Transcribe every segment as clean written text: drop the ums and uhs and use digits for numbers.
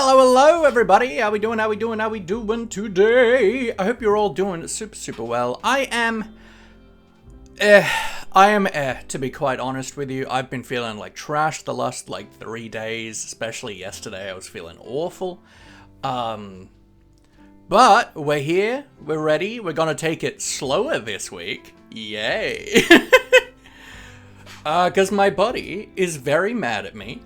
Hello, everybody. How we doing? How we doing today? I hope you're all doing super well. I am, to be quite honest with you. I've been feeling like trash the last, 3 days, especially yesterday. I was feeling awful. But we're here. We're ready. We're gonna take it slower this week. Yay. Because my body is very mad at me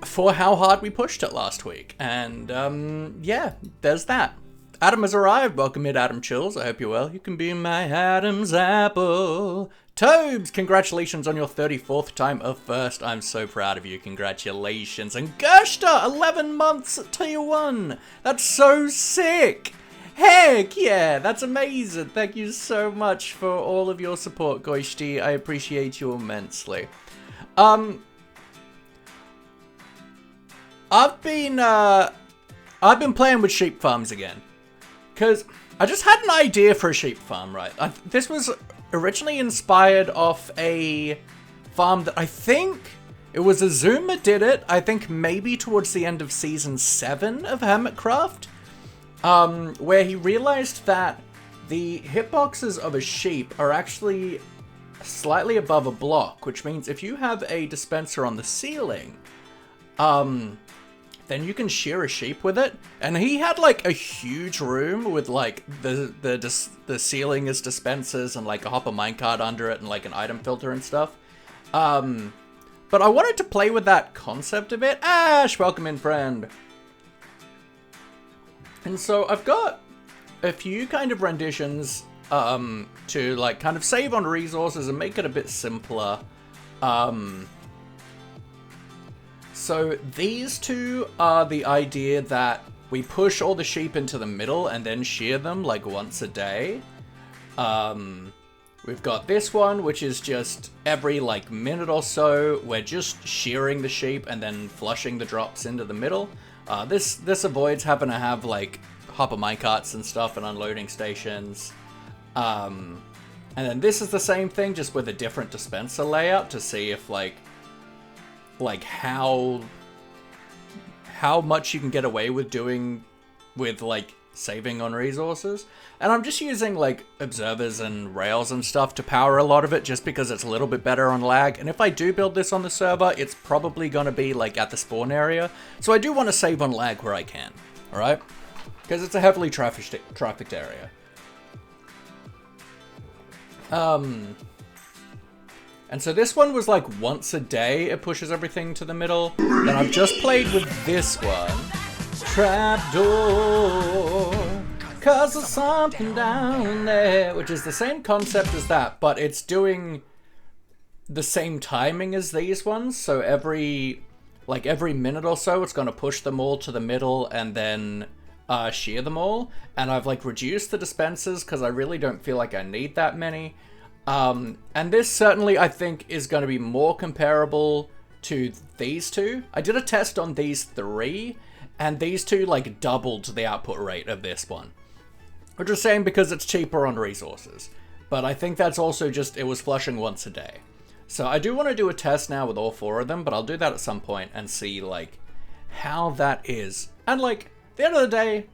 for how hard we pushed it last week. And, yeah, there's that. Adam has arrived. Welcome in, Adam Chills. I hope you're well. You can be my Adam's apple. Tobes, congratulations on your 34th time of first. I'm so proud of you. Congratulations. And Gershta, 11 months at tier 1. That's so sick. Heck yeah, that's amazing. Thank you so much for all of your support, Goishti. I appreciate you immensely. I've been playing with sheep farms again, because I just had an idea for a sheep farm, right? This was originally inspired off a farm that I think it was Azuma did it, I think maybe towards the end of season 7 of Hermitcraft, where he realized that the hitboxes of a sheep are actually slightly above a block, which means if you have a dispenser on the ceiling, then you can shear a sheep with it. And he had like a huge room with like the ceiling as dispensers and like a hopper minecart under it and like an item filter and stuff. But I wanted to play with that concept a bit. Ash, welcome in, friend. And so I've got a few kind of renditions to like kind of save on resources and make it a bit simpler. So these two are the idea that we push all the sheep into the middle and then shear them like once a day. We've got this one, which is just every like minute or so, we're just shearing the sheep and then flushing the drops into the middle. This avoids having to have like hopper minecarts and stuff and unloading stations. And then this is the same thing, just with a different dispenser layout to see if like how much you can get away with doing with like saving on resources. And I'm just using like observers and rails and stuff to power a lot of it just because it's a little bit better on lag. And if I do build this on the server, it's probably going to be like at the spawn area. So I do want to save on lag where I can, all right? Because it's a heavily trafficked area. And so this one was like once a day, it pushes everything to the middle. Then I've just played with this one. Trapdoor, cause there's something down there. Which is the same concept as that, but it's doing the same timing as these ones. So every minute or so, it's going to push them all to the middle and then shear them all. And I've like reduced the dispensers because I really don't feel like I need that many. And this certainly, I think, is going to be more comparable to these two. I did a test on these 3, and these two, like, doubled the output rate of this one. Which is saying because it's cheaper on resources. But I think that's also just, it was flushing once a day. So I do want to do a test now with all 4 of them, but I'll do that at some point and see, like, how that is. And, like, at the end of the day,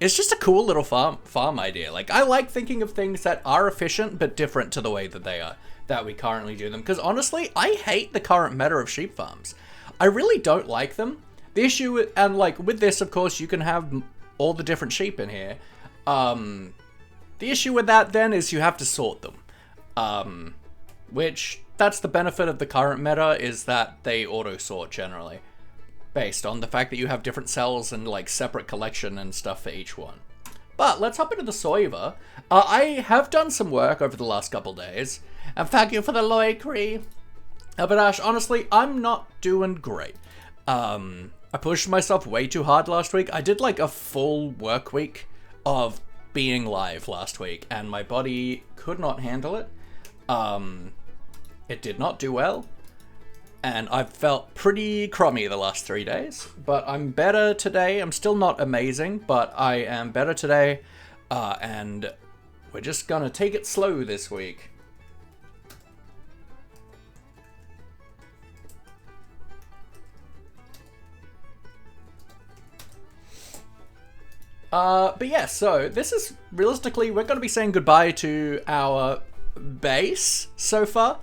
it's just a cool little farm idea. Like, I like thinking of things that are efficient, but different to the way that they are, that we currently do them. Because honestly, I hate the current meta of sheep farms. I really don't like them. The issue, and like, with this, of course, you can have all the different sheep in here. The issue with that, then, is you have to sort them. Which, that's the benefit of the current meta, is that they auto-sort, generally. Based on the fact that you have different cells and like separate collection and stuff for each one. But let's hop into the server. I have done some work over the last couple days, and thank you for the loicry. But Ash, honestly, I'm not doing great. I pushed myself way too hard last week. I did like a full work week of being live last week, and my body could not handle it. It did not do well. And I've felt pretty crummy the last 3 days, but I'm better today. I'm still not amazing, but I am better today, and we're just gonna take it slow this week. But yeah, so this is realistically, we're going to be saying goodbye to our base so far.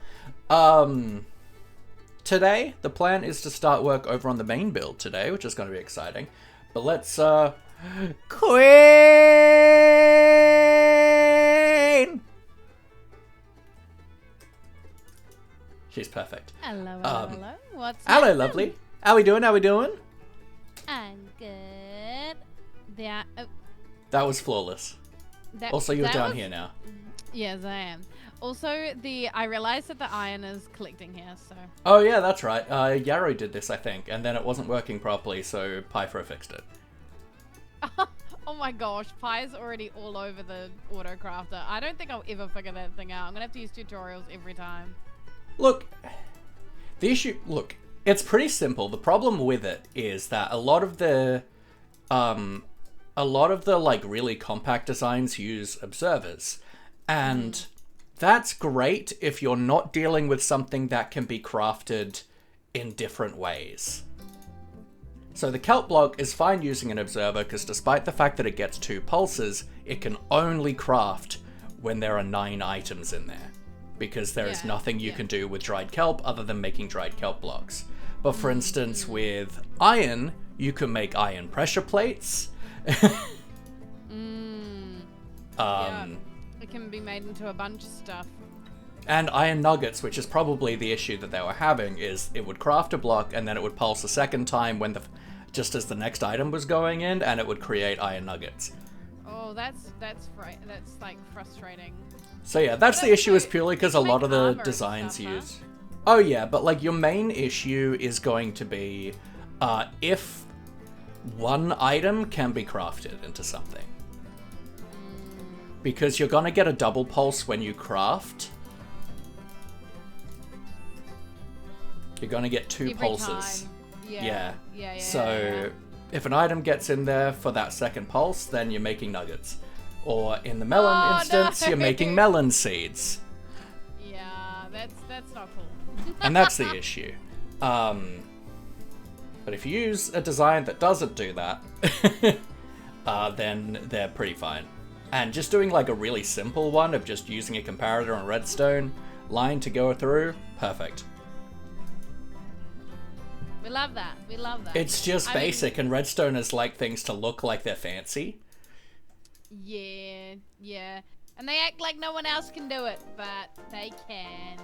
Today, the plan is to start work over on the main build today, which is going to be exciting. But let's, Queen! She's perfect. Hello, hello. What's hello, happening? lovely. How we doing? How we doing? I'm good. That was flawless. Also, you're down here now. Yes, I am. Also, I realized that the iron is collecting here, so... Oh, yeah, that's right. Yarrow did this, I think, and then it wasn't working properly, so Pythro fixed it. Oh my gosh, Pi's already all over the autocrafter. I don't think I'll ever figure that thing out. I'm gonna have to use tutorials every time. Look, it's pretty simple. The problem with it is that a lot of the like really compact designs use observers, and that's great if you're not dealing with something that can be crafted in different ways. So the kelp block is fine using an observer because despite the fact that it gets 2 pulses, it can only craft when there are 9 items in there, because there is nothing you can do with dried kelp other than making dried kelp blocks. But for instance, with iron, you can make iron pressure plates. It can be made into a bunch of stuff. And iron nuggets, which is probably the issue that they were having, is it would craft a block and then it would pulse a second time when just as the next item was going in, and it would create iron nuggets. Oh, that's like frustrating. So yeah, that's the issue, is purely because a lot of the designs use... Oh yeah, but like your main issue is going to be if one item can be crafted into something. Because you're gonna get a double pulse when you craft. You're gonna get 2 Every pulses. time. Yeah. Yeah. So if an item gets in there for that second pulse, then you're making nuggets. Or in the melon instance, no. you're making melon seeds. Yeah, that's not cool. And that's the issue. But if you use a design that doesn't do that, then they're pretty fine. And just doing like a really simple one of just using a comparator on redstone line to go through, perfect. We love that. We love that. It's just basic, and redstone is like things to look like they're fancy. Yeah. And they act like no one else can do it, but they can.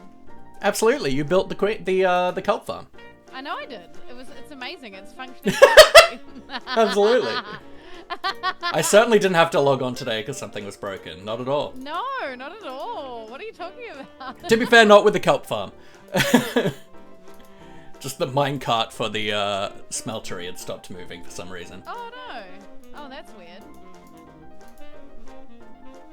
Absolutely, you built the kelp farm. I know I did. It's amazing. It's functioning. Absolutely. I certainly didn't have to log on today because something was broken. Not at all. No, not at all. What are you talking about? To be fair, not with the kelp farm. Just the minecart for the smeltery had stopped moving for some reason. Oh no. Oh, that's weird.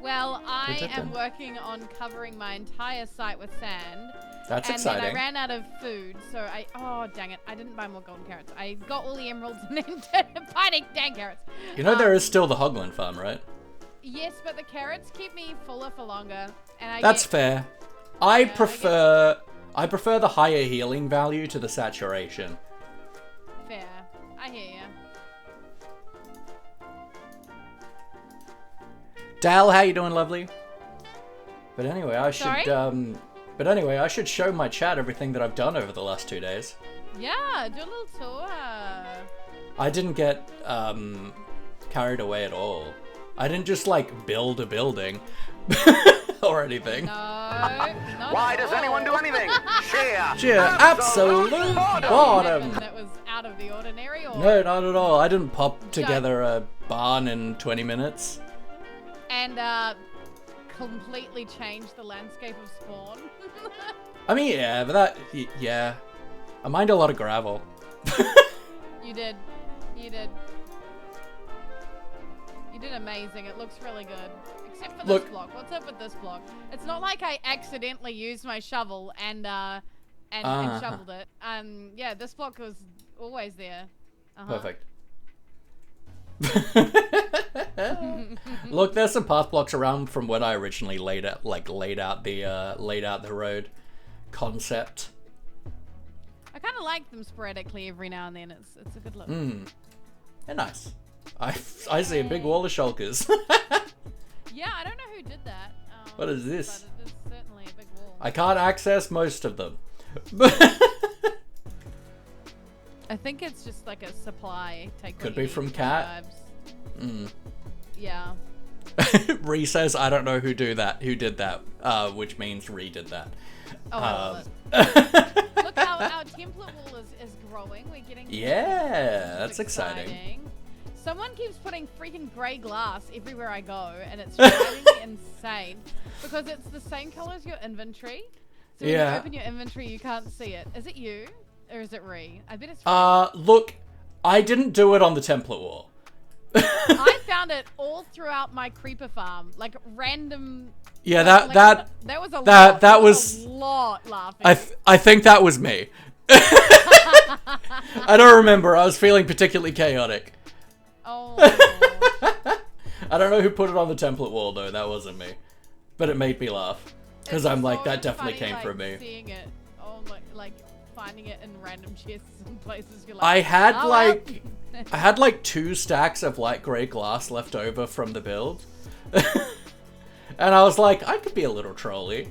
Well, I am working on covering my entire site with sand. That's exciting. And then I ran out of food, so oh dang it, I didn't buy more golden carrots. I got all the emeralds and then didn't buy any dang carrots. You know there is still the Hoglin farm, right? Yes, but the carrots keep me fuller for longer. And That's fair. I prefer the higher healing value to the saturation. Fair. I hear ya. Dal, how you doing, lovely? But anyway, I should show my chat everything that I've done over the last 2 days. Yeah, do a little tour. I didn't get carried away at all. I didn't just like build a building or anything. No. Why does anyone do anything? Cheer, absolute bottom. That was out of the ordinary, or? No, not at all. I didn't pop together a barn in 20 minutes. And completely changed the landscape of Spawn. I mean, yeah, but yeah. I mined a lot of gravel. You did. You did amazing. It looks really good. Except for this block. What's up with this block? It's not like I accidentally used my shovel and shoveled it. Yeah, this block was always there. Perfect. Look, there's some path blocks around from when I originally laid out the road concept. I kind of like them sporadically every now and then. It's a good look. They're nice. I see a big wall of shulkers. Yeah, I don't know who did that. What is this? But it is certainly a big wall. I can't access most of them. I think it's just like a supply. Could be from Cat. Yeah. Ree says, I don't know who did that, which means Ree did that. Oh, I love it. Look, our template wall is growing. We're getting... Yeah, that's exciting. Someone keeps putting freaking grey glass everywhere I go, and it's driving me insane. Because it's the same colour as your inventory. So when you open your inventory, you can't see it. Is it you? Or is it Ree? I bet it's Ree. Look, I didn't do it on the template wall. I found it all throughout my creeper farm, like random. Yeah, that was a lot. That was a lot laughing. I think that was me. I don't remember. I was feeling particularly chaotic. Oh. I don't know who put it on the template wall though. That wasn't me, but it made me laugh because I'm like, that definitely came from me. Seeing it, like finding it in random chests and places. You're like, I had like 2 stacks of light grey glass left over from the build. And I was like, I could be a little trolly.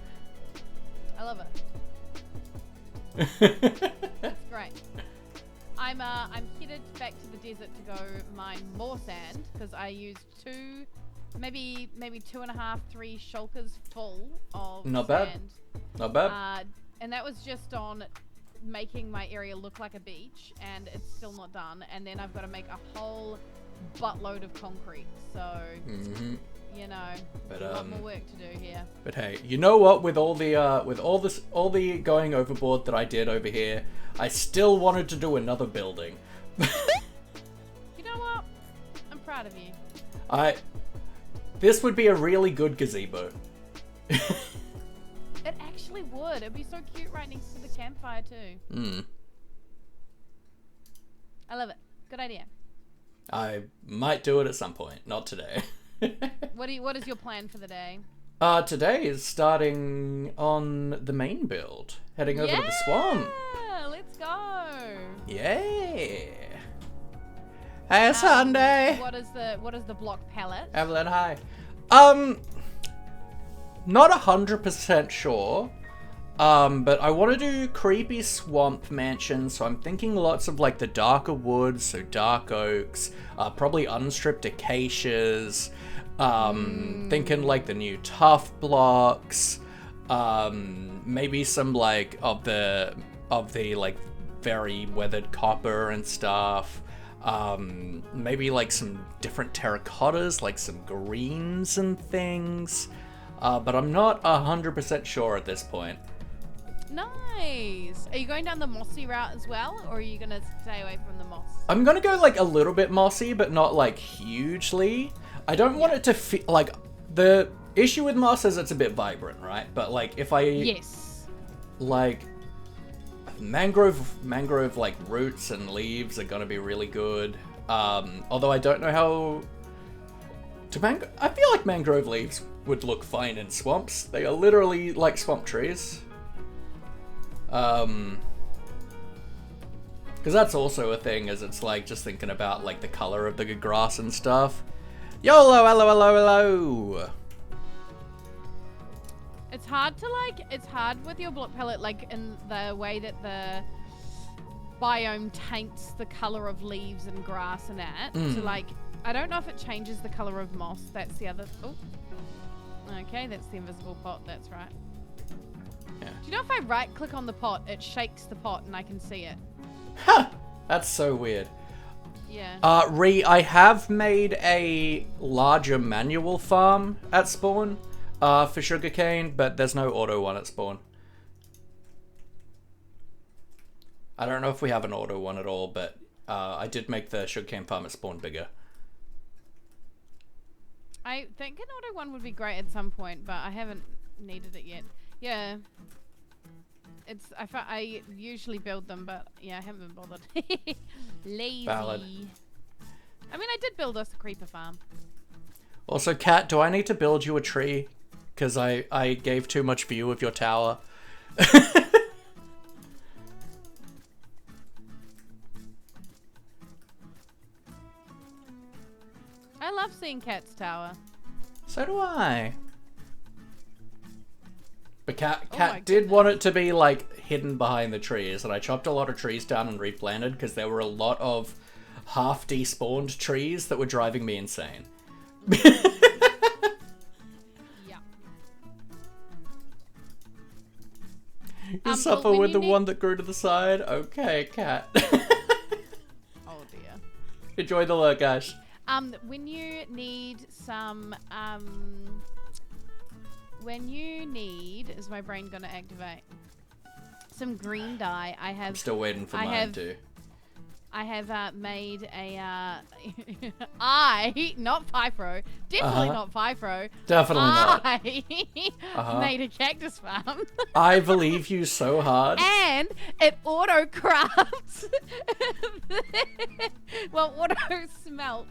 I love it. That's great. I'm headed back to the desert to go mine more sand because I used maybe 2.5, 3 shulkers full of Not sand. Not bad. And that was just on making my area look like a beach, and it's still not done. And then I've got to make a whole buttload of concrete. So, you know, but, a lot more work to do here. But hey, you know what? With all the all the going overboard that I did over here, I still wanted to do another building. You know what? I'm proud of you. This would be a really good gazebo. It actually would. It'd be so cute right next to the campfire too. I love it. Good idea. I might do it at some point. Not today. What is your plan for the day? Today is starting on the main build, heading over to the swamp. Yeah, let's go. Yeah. Hey, Sunday. What is the block palette? Evelyn, hi. Not 100% sure. But I want to do creepy swamp mansion, so I'm thinking lots of like the darker woods, so dark oaks, probably unstripped acacias, thinking like the new tough blocks, maybe some like of the like very weathered copper and stuff, maybe like some different terracottas, like some greens and things, but I'm not 100% sure at this point. Nice. Are you going down the mossy route as well, or are you gonna stay away from the moss? I'm gonna go like a little bit mossy, but not like hugely. I don't want it to feel like, the issue with moss is it's a bit vibrant, right? But like if I like mangrove like roots and leaves are gonna be really good. Although I don't know how to I feel like mangrove leaves would look fine in swamps. They are literally like swamp trees. Because that's also a thing, is it's like just thinking about like the color of the grass and stuff. YOLO, hello. It's hard with your block palette, like in the way that the biome taints the color of leaves and grass and that. So like, I don't know if it changes the color of moss. That's the other. Oh, okay, that's the invisible pot. That's right. Yeah. Do you know if I right click on the pot, it shakes the pot and I can see it? Ha! That's so weird. Yeah. Ree, I have made a larger manual farm at spawn for sugarcane, but there's no auto one at spawn. I don't know if we have an auto one at all, but I did make the sugarcane farm at spawn bigger. I think an auto one would be great at some point, but I haven't needed it yet. Yeah. I usually build them, but yeah, I haven't been bothered. Lazy. Valid. I mean, I did build us a creeper farm. Also, Kat, do I need to build you a tree? Because I gave too much view of your tower. seen Cat's tower. So do I. But Cat did want it to be, like, hidden behind the trees, and I chopped a lot of trees down and replanted because there were a lot of half-despawned trees that were driving me insane. Yeah. You suffer with the one that grew to the side? Okay, Cat. Oh, dear. Enjoy the lurk, Ash. When you need some, is my brain gonna activate? Some green dye. I'm still waiting for mine too. I have made a, not Pypro, definitely not Pypro. Definitely not. I made a cactus farm. I believe you so hard. And it auto crafts, auto smelts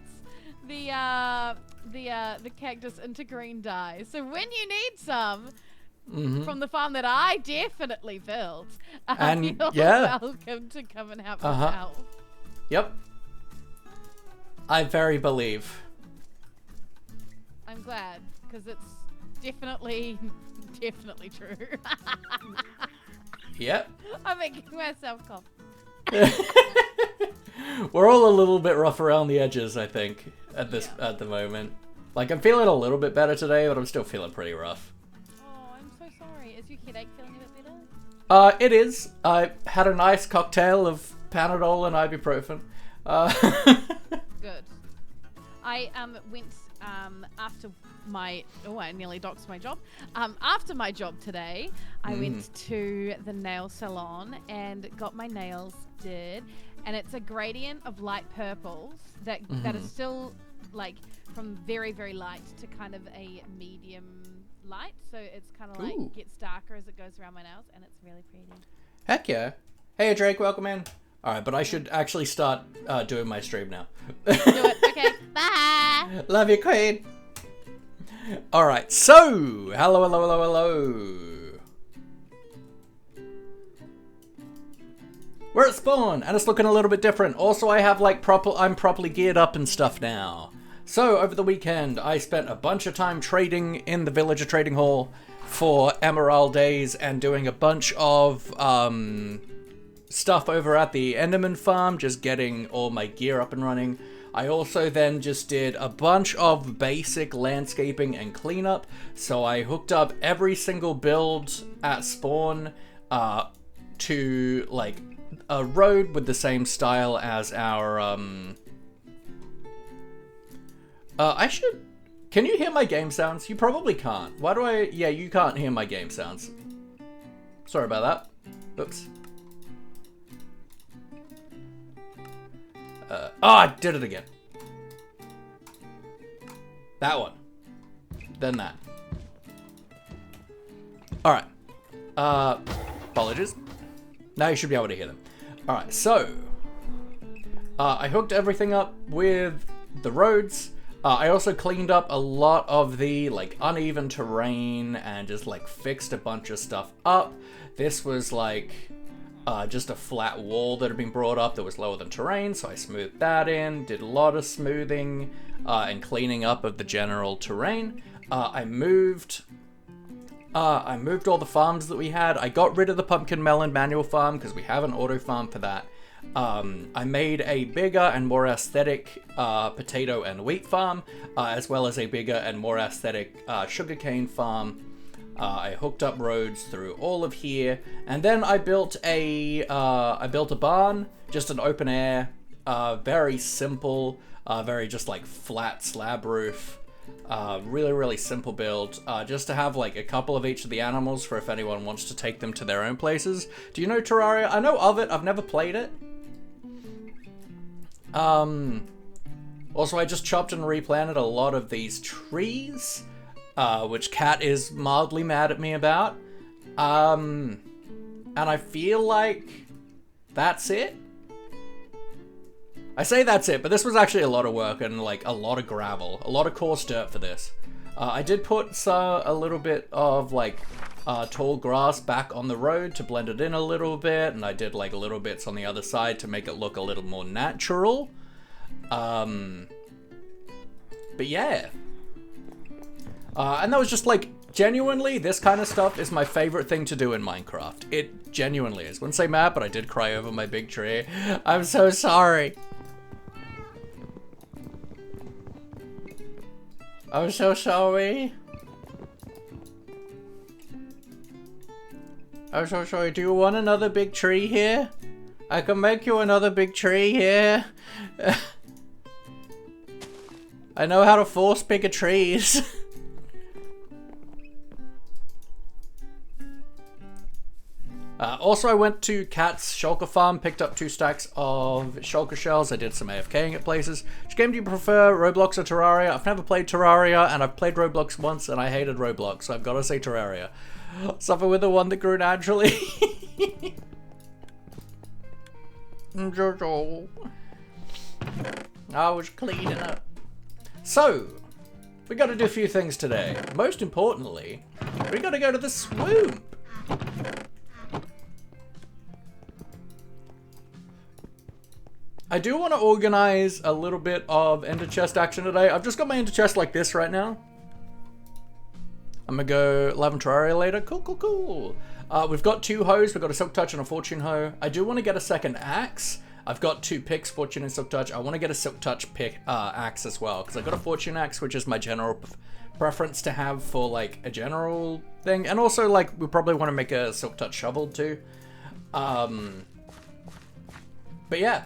the cactus into green dye. So when you need some from the farm that I definitely built, you're welcome to come and help yourself. Yep. I very believe. I'm glad, because it's definitely true. Yep. I'm making myself cough. We're all a little bit rough around the edges, I think, at the moment. Like, I'm feeling a little bit better today, but I'm still feeling pretty rough. Oh, I'm so sorry. Is your headache feeling a bit better? It is. I had a nice cocktail of Panadol and ibuprofen. Good. I went after my I nearly doxed my job. After my job today, I went to the nail salon and got my nails did, and it's a gradient of light purples that is still like from very, very light to kind of a medium light, so it's kind of like gets darker as it goes around my nails, and it's really pretty. Heck yeah. Hey Drake, welcome in. Alright, but I should actually start doing my stream now. Do it. Okay, bye! Love you, Queen! Alright, so, hello. We're at spawn, and it's looking a little bit different. Also, I have like I'm properly geared up and stuff now. So, over the weekend, I spent a bunch of time trading in the villager trading hall for Emerald Days and doing a bunch of stuff over at the Enderman farm, just getting all my gear up and running. I also then just did a bunch of basic landscaping and cleanup. So I hooked up every single build at spawn to like a road with the same style as our can you hear my game sounds? You probably can't. Why do I... Yeah, you can't hear my game sounds. Sorry about that. Oops. I did it again. That one. Then that. Alright. Apologies. Now you should be able to hear them. Alright, so... I hooked everything up with the roads. I also cleaned up a lot of the like uneven terrain and just like fixed a bunch of stuff up. This was like just a flat wall that had been brought up that was lower than terrain, so I smoothed that in, did a lot of smoothing and cleaning up of the general terrain. I moved all the farms that we had. I got rid of the pumpkin melon manual farm because we have an auto farm for that. I made a bigger and more aesthetic potato and wheat farm, as well as a bigger and more aesthetic sugarcane farm. I hooked up roads through all of here, and then I built a barn, just an open air, very simple, very just like flat slab roof. Really, really simple build, just to have like a couple of each of the animals for if anyone wants to take them to their own places. Do you know Terraria? I know of it, I've never played it. Also, I just chopped and replanted a lot of these trees, which Kat is mildly mad at me about. And I feel like that's it. I say that's it, but this was actually a lot of work and like a lot of gravel, a lot of coarse dirt for this. I did put a little bit of like tall grass back on the road to blend it in a little bit, and I did like little bits on the other side to make it look a little more natural. But yeah. And that was just like, genuinely, this kind of stuff is my favorite thing to do in Minecraft. It genuinely is. Wouldn't say mad, but I did cry over my big tree. I'm so sorry. I'm so sorry. I'm so sorry. Do you want another big tree here? I can make you another big tree here. I know how to force bigger trees. Also, I went to Kat's shulker farm, picked up 2 stacks of shulker shells. I did some AFKing at places. Which game do you prefer, Roblox or Terraria? I've never played Terraria, and I've played Roblox once, and I hated Roblox, so I've got to say Terraria. Suffer with the one that grew naturally. I was cleaning up. So, we got to do a few things today. Most importantly, we got to go to the swamp. I do want to organize a little bit of ender chest action today. I've just got my ender chest like this right now. I'm going to go Lava Terraria later. Cool, cool, cool. We've got 2 hoes. We've got a Silk Touch and a Fortune Hoe. I do want to get a second axe. I've got 2 picks, Fortune and Silk Touch. I want to get a Silk Touch pick axe as well, because I got a Fortune axe, which is my general preference to have for like a general thing. And also, like, we probably want to make a Silk Touch shovel too. But yeah,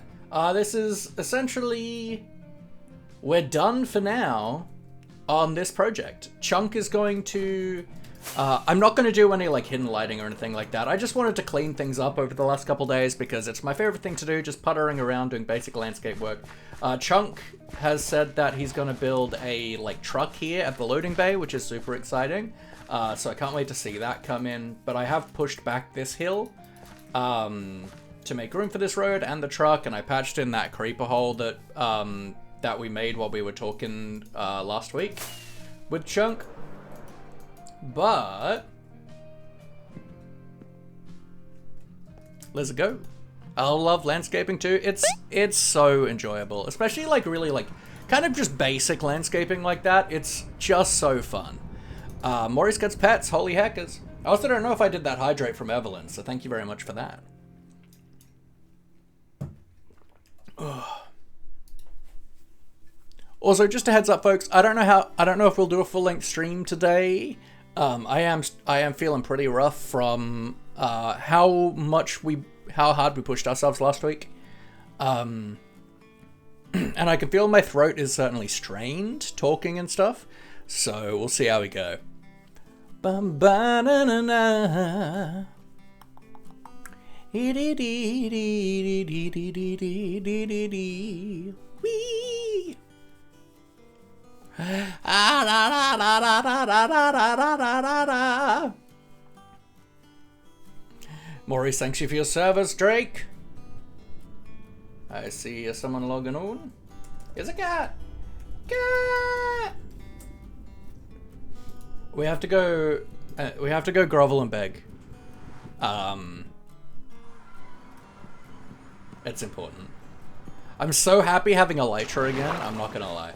this is essentially, we're done for now on this project. Chunk is going to, I'm not going to do any like hidden lighting or anything like that. I just wanted to clean things up over the last couple days because it's my favorite thing to do, just puttering around doing basic landscape work. Chunk has said that he's going to build a like truck here at the loading bay, which is super exciting. So I can't wait to see that come in, but I have pushed back this hill to make room for this road and the truck, and I patched in that creeper hole that that we made while we were talking last week with Chunk. But let's go. I love landscaping too. It's so enjoyable, especially like really like kind of just basic landscaping like that. It's just so fun. Maurice gets pets. Holy heckers. I also don't know if I did that hydrate from Evelyn, so thank you very much for that. Ugh. Also, just a heads up, folks. I don't know if we'll do a full-length stream today. I am feeling pretty rough from how hard we pushed ourselves last week. And I can feel my throat is certainly strained talking and stuff. So we'll see how we go. Bum ba na na na. Wee. Maurice, thanks you for your service, Drake. I see someone logging on. Here's a cat. Cat. We have to go. Grovel and beg. It's important. I'm so happy having Elytra again. I'm not gonna lie.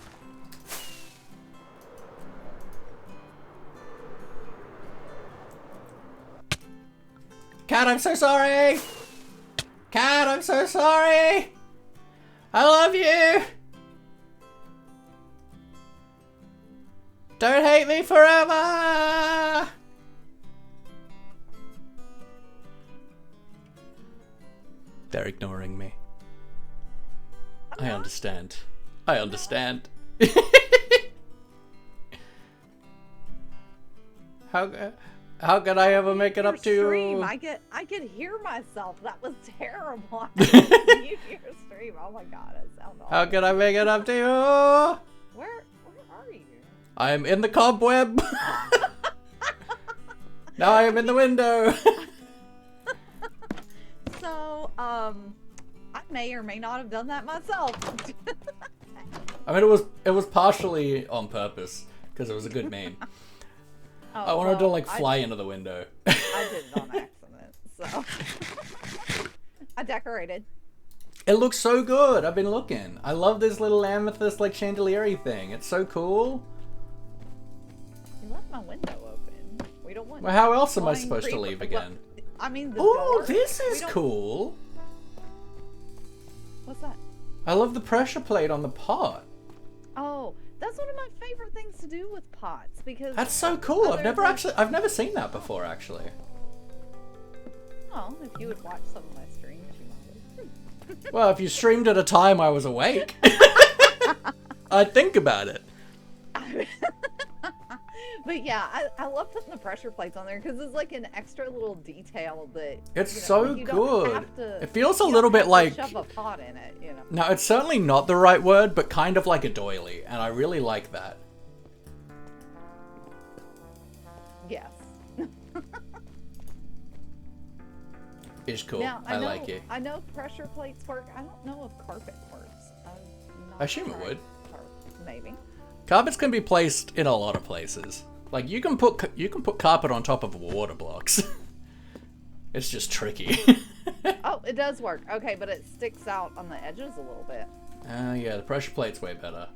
Cat, I'm so sorry! Cat, I'm so sorry! I love you! Don't hate me forever! They're ignoring me. I understand. I understand. How could I ever make it up to you? I could hear myself. That was terrible. I could mute your stream. Oh my god, it sounds awful. How can I make it up to you? Where are you? I am in the cobweb. Now I am in the window. So, I may or may not have done that myself. I mean, it was partially on purpose because it was a good meme. Oh, I wanted to like fly into the window. I did it on accident, so I decorated. It looks so good. I've been looking. I love this little amethyst like chandelier thing. It's so cool. You left my window open. We don't want. Well, how else am I supposed to leave again? I mean, the Oh, door. this is cool. What's that? I love the pressure plate on the pot. Oh, that's one of my favorite things to do with pots because That's so cool. I've never seen that before actually. Oh, if you would watch some of my streams, you might. Well, if you streamed at a time I was awake, I'd think about it. But yeah, I love putting the pressure plates on there because it's like an extra little detail that it's so you good. Don't have to, it feels a little bit like shove a pot in it, you know. No, it's certainly not the right word, but kind of like a doily, and I really like that. Yes. It's cool. Now, I like it. I know pressure plates work. I don't know if carpet works. I assume it would. Maybe. Carpets can be placed in a lot of places. Like you can put carpet on top of water blocks. It's just tricky. Oh, it does work. Okay, but it sticks out on the edges a little bit. Yeah, the pressure plate's way better.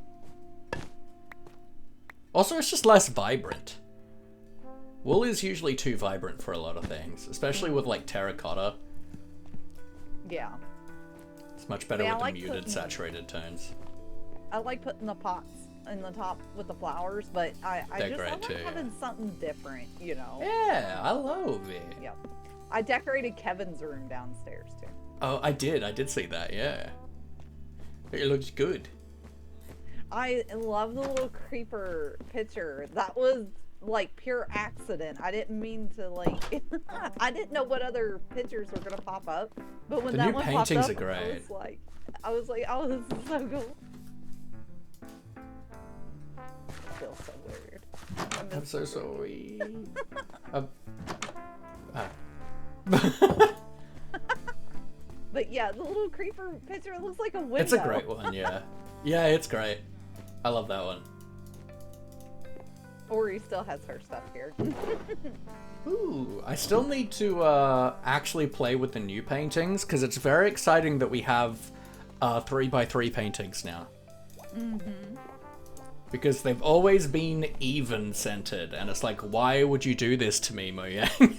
Also, it's just less vibrant. Wool is usually too vibrant for a lot of things, especially with like terracotta. Yeah. It's much better with the muted, saturated tones. I like putting the pots in the top with the flowers, but I like having something different, you know. Yeah, I love it. Yep. I decorated Kevin's room downstairs too. Oh, I did see that, yeah. It looks good. I love the little creeper picture. That was like pure accident. I didn't mean to like I didn't know what other pictures were gonna pop up. But when the that new one paintings popped up, are great. I was like, oh, this is so cool. I feel so weird. I'm so sorry. But yeah, the little creeper picture, it looks like a window. It's a great one, yeah. Yeah, it's great. I love that one. Ori still has her stuff here. Ooh, I still need to actually play with the new paintings, because it's very exciting that we have 3x3 paintings now. Mm-hmm. Because they've always been even-centered, and it's like, why would you do this to me, Mojang?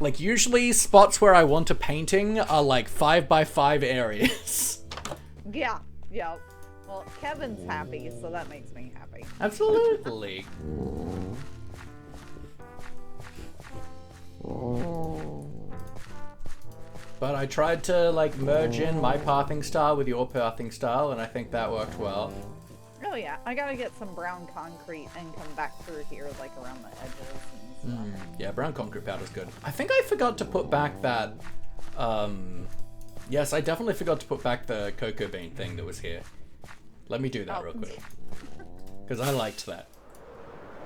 Like, usually spots where I want a painting are like 5x5 areas. Yeah, yeah. Well, Kevin's happy, so that makes me happy. Absolutely. But I tried to like merge in my pathing style with your pathing style, and I think that worked well. Oh yeah, I gotta get some brown concrete and come back through here, like around the edges and stuff. Yeah, brown concrete powder's good. I think I forgot to put back that, yes, I definitely forgot to put back the cocoa bean thing that was here. Let me do that real quick. Because I liked that.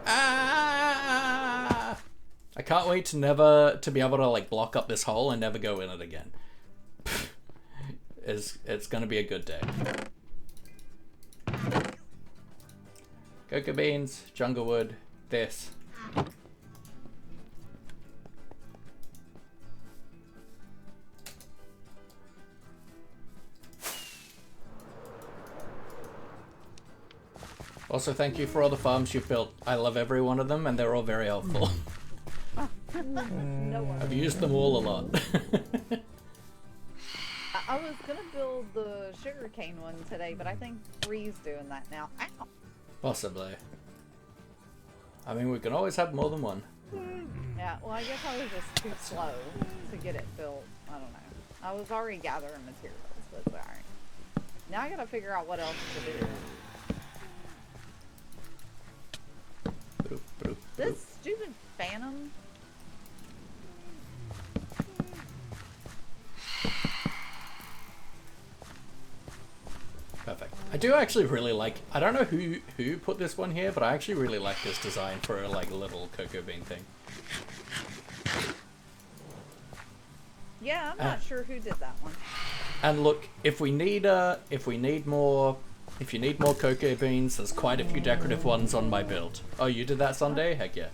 Ah! I can't wait to be able to like block up this hole and never go in it again. It's gonna be a good day. Cocoa beans, jungle wood, this. Also, thank you for all the farms you've built. I love every one of them, and they're all very helpful. No worries. I've used them all a lot. I was gonna build the sugarcane one today, but I think Bree's doing that now. Ow! Possibly. I mean, we can always have more than one. Yeah, well, I guess I was just too slow to get it built. I don't know. I was already gathering materials, but it's alright. Now I gotta figure out what else to do. Boop, boop, boop. This stupid phantom. Perfect. I do actually really like, I don't know who put this one here, but I actually really like this design for a like little cocoa bean thing. Yeah, I'm not sure who did that one. And look, if you need more cocoa beans, there's quite a few decorative ones on my build. Oh, you did that Sunday? Heck yeah.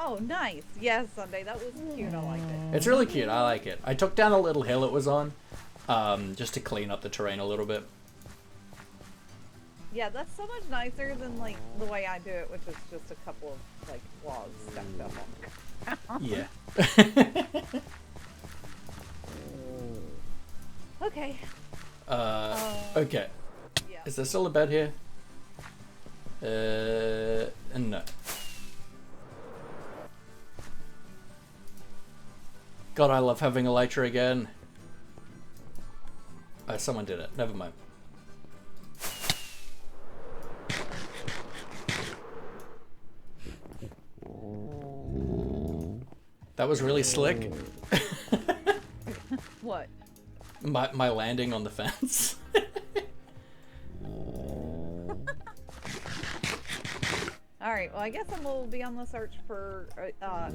Oh, nice. Yes, Sunday. That was cute. I liked it. It's really cute. I like it. I took down a little hill it was on, just to clean up the terrain a little bit. Yeah, that's so much nicer than like the way I do it, which is just a couple of like logs stacked up on the ground. Yeah. Okay. Okay. Yeah. Is there still a bed here? No. God, I love having Elytra again. Oh, someone did it. Never mind. That was really slick. What? My landing on the fence. Alright, well I guess we'll be on the search for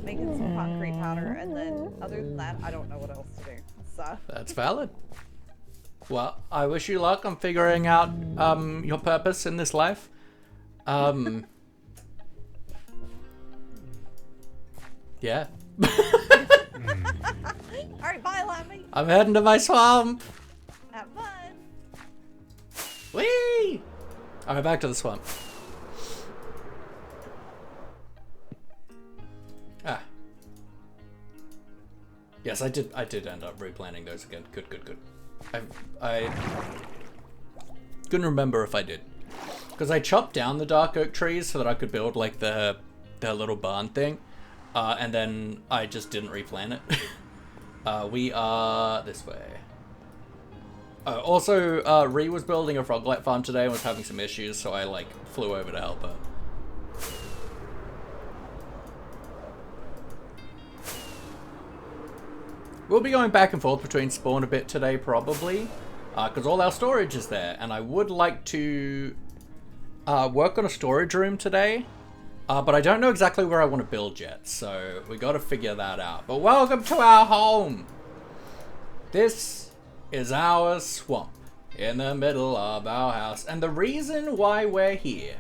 making some concrete powder, and then other than that, I don't know what else to do. So That's valid. Well, I wish you luck on figuring out your purpose in this life. Yeah. Alright, bye Lammy. I'm heading to my swamp. Have fun. Whee! Alright, back to the swamp. Ah. Yes, I did end up replanting those again. Good. I couldn't remember if I did. Because I chopped down the dark oak trees so that I could build like the little barn thing. And then I just didn't replant it. We are this way. Also, Ree was building a froglet farm today and was having some issues, so I like flew over to help her. We'll be going back and forth between spawn a bit today, probably, because all our storage is there, and I would like to work on a storage room today, but I don't know exactly where I want to build yet, so we got to figure that out. But welcome to our home! This is our swamp in the middle of our house, and the reason why we're here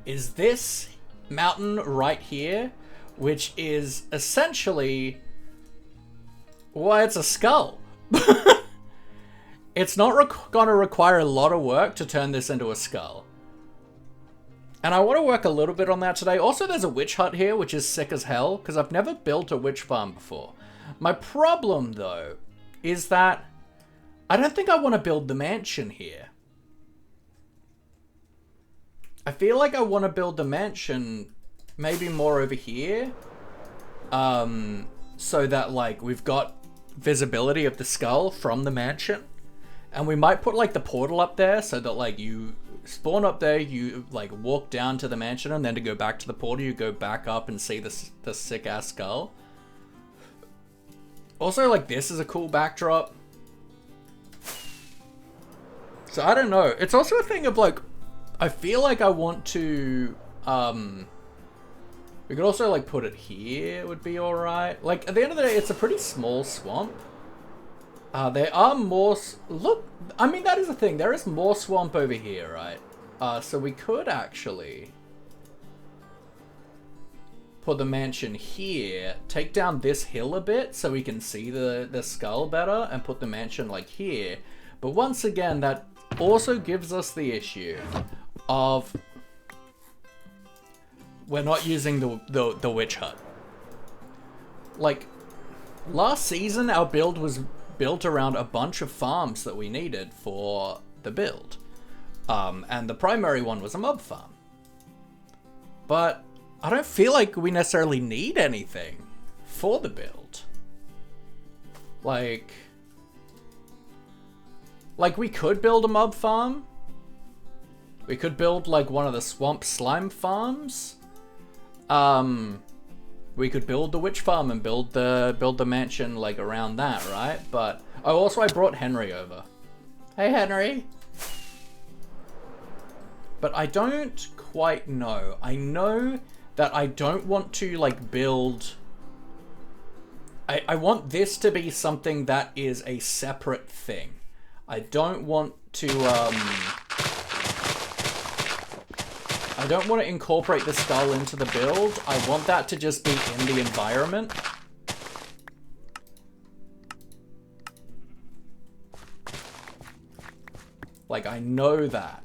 is this mountain right here, which is essentially... well, it's a skull. It's not gonna require a lot of work to turn this into a skull. And I want to work a little bit on that today. Also, there's a witch hut here, which is sick as hell, because I've never built a witch farm before. My problem, though, is that I don't think I want to build the mansion here. I feel like I want to build the mansion maybe more over here. So that, like, we've got visibility of the skull from the mansion. And we might put, like, the portal up there so that, like, you spawn up there, you, like, walk down to the mansion, and then to go back to the portal, you go back up and see the sick-ass skull. Also, like, this is a cool backdrop. So, I don't know. It's also a thing of, like, I feel like I want to, we could also, like, put it here, would be alright. Like, at the end of the day, it's a pretty small swamp. There are more... look, I mean, that is the thing. There is more swamp over here, right? So we could actually put the mansion here, take down this hill a bit so we can see the skull better, and put the mansion, like, here. But once again, that also gives us the issue of... we're not using the witch hut. Like, last season our build was built around a bunch of farms that we needed for the build. And the primary one was a mob farm. But I don't feel like we necessarily need anything for the build. Like we could build a mob farm. We could build like one of the swamp slime farms. We could build the witch farm and build the mansion like around that, right? But oh, also I brought Henry over. Hey, Henry. But I don't quite know. I know that I don't want to like build. I want this to be something that is a separate thing. I don't want to I don't want to incorporate the skull into the build. I want that to just be in the environment. Like, I know that.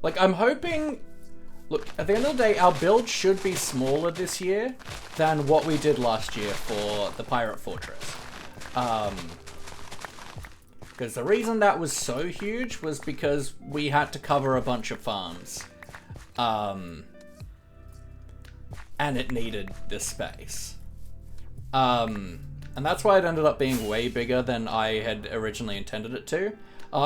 Like, I'm hoping... Look, at the end of the day, our build should be smaller this year than what we did last year for the Pirate Fortress. Because the reason that was so huge was because we had to cover a bunch of farms. And it needed this space. And that's why it ended up being way bigger than I had originally intended it to.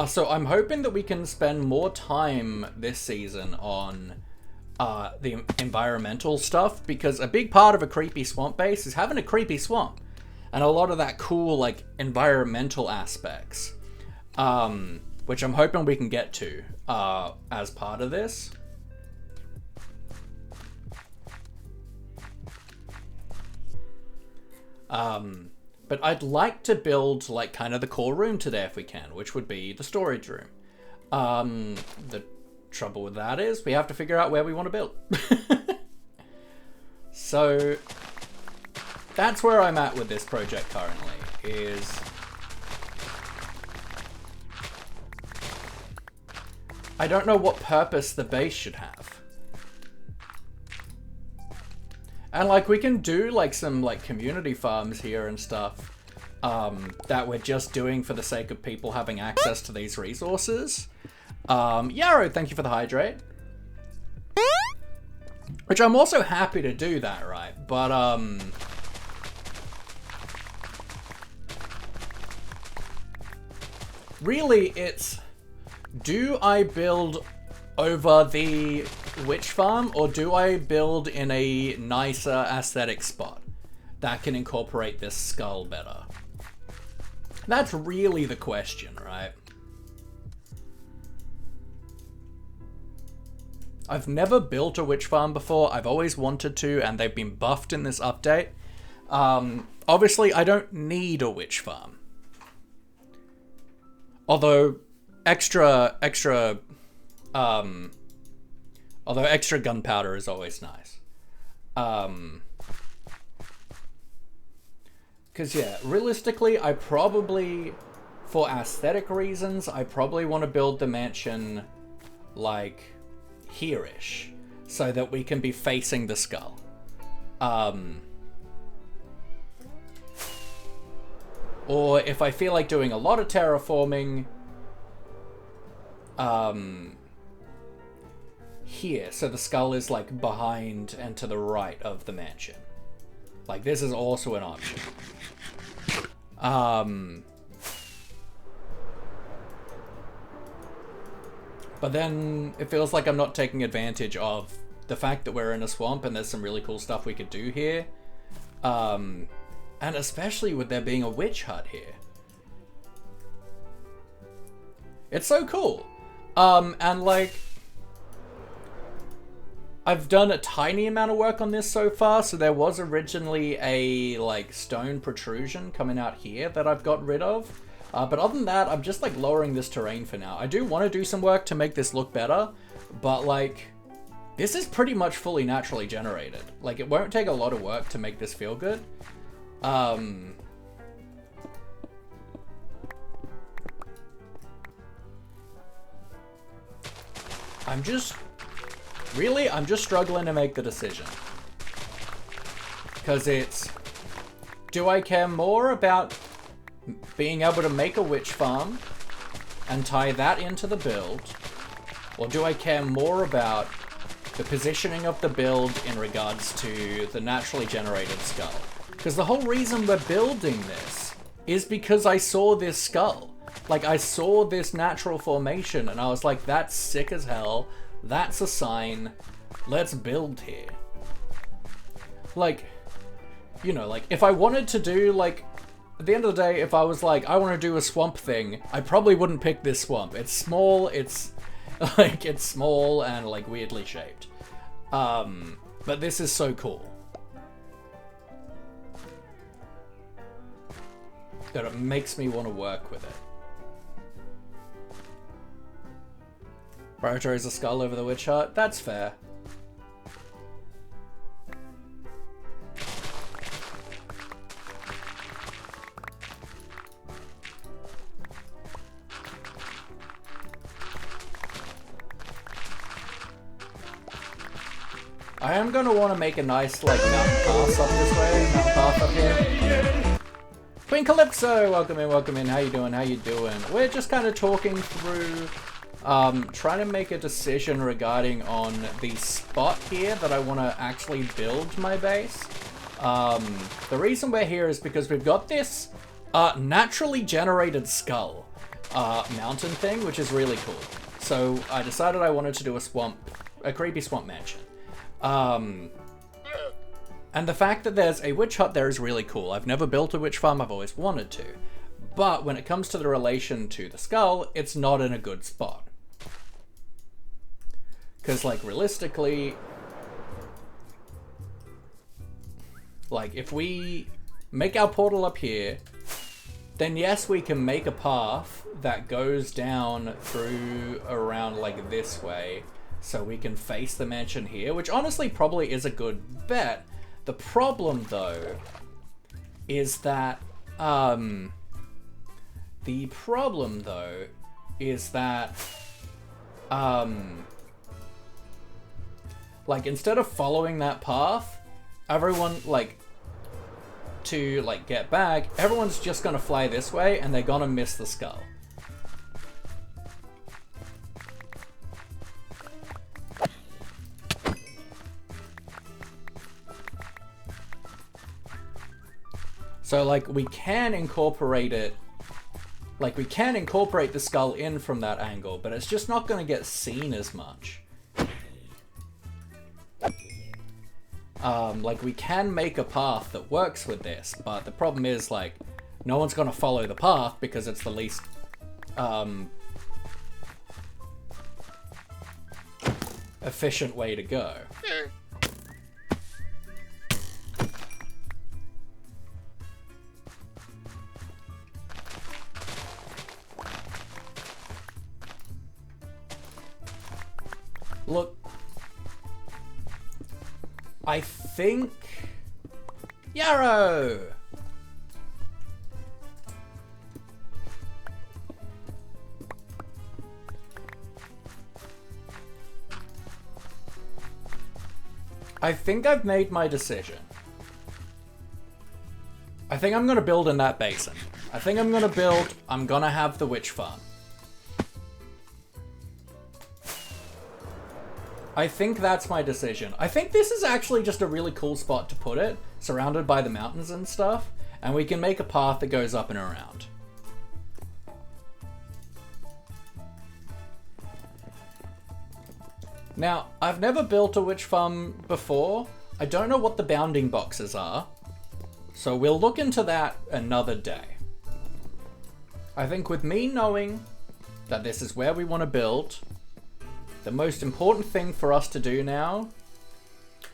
So I'm hoping that we can spend more time this season on the environmental stuff, because a big part of a creepy swamp base is having a creepy swamp. And a lot of that cool, like, environmental aspects. Which I'm hoping we can get to as part of this. But I'd like to build, like, kind of the core room today if we can, which would be the storage room. The trouble with that is we have to figure out where we want to build. So that's where I'm at with this project currently, is I don't know what purpose the base should have. And, like, we can do, like, some, like, community farms here and stuff that we're just doing for the sake of people having access to these resources. Yarrow, thank you for the hydrate. Which I'm also happy to do that, right? But, really, it's... Do I build over the witch farm, or do I build in a nicer aesthetic spot that can incorporate this skull better? That's really the question, right? I've never built a witch farm before. I've always wanted to, and they've been buffed in this update. Obviously, I don't need a witch farm. Although extra gunpowder is always nice. Because, yeah, realistically, I probably, for aesthetic reasons, I probably want to build the mansion, like, here-ish, so that we can be facing the skull. Or if I feel like doing a lot of terraforming, here, so the skull is, like, behind and to the right of the mansion. Like, this is also an option. But then it feels like I'm not taking advantage of the fact that we're in a swamp and there's some really cool stuff we could do here. And especially with there being a witch hut here. It's so cool. And, like, I've done a tiny amount of work on this so far, so there was originally a, like, stone protrusion coming out here that I've got rid of. But other than that, I'm just, like, lowering this terrain for now. I do want to do some work to make this look better, but, like, this is pretty much fully naturally generated. Like, it won't take a lot of work to make this feel good. I'm just struggling to make the decision. Because it's, do I care more about being able to make a witch farm and tie that into the build, or do I care more about the positioning of the build in regards to the naturally generated skull? Because the whole reason we're building this is because I saw this skull. Like, I saw this natural formation and I was like, that's sick as hell. That's a sign. Let's build here. Like, you know, like, if I wanted to do, like, at the end of the day, if I was like, I want to do a swamp thing, I probably wouldn't pick this swamp. It's small, it's, like, it's small and, like, weirdly shaped. But this is so cool. That it makes me want to work with it. Prioritize a skull over the witch hut. That's fair. I am going to want to make a nice, like, mountain pass up this way. Mountain path up here. Queen Calypso! Welcome in. How you doing? How you doing? We're just kind of talking through, trying to make a decision regarding on the spot here that I want to actually build my base. The reason we're here is because we've got this, naturally generated skull, mountain thing, which is really cool. So I decided I wanted to do a creepy swamp mansion. And the fact that there's a witch hut there is really cool. I've never built a witch farm, I've always wanted to. But when it comes to the relation to the skull, it's not in a good spot. Because, like, realistically, like, if we make our portal up here, then yes, we can make a path that goes down through around, like, this way. So we can face the mansion here, which honestly probably is a good bet. The problem, though, is that, like, instead of following that path, everyone, like, to, like, get back, everyone's just gonna fly this way, and they're gonna miss the skull. So, like, we can incorporate it, like, we can incorporate the skull in from that angle, but it's just not going to get seen as much. Like, we can make a path that works with this, but the problem is, like, no one's going to follow the path because it's the least, efficient way to go. Look, I think... Yarrow! I think I've made my decision. I think I'm gonna build in that basin. I think I'm gonna have the witch farm. I think that's my decision. I think this is actually just a really cool spot to put it, surrounded by the mountains and stuff, and we can make a path that goes up and around. Now, I've never built a witch farm before. I don't know what the bounding boxes are, so we'll look into that another day. I think with me knowing that this is where we want to build, the most important thing for us to do now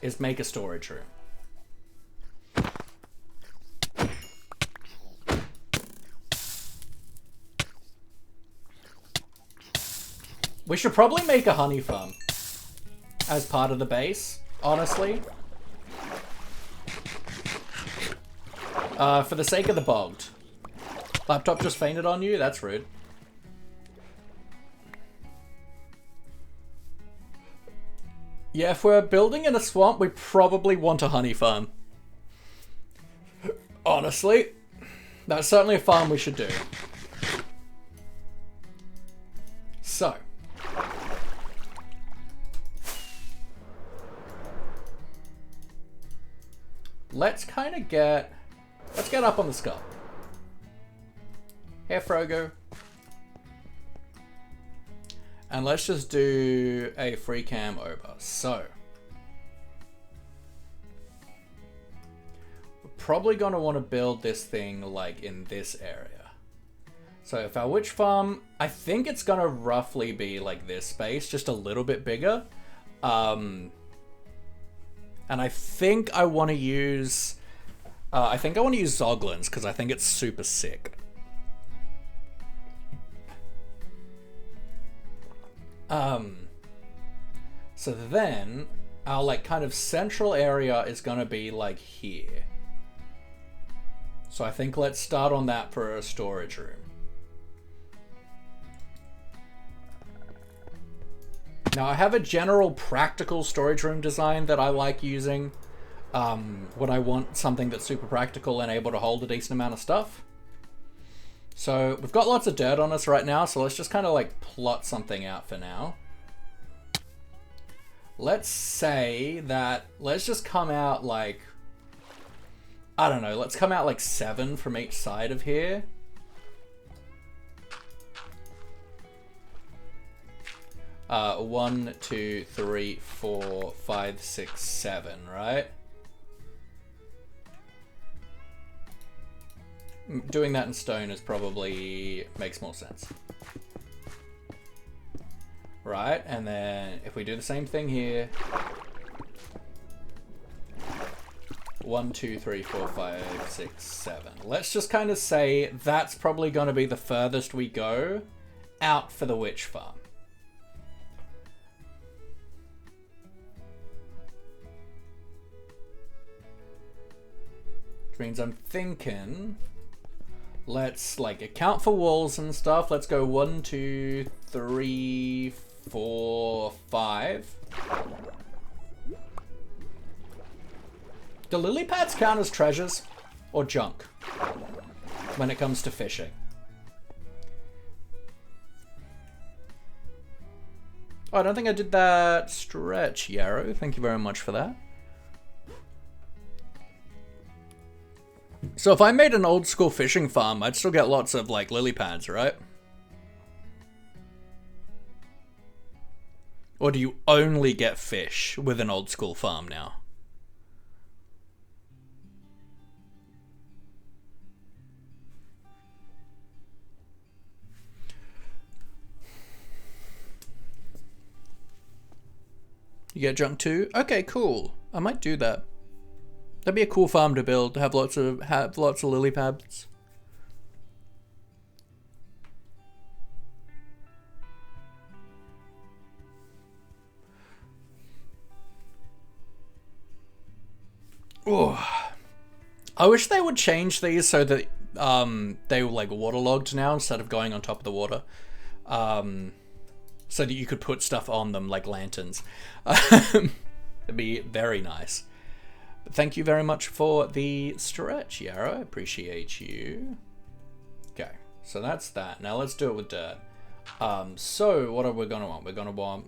is make a storage room. We should probably make a honey farm as part of the base, honestly. For the sake of the bogged. Laptop just fainted on you? That's rude. Yeah, if we're building in a swamp, we probably want a honey farm. Honestly, that's certainly a farm we should do. So. Let's kind of get... Let's get up on the skull. Here, Frogo. And let's just do a free cam over. So. We're probably going to want to build this thing like in this area. So if our witch farm, I think it's going to roughly be like this space, just a little bit bigger. And I think I want to use... Zoglins because I think it's super sick. So then our like kind of central area is gonna be like here. So I think let's start on that for a storage room. Now I have a general practical storage room design that I like using when I want something that's super practical and able to hold a decent amount of stuff. So we've got lots of dirt on us right now, so let's just kind of like plot something out for now. Let's say that, let's just come out like, I don't know, let's come out like 7 from each side of here. One, 2, 3, 4, 5, 6, 7, right? Doing that in stone is probably makes more sense. Right, and then if we do the same thing here. 1, 2, 3, 4, 5, 6, 7. Let's just kind of say that's probably going to be the furthest we go out for the witch farm. Which means I'm thinking, let's like account for walls and stuff. Let's go 1, 2, 3, 4, 5. Do lily pads count as treasures or junk when it comes to fishing? Oh, I don't think I did that stretch, Yarrow. Thank you very much for that. So if I made an old school fishing farm, I'd still get lots of like lily pads, right? Or do you only get fish with an old school farm now? You get junk too? Okay, cool. I might do that. That'd be a cool farm to build, to have lots of lily pads. Oh, I wish they would change these so that they were like waterlogged now instead of going on top of the water. So that you could put stuff on them like lanterns. It'd be very nice. But thank you very much for the stretch, Yara. I appreciate you. Okay, so that's that. Now let's do it with dirt. So what are we gonna want? We're gonna want,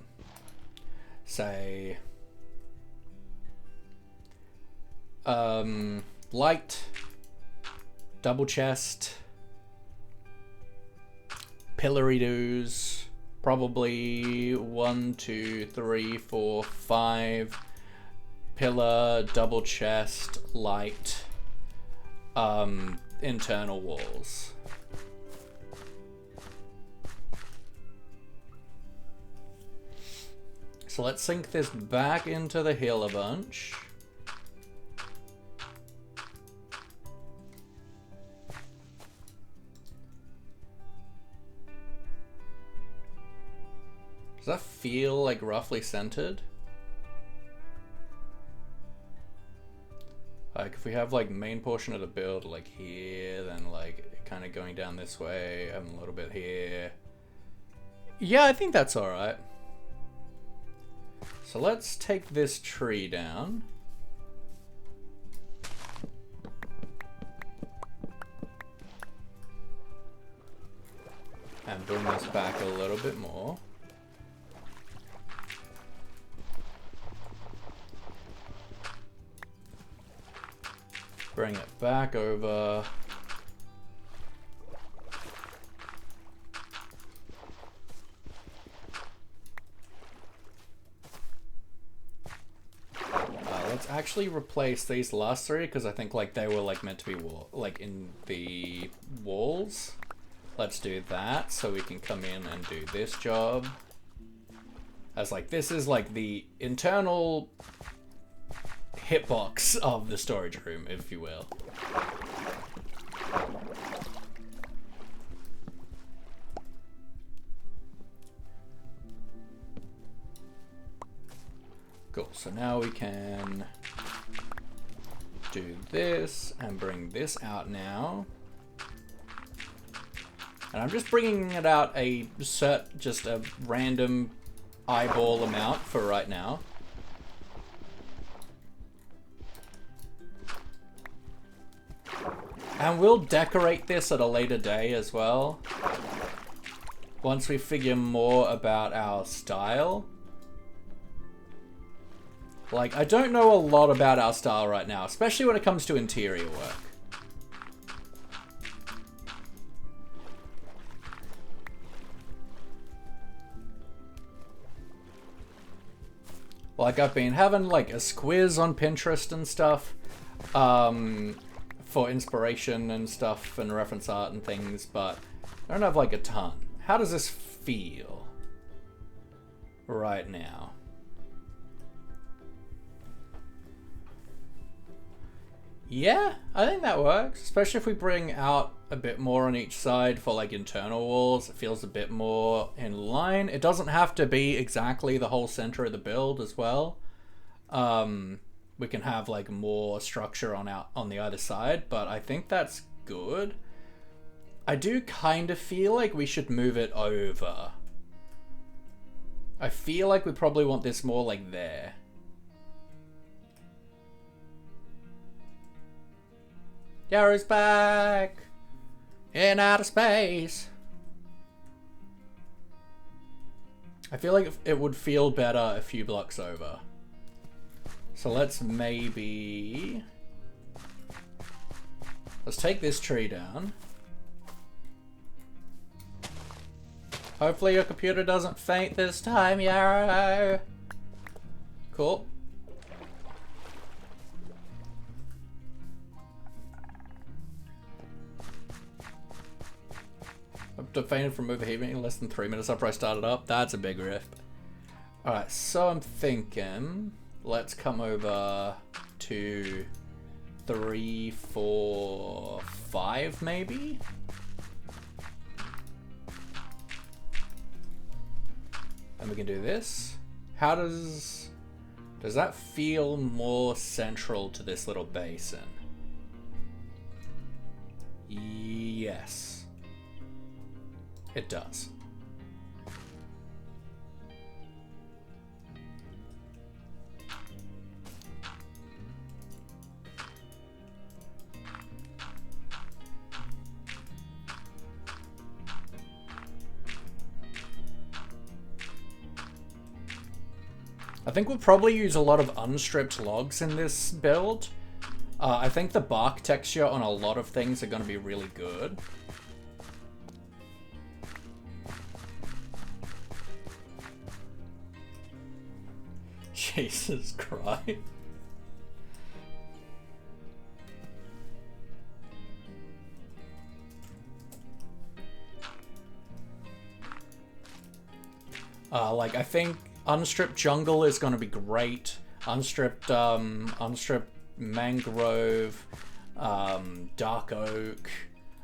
say, light, double chest, pillory doos, probably 1, 2, 3, 4, 5, pillar, double chest, light, internal walls. So let's sink this back into the hill a bunch. Does that feel like roughly centered? Like if we have like main portion of the build like here, then like kind of going down this way, having a little bit here. Yeah, I think that's all right. So let's take this tree down. And bring this back a little bit more. Bring it back over. Let's actually replace these last three because I think like they were like meant to be like in the walls. Let's do that so we can come in and do this job. As like this is like the internal hitbox of the storage room, if you will. So now we can do this and bring this out now. And I'm just bringing it out just a random eyeball amount for right now. And we'll decorate this at a later day as well. Once we figure more about our style. Like, I don't know a lot about our style right now, especially when it comes to interior work. Like, I've been having, like, a squiz on Pinterest and stuff, for inspiration and stuff and reference art and things, but I don't have, like, a ton. How does this feel right now? Yeah, I think that works, especially if we bring out a bit more on each side for like internal walls. It feels a bit more in line. It doesn't have to be exactly the whole center of the build as well. We can have like more structure on the other side, but I think that's good. I do kind of feel like we should move it over. I feel like we probably want this more like there. Yarrow's back in outer space. I feel like it would feel better a few blocks over. So let's take this tree down. Hopefully your computer doesn't faint this time, Yarrow. Cool. I've fainted from overheating in less than 3 minutes after I started up. That's a big rift. Alright, so I'm thinking, let's come over to 3, 4, 5 maybe? And we can do this. How does that feel more central to this little basin? Yes. It does. I think we'll probably use a lot of unstripped logs in this build. I think the bark texture on a lot of things are going to be really good. Jesus Christ. Like, I think unstripped jungle is going to be great. Unstripped mangrove, dark oak,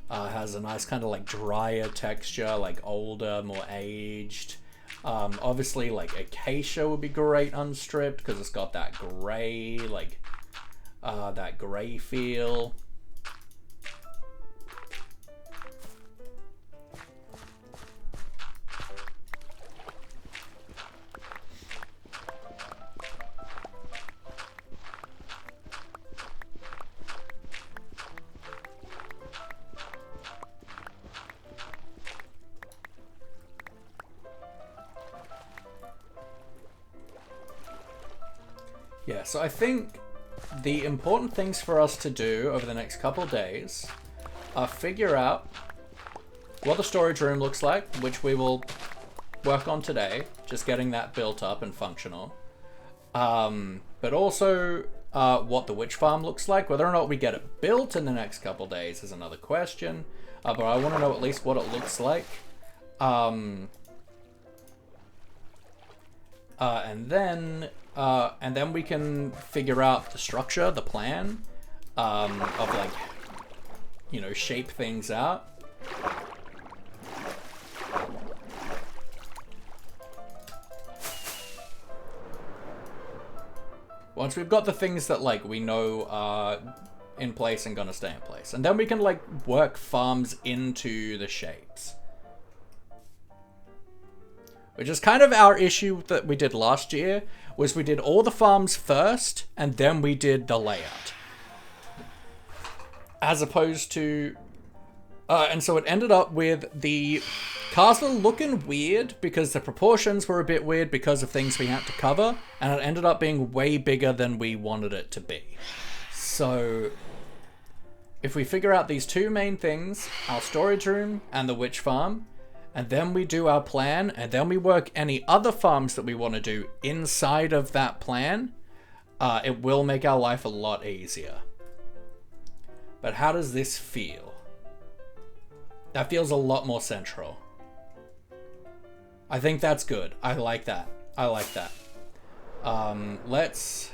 has a nice kind of like drier texture, like older, more aged. Obviously, like, acacia would be great unstripped because it's got that gray, like, that gray feel. Yeah, so I think the important things for us to do over the next couple of days are figure out what the storage room looks like, which we will work on today, just getting that built up and functional. But also what the witch farm looks like. Whether or not we get it built in the next couple of days is another question, but I want to know at least what it looks like. And then we can figure out the structure, the plan, of, like, you know, shape things out. Once we've got the things that, like, we know are in place and gonna stay in place. And then we can, like, work farms into the shapes. Which is kind of our issue that we did last year, was we did all the farms first, and then we did the layout. As opposed to... and so it ended up with the castle looking weird because the proportions were a bit weird because of things we had to cover, and it ended up being way bigger than we wanted it to be. So if we figure out these two main things, our storage room and the witch farm, and then we do our plan, and then we work any other farms that we want to do inside of that plan, it will make our life a lot easier. But how does this feel? That feels a lot more central. I think that's good. I like that. I like that. Let's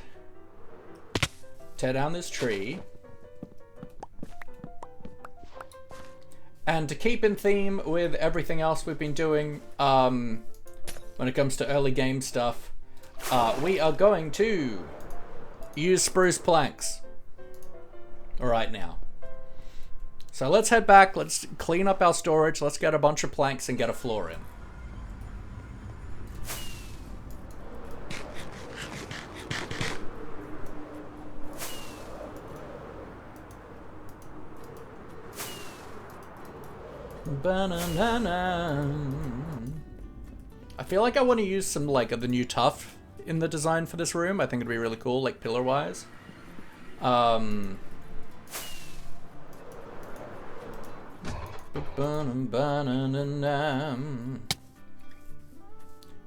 tear down this tree. And to keep in theme with everything else we've been doing, when it comes to early game stuff, we are going to use spruce planks right now. So let's head back, let's clean up our storage, let's get a bunch of planks and get a floor in. Ba-na-na-na. I feel like I want to use some, like, of the new tuff in the design for this room. I think it'd be really cool, like, pillar-wise. But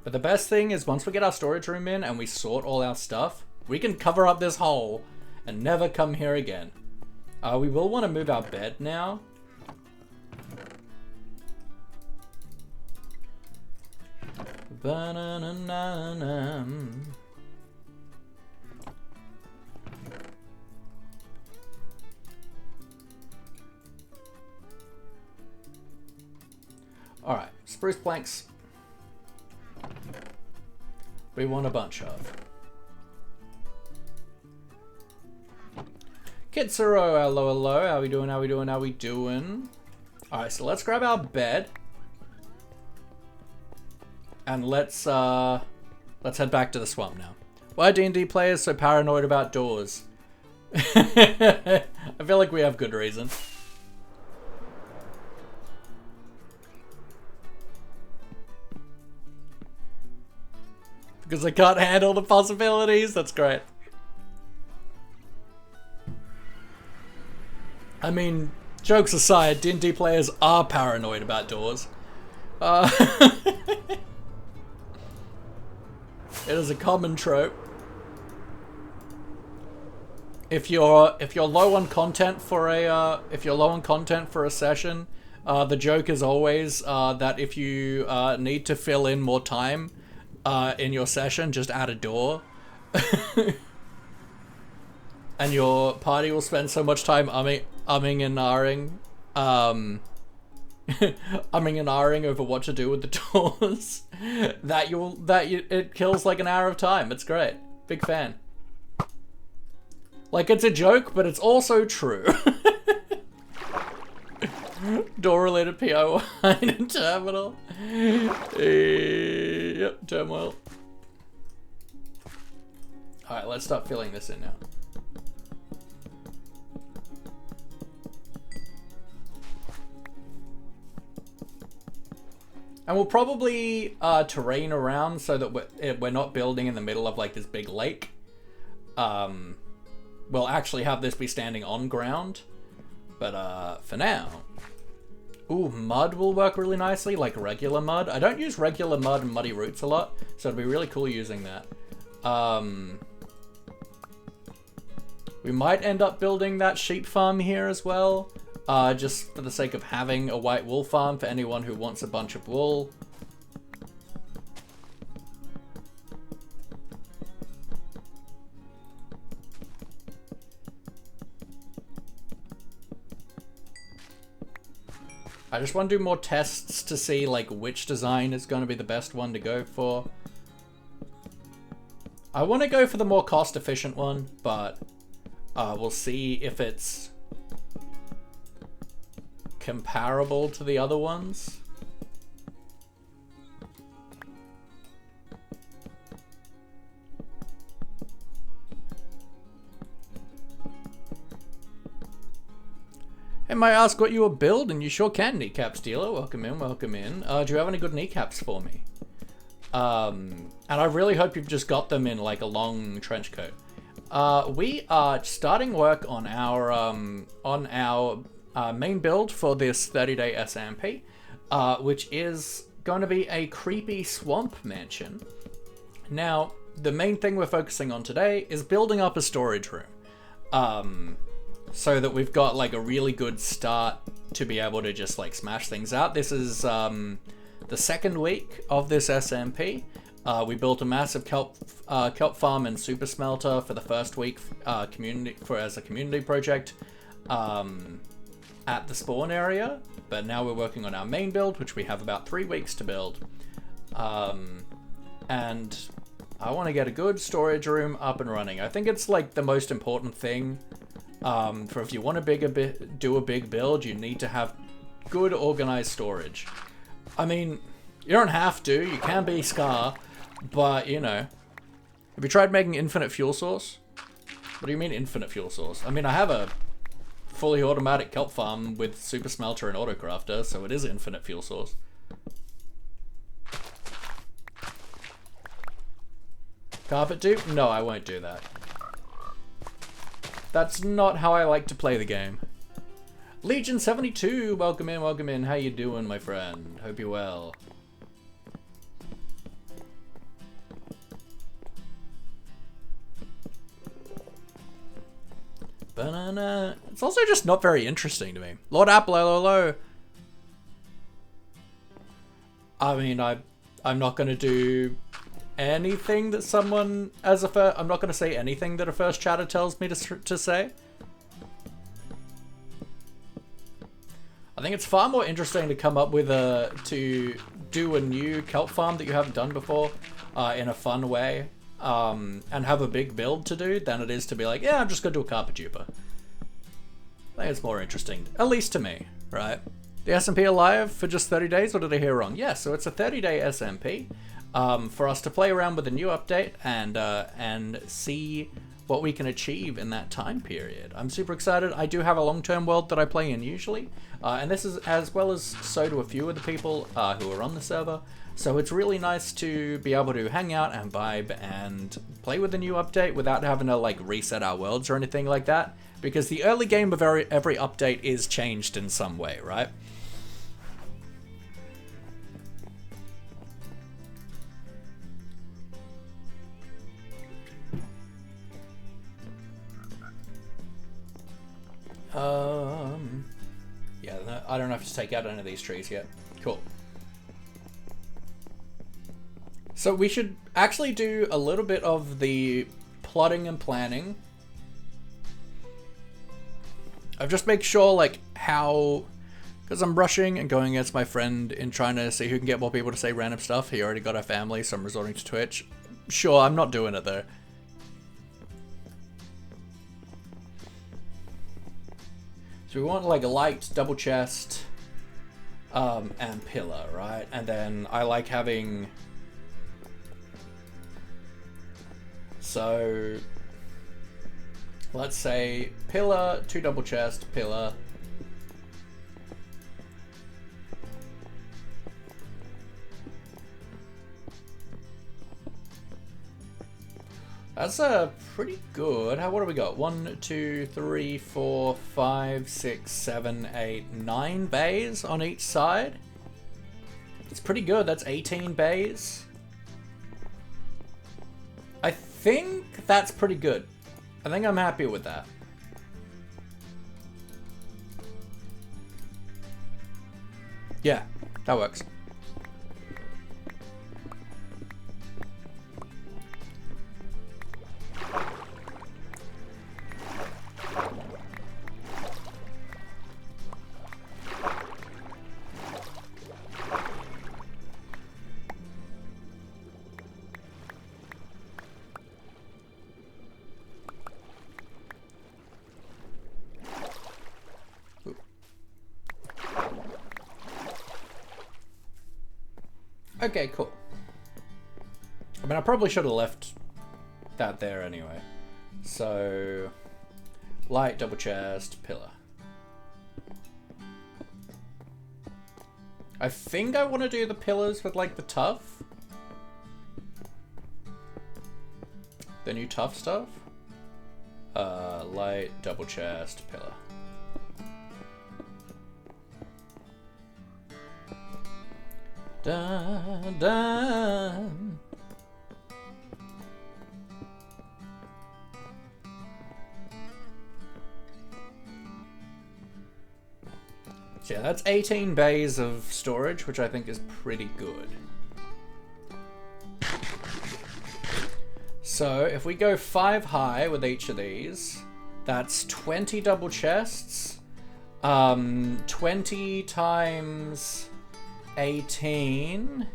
the best thing is once we get our storage room in and we sort all our stuff, we can cover up this hole and never come here again. We will want to move our bed now. Ba-na-na-na-na. Alright, spruce planks. We want a bunch of. Kitsuro, hello, hello. How we doing, how we doing, how we doing? Alright, so let's grab our bed. And let's head back to the swamp now. Why are D&D players so paranoid about doors? I feel like we have good reason. Because I can't handle the possibilities. That's great. I mean, jokes aside, D&D players are paranoid about doors. It is a common trope. If you're low on content for a session, the joke is always that if you need to fill in more time in your session, just add a door. And your party will spend so much time umming and ahhing, umming and ahhing over what to do with the doors, it kills like an hour of time. It's great. Big fan. Like, it's a joke, but it's also true. Door-related PO in terminal. Yep, turmoil. Alright, let's start filling this in now. And we'll probably terrain around so that we're not building in the middle of like this big lake. We'll actually have this be standing on ground. But for now... Ooh, mud will work really nicely, like regular mud. I don't use regular mud and muddy roots a lot, so it'd be really cool using that. We might end up building that sheep farm here as well. Just for the sake of having a white wool farm for anyone who wants a bunch of wool. I just want to do more tests to see like which design is going to be the best one to go for. I want to go for the more cost-efficient one, but we'll see if it's comparable to the other ones. Hey, might I ask what you were building? You sure can, Kneecap Stealer. Welcome in, welcome in. Do you have any good kneecaps for me? And I really hope you've just got them in like a long trench coat. We are starting work on our main build for this 30-day SMP, which is going to be a creepy swamp mansion. Now, the main thing we're focusing on today is building up a storage room. So that we've got like a really good start to be able to just like smash things out. This is the second week of this SMP. We built a massive kelp farm and super smelter for the first week as a community project at the spawn area. But now we're working on our main build, which we have about 3 weeks to build. And I want to get a good storage room up and running. I think it's like the most important thing. For if you want to do a big build, you need to have good organized storage. I mean, you don't have to, you can be Scar, but you know. Have you tried making infinite fuel source? What do you mean infinite fuel source? I mean, I have a fully automatic kelp farm with super smelter and autocrafter, so it is infinite fuel source. Carpet dupe? No, I won't do that. That's not how I like to play the game. Legion 72, welcome in, welcome in. How you doing, my friend? Hope you're well. Banana. It's also just not very interesting to me. Lord Apple, hello. I mean, I'm not gonna do anything that someone I'm not going to say anything that a first chatter tells me to say. I think it's far more interesting to come up with to do a new kelp farm that you haven't done before in a fun way and have a big build to do than it is to be like, yeah, I'm just going to do a carpet duper. I think it's more interesting, at least to me, right? The SMP alive for just 30 days, or did I hear wrong? Yeah, so it's a 30-day SMP. For us to play around with a new update and see what we can achieve in that time period. I'm super excited. I do have a long-term world that I play in usually, and this is as well as so do a few of the people who are on the server. So it's really nice to be able to hang out and vibe and play with the new update without having to like reset our worlds or anything like that, because the early game of every update is changed in some way, right? Yeah, I don't have to take out any of these trees yet. Cool. So we should actually do a little bit of the plotting and planning. I've just make sure like how, because I'm rushing and going against my friend in trying to see who can get more people to say random stuff. He already got our family, so I'm resorting to Twitch. Sure, I'm not doing it though. So we want like a light double chest and pillar, right? And then I like having, so let's say pillar, 2 double chest, pillar. That's pretty good. What do we got? 1, 2, 3, 4, 5, 6, 7, 8, 9 bays on each side. It's pretty good. That's 18 bays. I think that's pretty good. I think I'm happy with that. Yeah, that works. Okay, cool. I mean, I probably should have left that there anyway. So, light, double chest, pillar. I think I want to do the pillars with like the tough. The new tough stuff. Light, double chest, pillar. Dun, dun. So yeah, that's 18 bays of storage, which I think is pretty good. So if we go 5 high with each of these, that's 20 double chests. 20 times 18.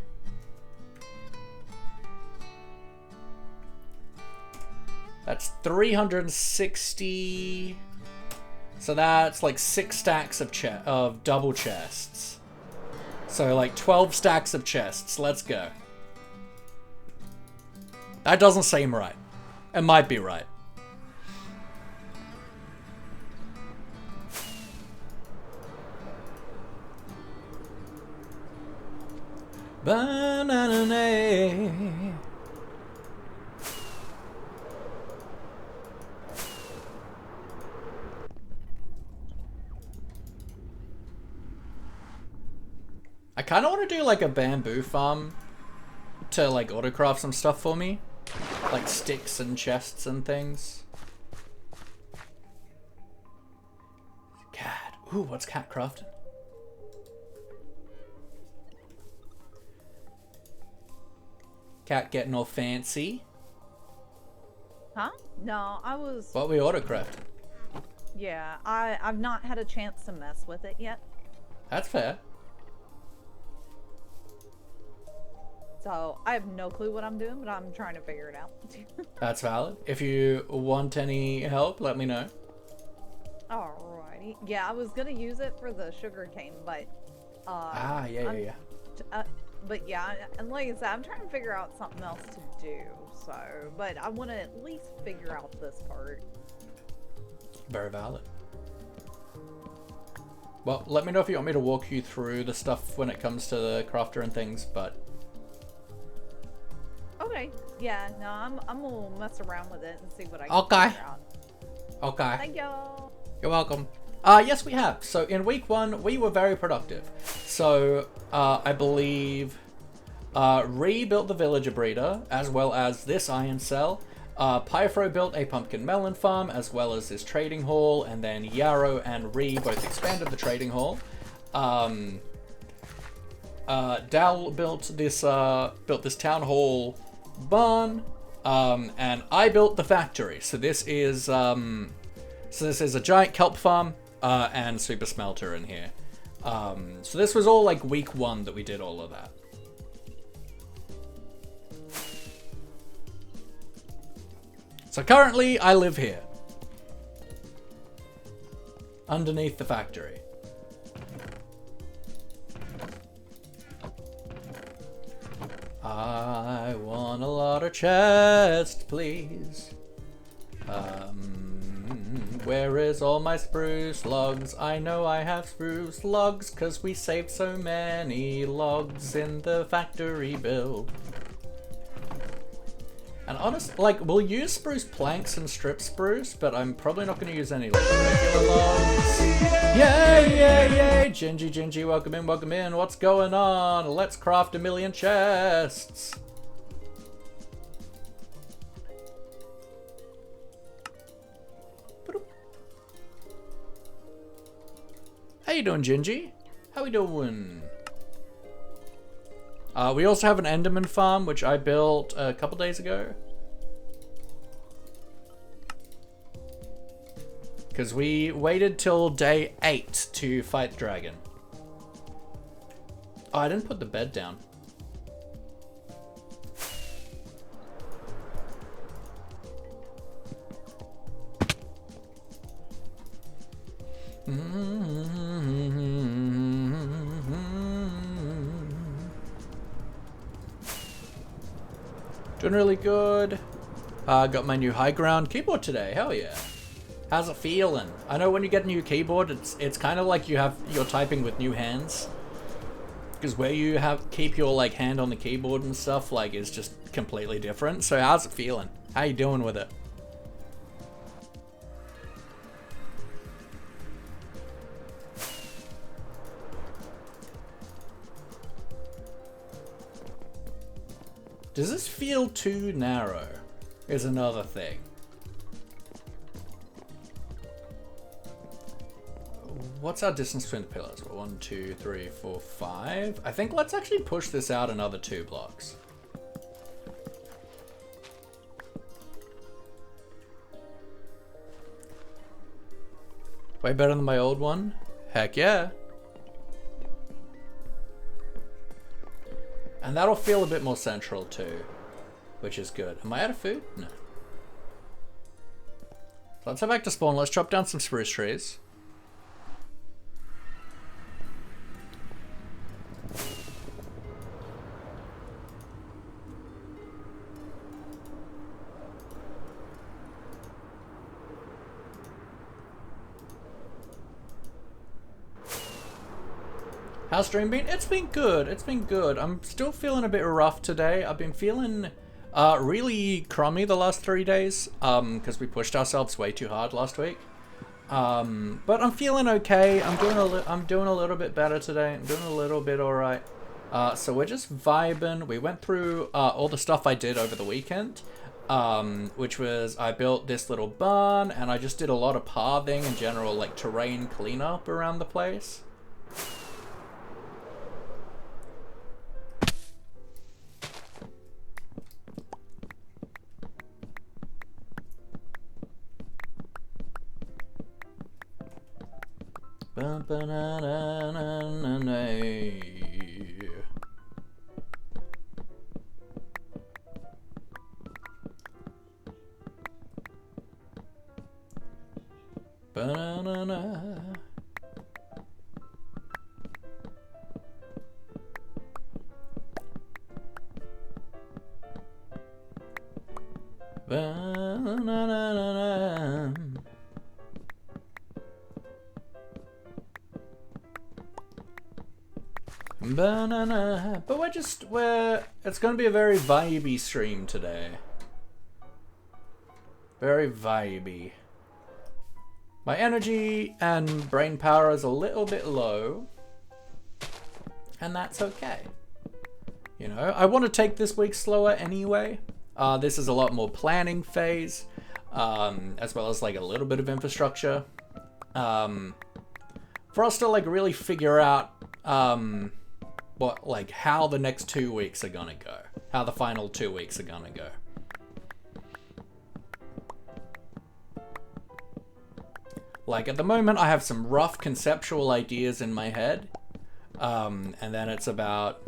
That's 360. So that's like 6 stacks of double chests. So like 12 stacks of chests. Let's go. That doesn't seem right. It might be right. Banana. I kind of want to do like a bamboo farm to like autocraft some stuff for me. Like sticks and chests and things. Cat. Ooh, what's cat crafting? Cat getting all fancy. Huh? No, I was... What we autocraft? Yeah, I've not had a chance to mess with it yet. That's fair. So, I have no clue what I'm doing, but I'm trying to figure it out. That's valid. If you want any help, let me know. Alrighty. Yeah, I was gonna use it for the sugarcane, but... yeah. But yeah, and like I said, I'm trying to figure out something else to do, so... But I want to at least figure out this part. Very valid. Well, let me know if you want me to walk you through the stuff when it comes to the crafter and things, but... Okay. Yeah, no, I'm gonna mess around with it and see what I can figure out. Okay. Thank y'all. You're welcome. Yes, we have. So in week 1, we were very productive. So I believe rebuilt the villager breeder, as well as this iron cell. Pyfro built a pumpkin melon farm, as well as this trading hall, and then Yarrow and Ree both expanded the trading hall. Dal built this town hall barn, and I built the factory. So this is a giant kelp farm and super smelter in here. So this was all like week 1 that we did all of that. So currently I live here, underneath the factory. I want a lot of chest, please. Where is all my spruce logs? I know I have spruce logs, 'cause we saved so many logs in the factory build. And honest, like, we'll use spruce planks and strip spruce, but I'm probably not going to use any like regular logs. Yay! Gingy, welcome in. What's going on? Let's craft 1,000,000 chests. How you doing, Gingy? How we doing? We also have an Enderman farm, which I built a couple days ago. Because we waited till day 8 to fight the dragon. Oh, I didn't put the bed down. Doing really good. Got my new high ground keyboard today. Hell yeah. How's it feeling? I know when you get a new keyboard, it's kind of like you're typing with new hands. Because where you keep your like hand on the keyboard and stuff like is just completely different. So how's it feeling? How you doing with it? Does this feel too narrow? Is another thing. What's our distance between the pillars? 1, 2, 3, 4, 5. I think let's actually push this out another 2 blocks. Way better than my old one? Heck yeah. And that'll feel a bit more central too, which is good. Am I out of food? No. Let's head back to spawn. Let's chop down some spruce trees. How's stream been? It's been good. It's been good. I'm still feeling a bit rough today. I've been feeling really crummy the last 3 days because we pushed ourselves way too hard last week. But I'm feeling okay. I'm doing a little bit better today. I'm doing a little bit all right. So we're just vibing. We went through all the stuff I did over the weekend, which was I built this little barn and I just did a lot of pathing and general like terrain cleanup around the place. But it's gonna be a very vibey stream today. Very vibey. My energy and brain power is a little bit low, and that's okay. You know, I want to take this week slower anyway. This is a lot more planning phase, as well as like a little bit of infrastructure, for us to like really figure out how the next 2 weeks are gonna go, how the final 2 weeks are gonna go. Like at the moment I have some rough conceptual ideas in my head, and then it's about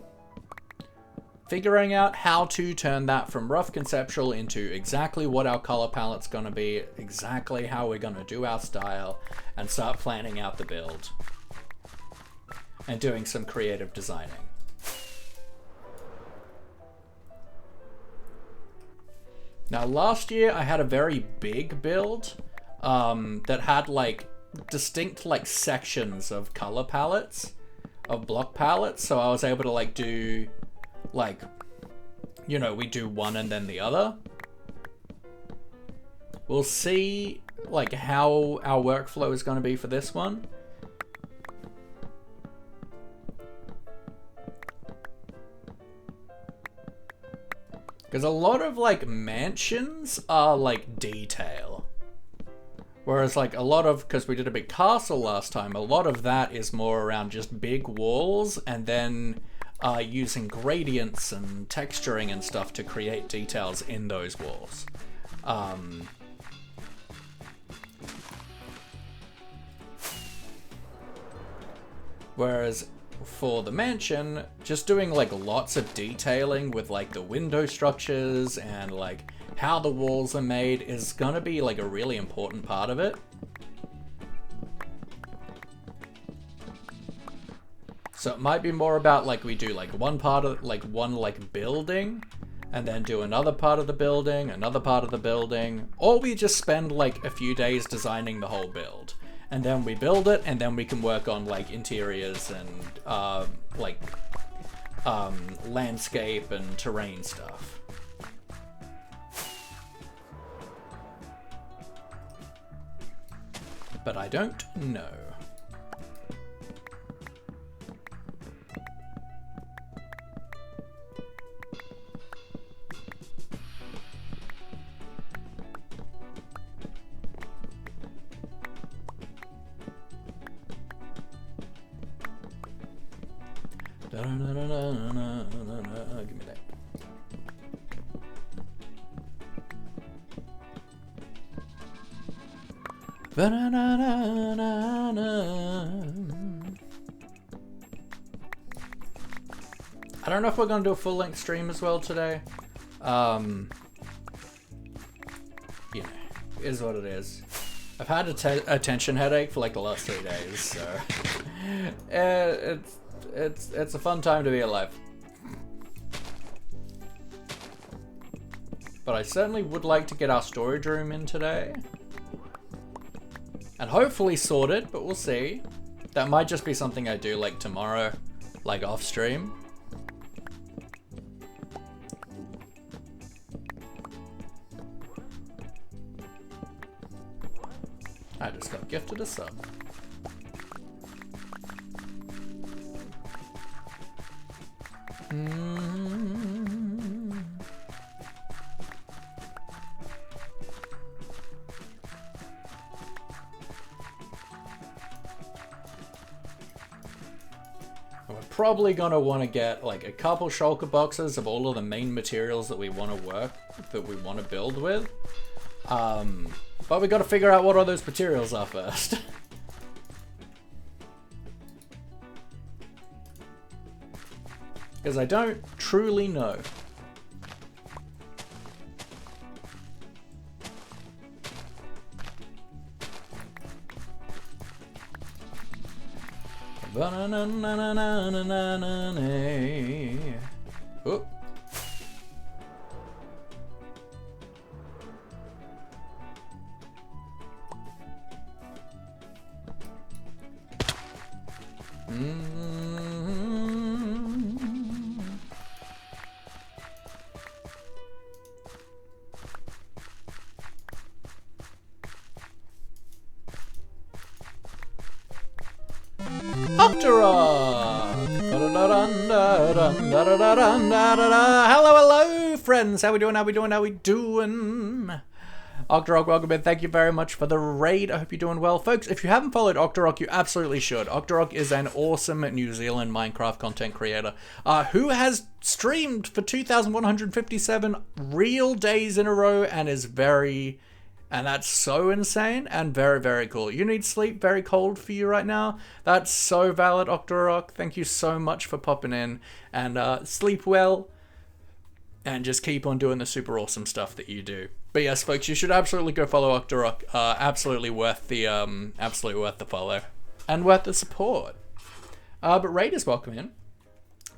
figuring out how to turn that from rough conceptual into exactly what our color palette's gonna be, exactly how we're gonna do our style, and start planning out the build and doing some creative designing. Now last year I had a very big build that had like distinct like sections of color palettes, of block palettes, so I was able to like do like, you know, we do one and then the other. We'll see like how our workflow is going to be for this one. Because a lot of like mansions are like detail. Whereas like a lot of, because we did a big castle last time, a lot of that is more around just big walls and then using gradients and texturing and stuff to create details in those walls. Whereas for the mansion, just doing like lots of detailing with like the window structures and like how the walls are made is gonna be like a really important part of it. So it might be more about like we do like one part of like one like building, and then do another part of the building, another part of the building, or we just spend like a few days designing the whole build. And then we build it, and then we can work on like interiors and landscape and terrain stuff. But I don't know. Give me that. I don't know if we're gonna do a full-length stream as well today. You know, is what it is. I've had a tension headache for like the last 3 days, so it's a fun time to be alive. But I certainly would like to get our storage room in today. And hopefully sorted, but we'll see. That might just be something I do like tomorrow, like off stream. I just got gifted a sub. We're probably gonna want to get like a couple shulker boxes of all of the main materials that we want to build with. But we got to figure out what all those materials are first. Because I don't truly know. Oh. Hello, friends. How we doing? Octorok, welcome in. Thank you very much for the raid. I hope you're doing well. Folks, if you haven't followed Octorok, you absolutely should. Octorok is an awesome New Zealand Minecraft content creator who has streamed for 2,157 real days in a row and is and that's so insane and very, very cool. You need sleep, very cold for you right now. That's so valid, Octorok. Thank you so much for popping in, and sleep well and just keep on doing the super awesome stuff that you do. But yes, folks, you should absolutely go follow Octorok. Absolutely worth the follow and worth the support. But Raiders, welcome in.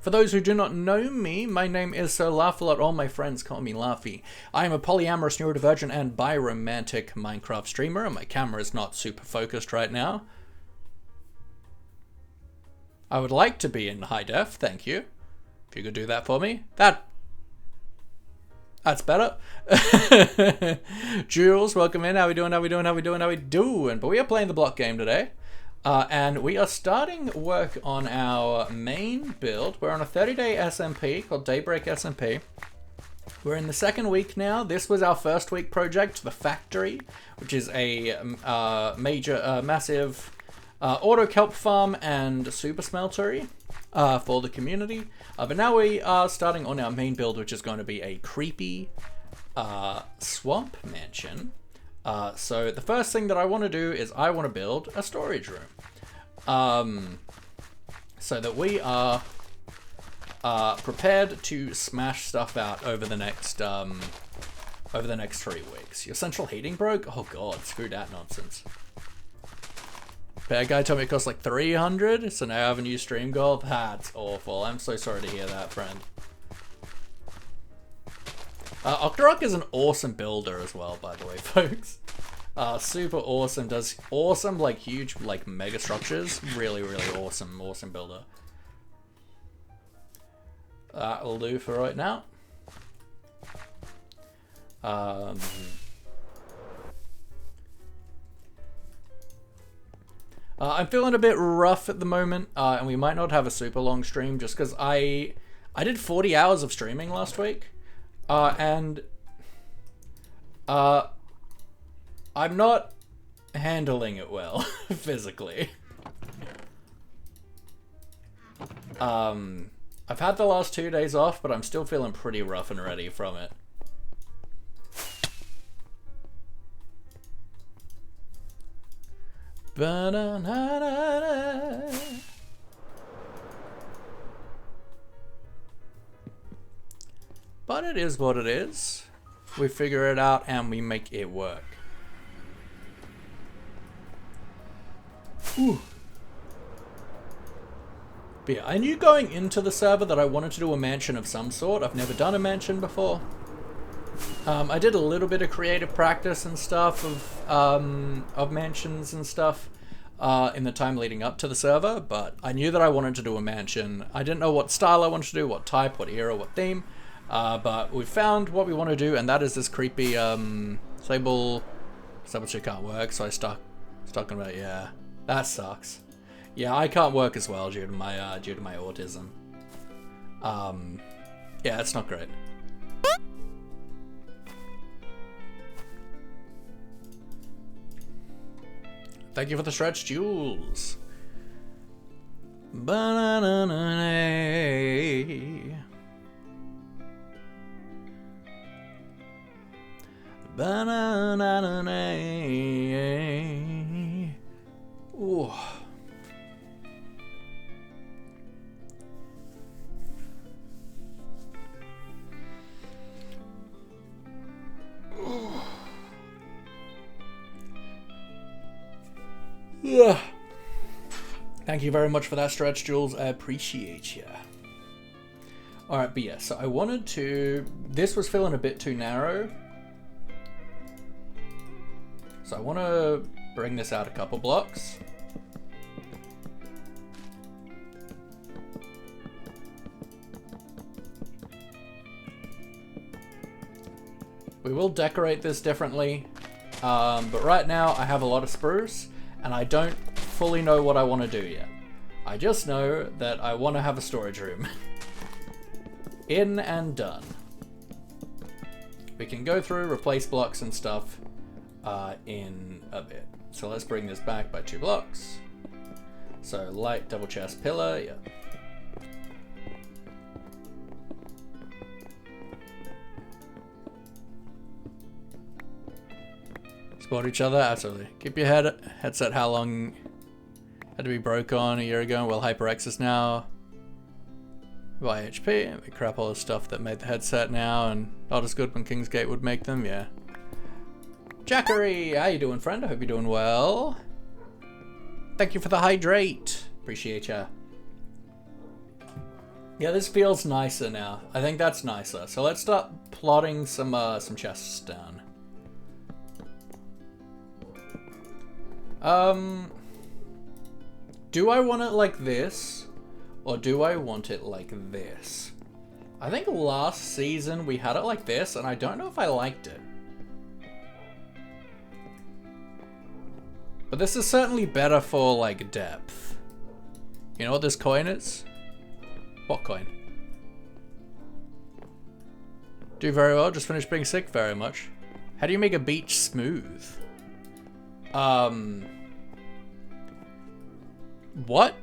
For those who do not know me, my name is Sir Laughalot. All my friends call me Laughy. I am a polyamorous, neurodivergent, and biromantic Minecraft streamer, and my camera is not super focused right now. I would like to be in high def, thank you. If you could do that for me. That's better. Jules, welcome in. How we doing? But we are playing the block game today. And we are starting work on our main build. We're on a 30-day SMP called Daybreak SMP. We're in the second week now. This was our first week project, the factory, which is a massive auto kelp farm and super smeltery for the community. But now we are starting on our main build, which is going to be a creepy swamp mansion. So the first thing that I want to do is I want to build a storage room, so that we are prepared to smash stuff out over the next 3 weeks. Your central heating broke? Oh god, screw that nonsense. Bad guy told me it cost like 300, so now I have a new stream goal. That's awful. I'm so sorry to hear that, friend. Octorok is an awesome builder as well, by the way, folks. Super awesome. Does awesome, like, huge, like, mega structures. Really, really awesome. Awesome builder. That'll do for right now. I'm feeling a bit rough at the moment, and we might not have a super long stream just because I did 40 hours of streaming last week, and I'm not handling it well physically. I've had the last 2 days off, but I'm still feeling pretty rough and ready from it. Ba-da-na-na-na. But it is what it is. We figure it out and we make it work. Ooh. But yeah, I knew going into the server that I wanted to do a mansion of some sort. I've never done a mansion before. I did a little bit of creative practice and stuff of mansions and stuff in the time leading up to the server, but I knew that I wanted to do a mansion. I didn't know what style I wanted to do, what type, what era, what theme, but we found what we want to do, and that is this creepy Sable shit can't work, so I stuck on about, yeah, that sucks. Yeah, I can't work as well due to my autism. Yeah, it's not great. Thank you for the stretch, Jules. Ba-na-na-na-na. Ba-na-na-na-na. Ooh. Yeah. Thank you very much for that stretch, Jules. I appreciate you. Alright, but yeah, so I wanted to... This was feeling a bit too narrow. So I want to bring this out a couple blocks. We will decorate this differently. But right now I have a lot of spruce. And I don't fully know what I want to do yet. I just know that I want to have a storage room. In and done. We can go through, replace blocks and stuff in a bit. So let's bring this back by 2 blocks. So light double chest pillar, yeah. Support each other, absolutely. Keep your headset how long had to be broke on a year ago. Well, HyperX is now by HP. We crap all the stuff that made the headset now and not as good when Kingsgate would make them, yeah. Jackery, how you doing, friend? I hope you're doing well. Thank you for the hydrate. Appreciate ya. Yeah, this feels nicer now. I think that's nicer. So let's start plotting some chests down. Do I want it like this, or do I want it like this? I think last season we had it like this, and I don't know if I liked it. But this is certainly better for, like, depth. You know what this coin is? What coin? Do very well, just finished being sick very much. How do you make a beach smooth? What?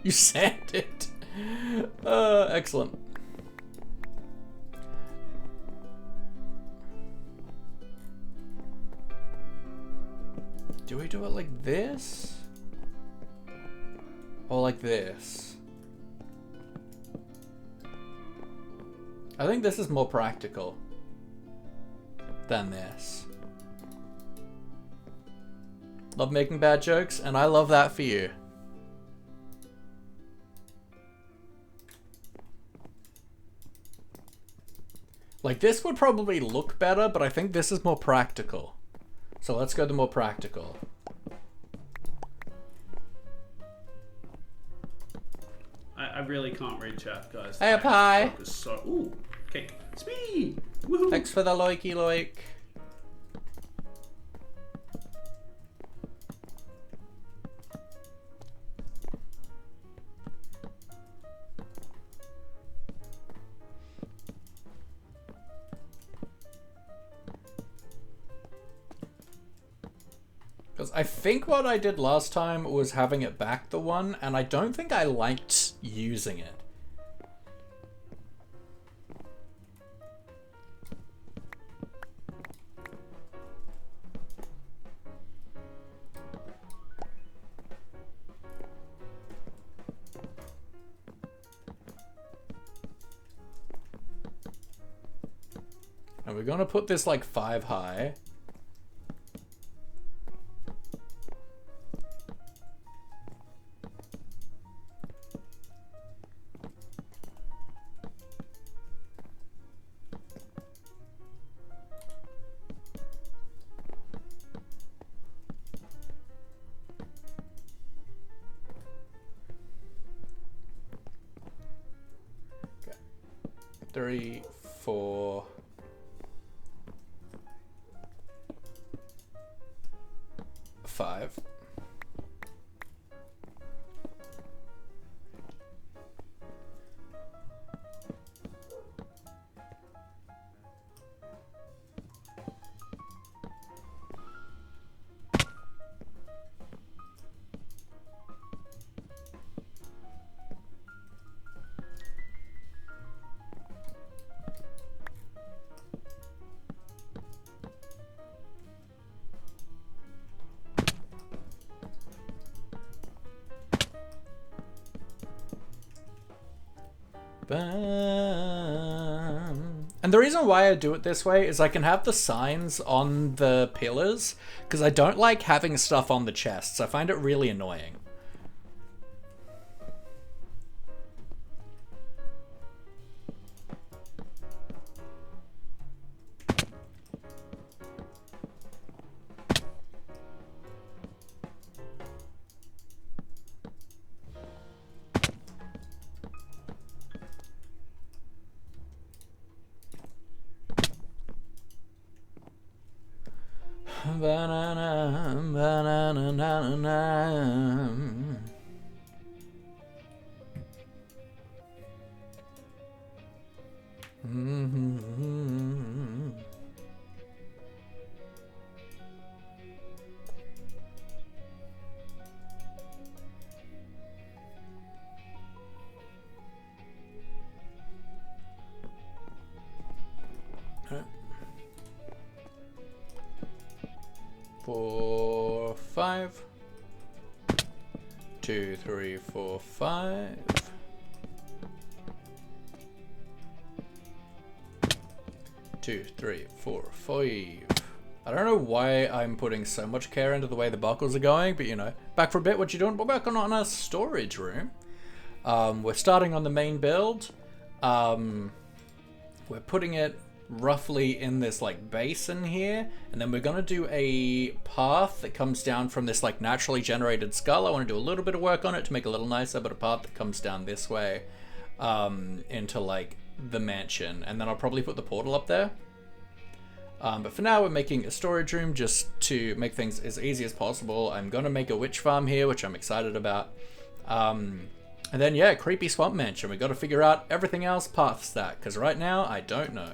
You sand it. Excellent. Do we do it like this? Or like this? I think this is more practical than this. Love making bad jokes, and I love that for you. Like, this would probably look better, but I think this is more practical. So let's go the more practical. I really can't read chat, guys. Hey, pie. So... Ooh, cake. Speed! Woohoo! Thanks for the likey like. Because I think what I did last time was having it back the one, and I don't think I liked using it. And we're gonna put this like 5 high. Okay. 3, 4. 5. And the reason why I do it this way is I can have the signs on the pillars, because I don't like having stuff on the chests. I find it really annoying. Banana, banana, na, na. Four, 5. 2, 3, 4, 5. 2, 3, 4, 5. I don't know why I'm putting so much care into the way the buckles are going, but you know, back for a bit. What you doing? We're working on our storage room. We're starting on the main build. We're putting it roughly in this like basin here, and then we're gonna do a path that comes down from this like naturally generated skull. I want to do a little bit of work on it to make it a little nicer, but a path that comes down this way into like the mansion, and then I'll probably put the portal up there. But for now we're making a storage room just to make things as easy as possible. I'm gonna make a witch farm here, which I'm excited about. And then yeah, creepy swamp mansion. We got to figure out everything else past that, because right now I don't know.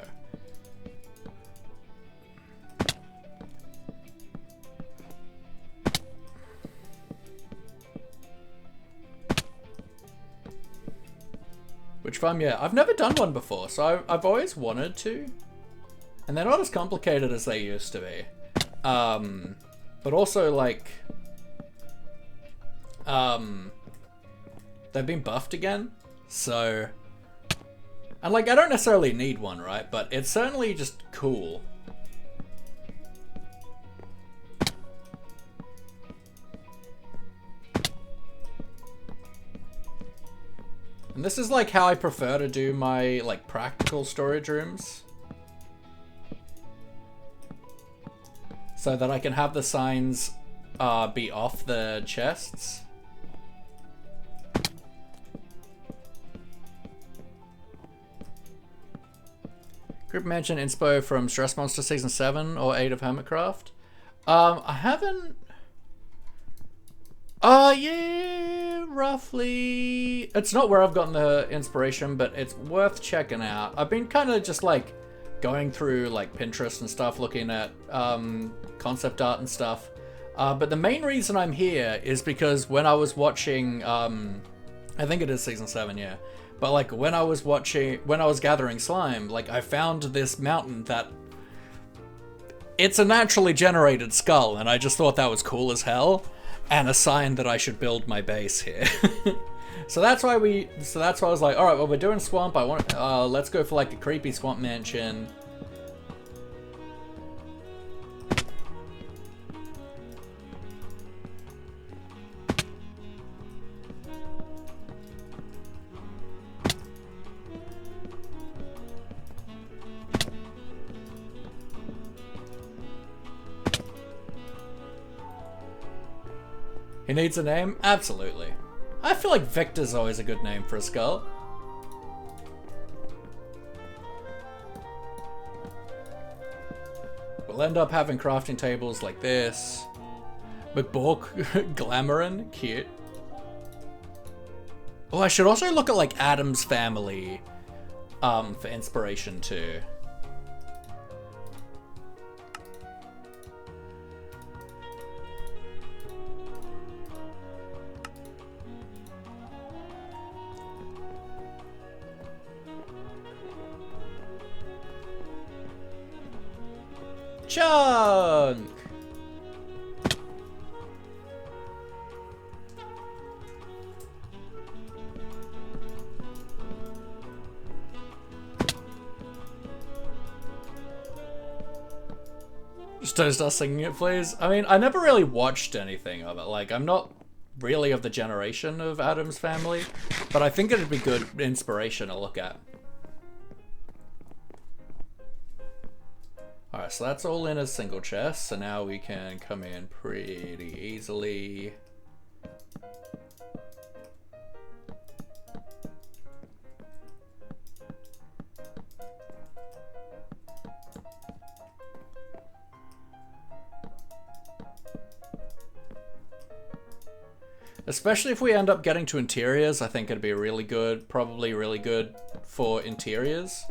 Witch farm, yeah, I've never done one before, so I've always wanted to. And they're not as complicated as they used to be. But also, like, they've been buffed again, so... And, like, I don't necessarily need one, right? But it's certainly just cool. And this is, like, how I prefer to do my, like, practical storage rooms. so that I can have the signs be off the chests. Group mention inspo from Stress Monster Season 7 or 8 of Hermitcraft. I haven't... yeah, roughly... It's not where I've gotten the inspiration, but it's worth checking out. I've been kind of just like going through like Pinterest and stuff, looking at concept art and stuff. But the main reason I'm here is because when I was watching... I think it is Season 7, yeah. But like when I was gathering slime, like I found this mountain that it's a naturally generated skull, and I just thought that was cool as hell, and a sign that I should build my base here. So that's why I was like, all right, well, we're doing swamp. Let's go for like a creepy swamp mansion. He needs a name? Absolutely. I feel like Victor's always a good name for a skull. We'll end up having crafting tables like this. McBork, Glamorin, cute. Oh, I should also look at like Adam's Family for inspiration too. Chunk! Just don't start singing it, please. I mean, I never really watched anything of it. Like, I'm not really of the generation of Adam's Family, but I think it'd be good inspiration to look at. Alright, so that's all in a single chest, so now we can come in pretty easily. Especially if we end up getting to interiors, I think it'd be really good, probably really good for interiors.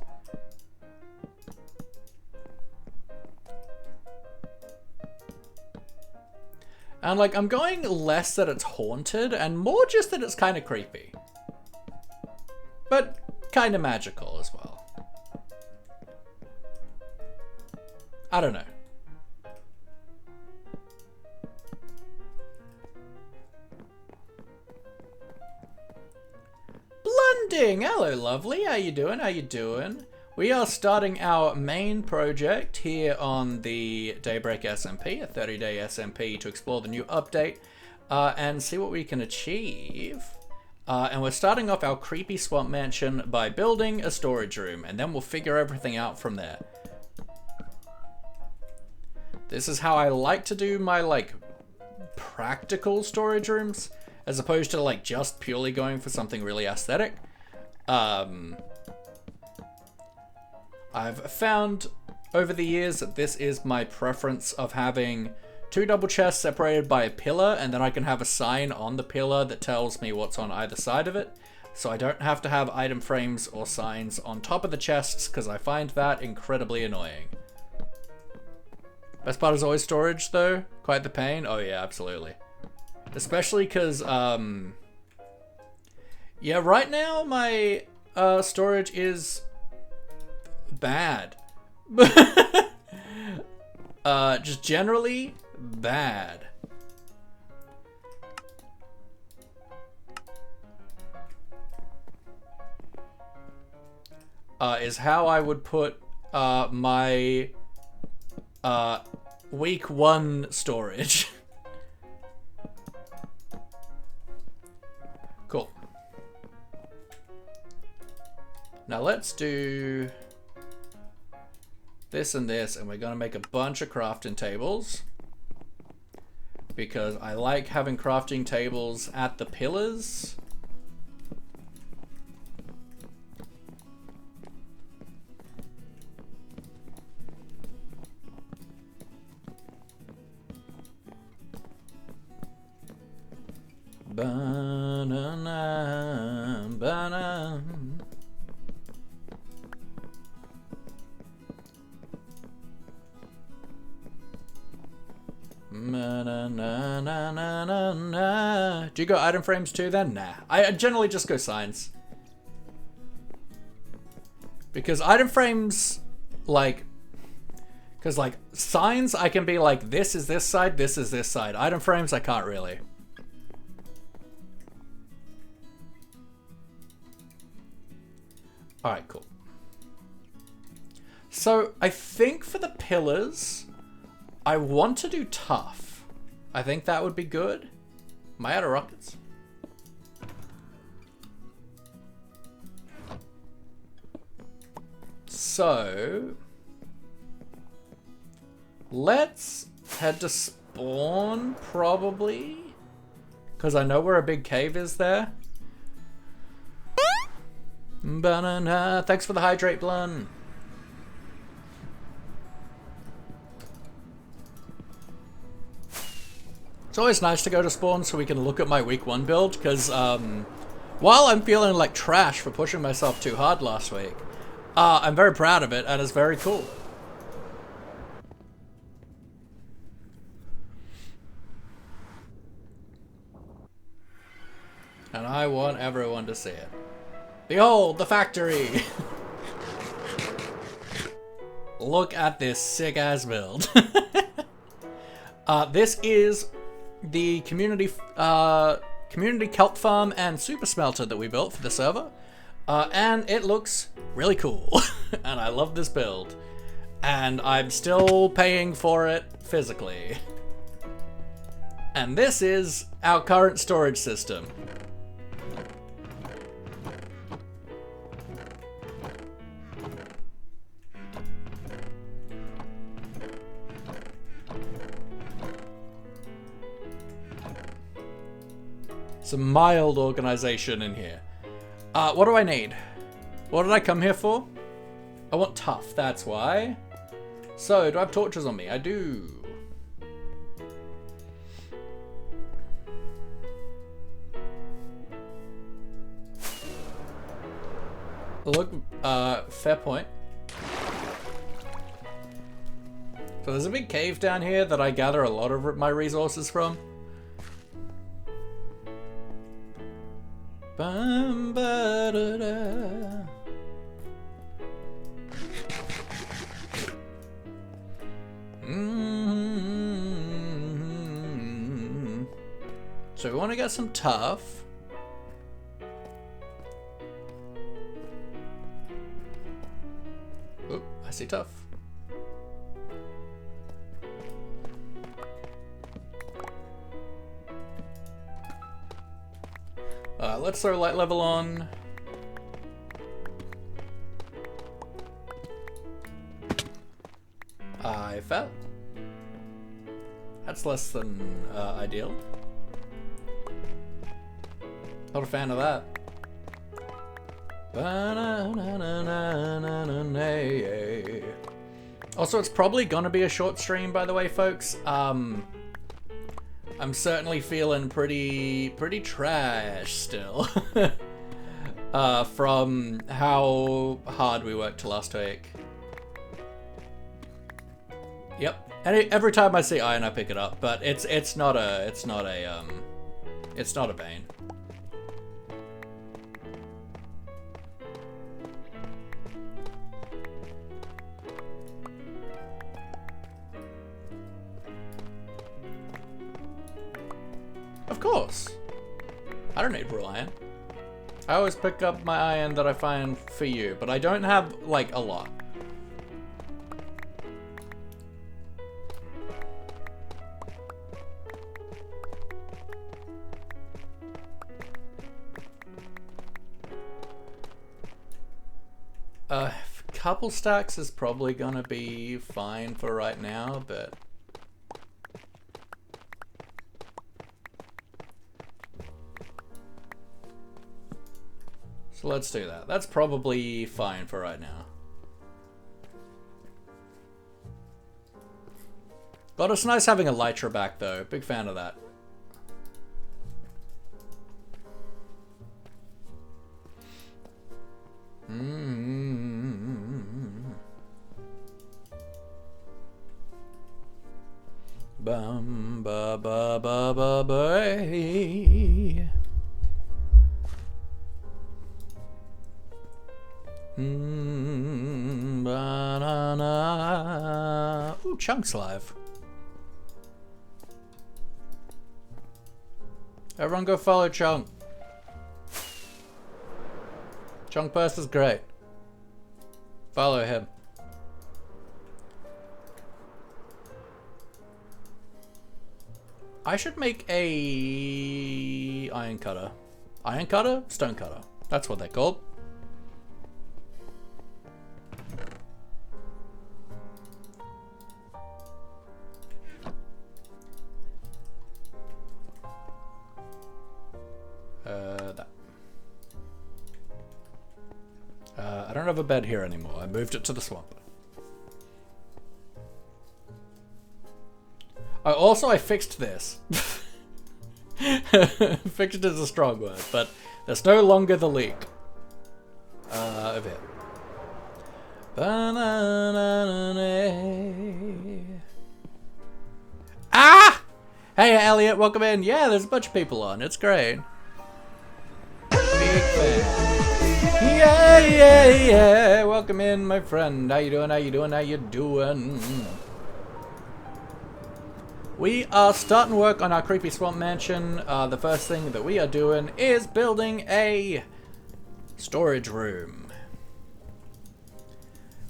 And like, I'm going less that it's haunted and more just that it's kind of creepy. But kind of magical as well. I don't know. Blunding! Hello, lovely. How you doing? How you doing? We are starting our main project here on the Daybreak SMP, a 30-day SMP to explore the new update and see what we can achieve. And we're starting off our creepy swamp mansion by building a storage room, and then we'll figure everything out from there. This is how I like to do my, like, practical storage rooms, as opposed to, like, just purely going for something really aesthetic. I've found over the years that this is my preference of having two double chests separated by a pillar, and then I can have a sign on the pillar that tells me what's on either side of it. So I don't have to have item frames or signs on top of the chests, because I find that incredibly annoying. Best part is always storage though. Quite the pain. Oh yeah, absolutely. Especially because, yeah, right now my storage is bad. Just generally bad. Is how I would put my week 1 storage. Cool. Now let's do this and this, and we're gonna make a bunch of crafting tables. Because I like having crafting tables at the pillars. Banana, banana. Na, na, na, na, na, na. Do you go item frames too then? Nah. I generally just go signs. Because item frames, like... Because, like, signs I can be like, this is this side, this is this side. Item frames I can't really. Alright, cool. So, I think for the pillars... I want to do tough. I think that would be good. Am I out of rockets? So... let's head to spawn, probably. Because I know where a big cave is there. Banana. Thanks for the hydrate, Blun. It's always nice to go to spawn so we can look at my week 1 build, because while I'm feeling like trash for pushing myself too hard last week, I'm very proud of it and it's very cool. And I want everyone to see it. Behold, the factory! Look at this sick-ass build. This is the community kelp farm and super smelter that we built for the server. And it looks really cool. And I love this build. And I'm still paying for it physically. And this is our current storage system. Some mild organization in here. What do I need? What did I come here for? I want tough, that's why. So, do I have torches on me? I do. Look, fair point. So there's a big cave down here that I gather a lot of my resources from. Bum, ba, da, da. So we want to get some tough. Oop, I see tough. Let's throw light level on. I fell. That's less than ideal. Not a fan of that. Also, it's probably gonna be a short stream, by the way, folks. I'm certainly feeling pretty trash still. From how hard we worked last week. Yep. And every time I see iron, I pick it up, but it's not a bane. Of course. I don't need raw iron. I always pick up my iron that I find for you, but I don't have, like, a lot. couple stacks is probably gonna be fine for right now, but so let's do that. That's probably fine for right now. God, it's nice having Elytra back though. Big fan of that. Bum ba ba ba ba ba. Banana. Ooh, Chunk's live. Everyone go follow Chunk. Chunk Burst is great. Follow him. I should make a iron cutter. Iron cutter? Stone cutter. That's what they're called. I don't have a bed here anymore. I moved it to the swamp. I fixed this. Fixed is a strong word, but there's no longer the leak. Over here. Ah! Hey, Elliot, welcome in. Yeah, there's a bunch of people on. It's great. Big fan. Yeah, yeah, yeah. Welcome in, my friend. How you doing? How you doing? How you doing? We are starting work on our creepy swamp mansion. The first thing that we are doing is building a storage room.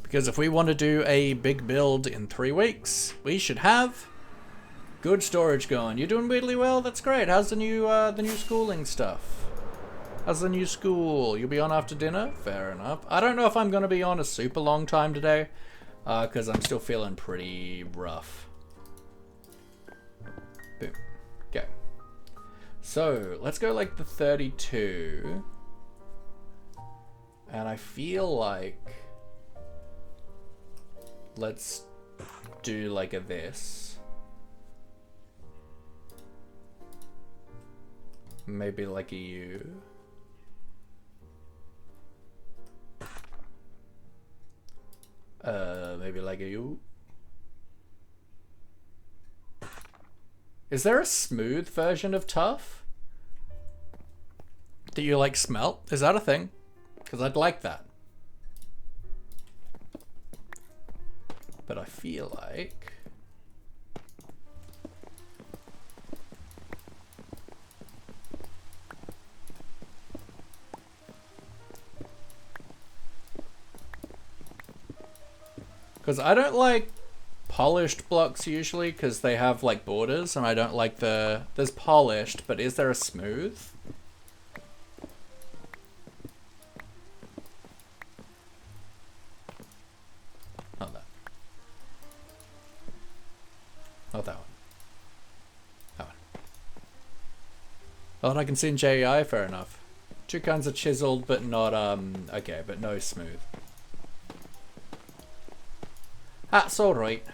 Because if we want to do a big build in 3 weeks, we should have good storage going. You're doing weirdly well? That's great. How's the new schooling stuff? How's the new school? You'll be on after dinner? Fair enough. I don't know if I'm going to be on a super long time today, because I'm still feeling pretty rough. Boom. Okay. So, let's go like the 32. And I feel like let's do like a this. Maybe like a U. Maybe like a U. Is there a smooth version of tough that you like smelt? Is that a thing? Because I'd like that. But I feel like because I don't like polished blocks usually because they have like borders, and I don't like there's polished, but is there a smooth? Not that. Not that one. That one. Oh, and I can see in JEI, fair enough. 2 kinds of chiseled, but not, okay, but no smooth. That's alright.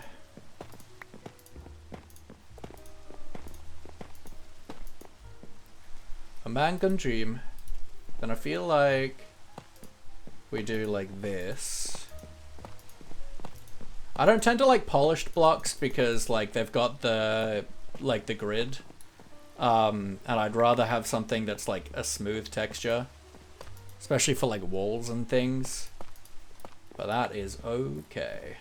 A man can dream. Then I feel like we do like this. I don't tend to like polished blocks because like they've got the like the grid. And I'd rather have something that's like a smooth texture. Especially for like walls and things. But that is okay.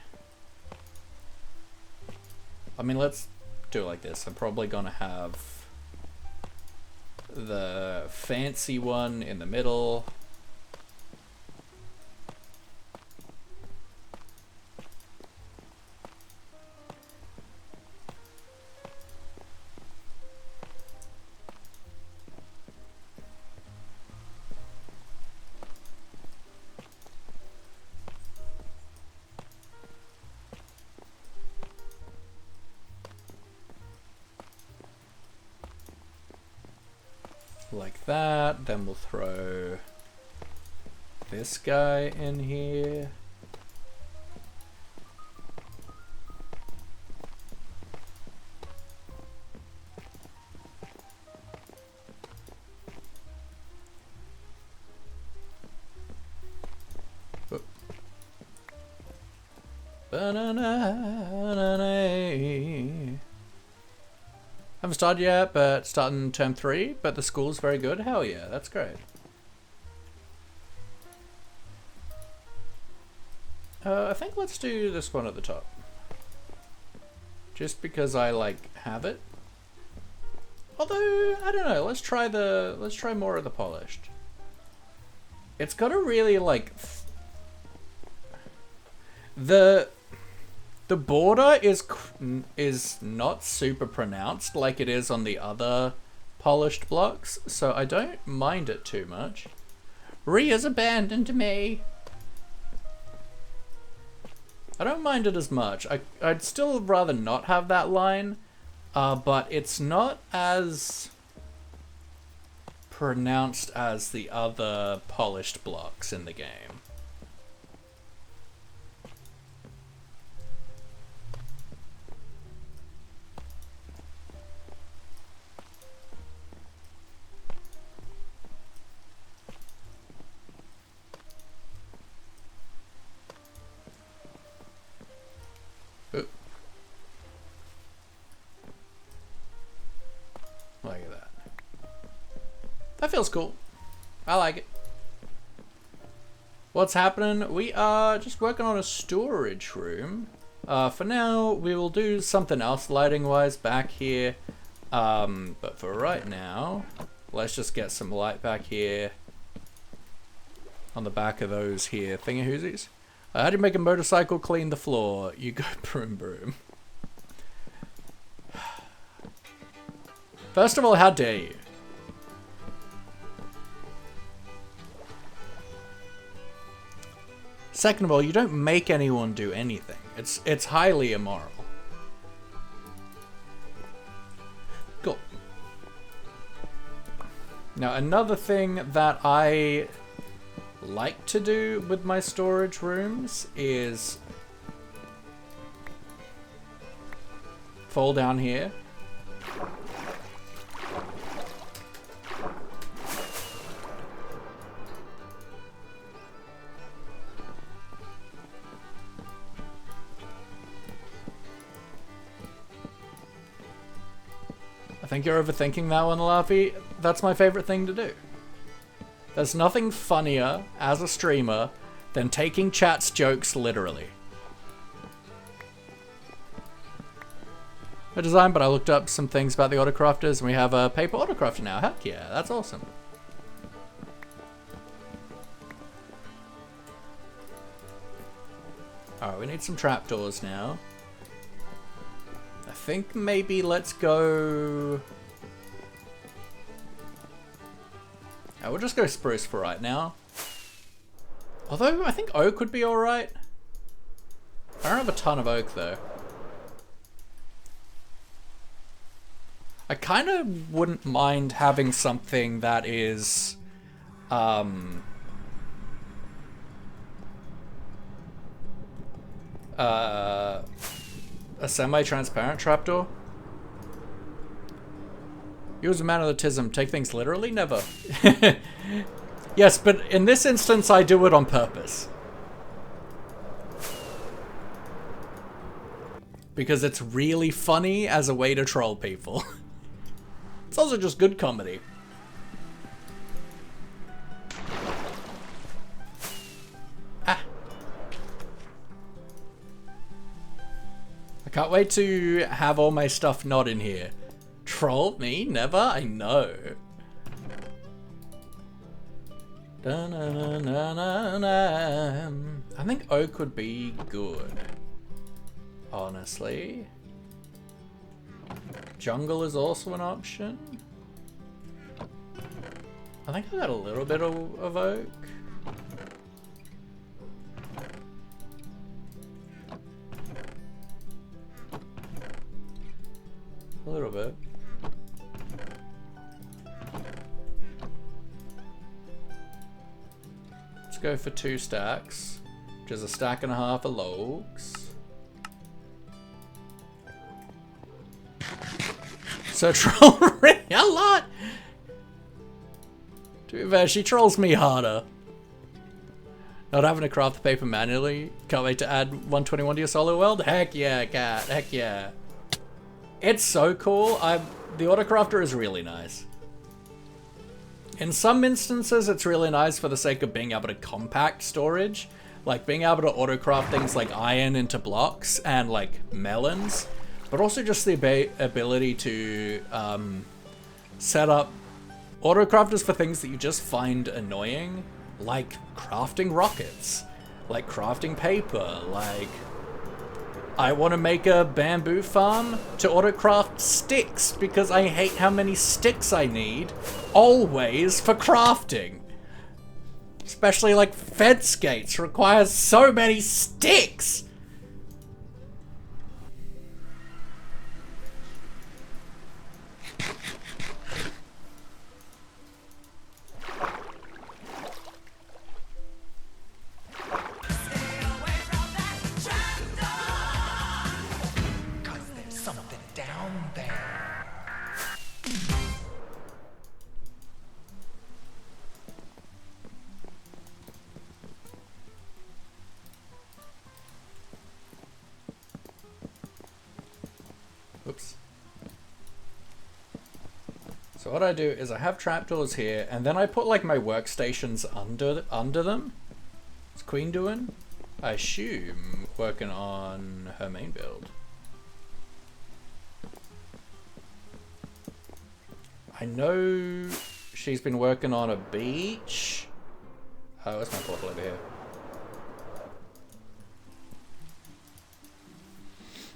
I mean, let's do it like this. I'm probably gonna have the fancy one in the middle. like that. Then we'll throw this guy in here. Haven't started yet, but starting term 3, but the school's very good. Hell yeah, that's great. I think let's do this one at the top. Just because I like have it. Although, I don't know, let's try more of the polished. It's got a really like the border is not super pronounced like it is on the other polished blocks, so I don't mind it too much. Ria's abandoned me. I don't mind it as much. I'd still rather not have that line, but it's not as pronounced as the other polished blocks in the game. Look at that. That feels cool. I like it. What's happening? We are just working on a storage room. For now, we will do something else lighting-wise back here. But for right now, let's just get some light back here on the back of those here thingy-hoosies. How do you make a motorcycle clean the floor? You go broom broom. First of all, how dare you? Second of all, you don't make anyone do anything. It's highly immoral. Cool. Now, another thing that I like to do with my storage rooms is fall down here. I think you're overthinking that one, Laffy. That's my favorite thing to do. There's nothing funnier as a streamer than taking chat's jokes literally. A design, but I looked up some things about the autocrafters and we have a paper autocrafter now. Heck yeah, that's awesome. Alright, we need some trapdoors now. I think maybe let's go... we'll just go spruce for right now. Although, I think oak would be alright. I don't have a ton of oak, though. I kind of wouldn't mind having something that is... a semi-transparent trapdoor. Use a man of autism. Take things literally? Never. Yes, but in this instance, I do it on purpose. Because it's really funny as a way to troll people. It's also just good comedy. Ah. I can't wait to have all my stuff not in here. Troll me? Never? I know. I think oak would be good. Honestly. Jungle is also an option. I think I got a little bit of oak. A little bit. go for 2 stacks, which is a stack and a half of logs. So troll really a lot. To be fair, she trolls me harder. Not having to craft the paper manually. Can't wait to add 121 to your solo world. Heck yeah, cat. Heck yeah. It's so cool. The autocrafter is really nice. In some instances, it's really nice for the sake of being able to compact storage. Like being able to autocraft things like iron into blocks and like melons. But also just the ability to set up autocrafters for things that you just find annoying. Like crafting rockets. Like crafting paper. Like I want to make a bamboo farm to autocraft sticks because I hate how many sticks I need always for crafting. Especially like fence gates requires so many sticks. Oops. So what I do is I have trapdoors here, and then I put like my workstations under them. What's Queen doing? I assume working on her main build. I know she's been working on a beach. Oh, where's my portal over here?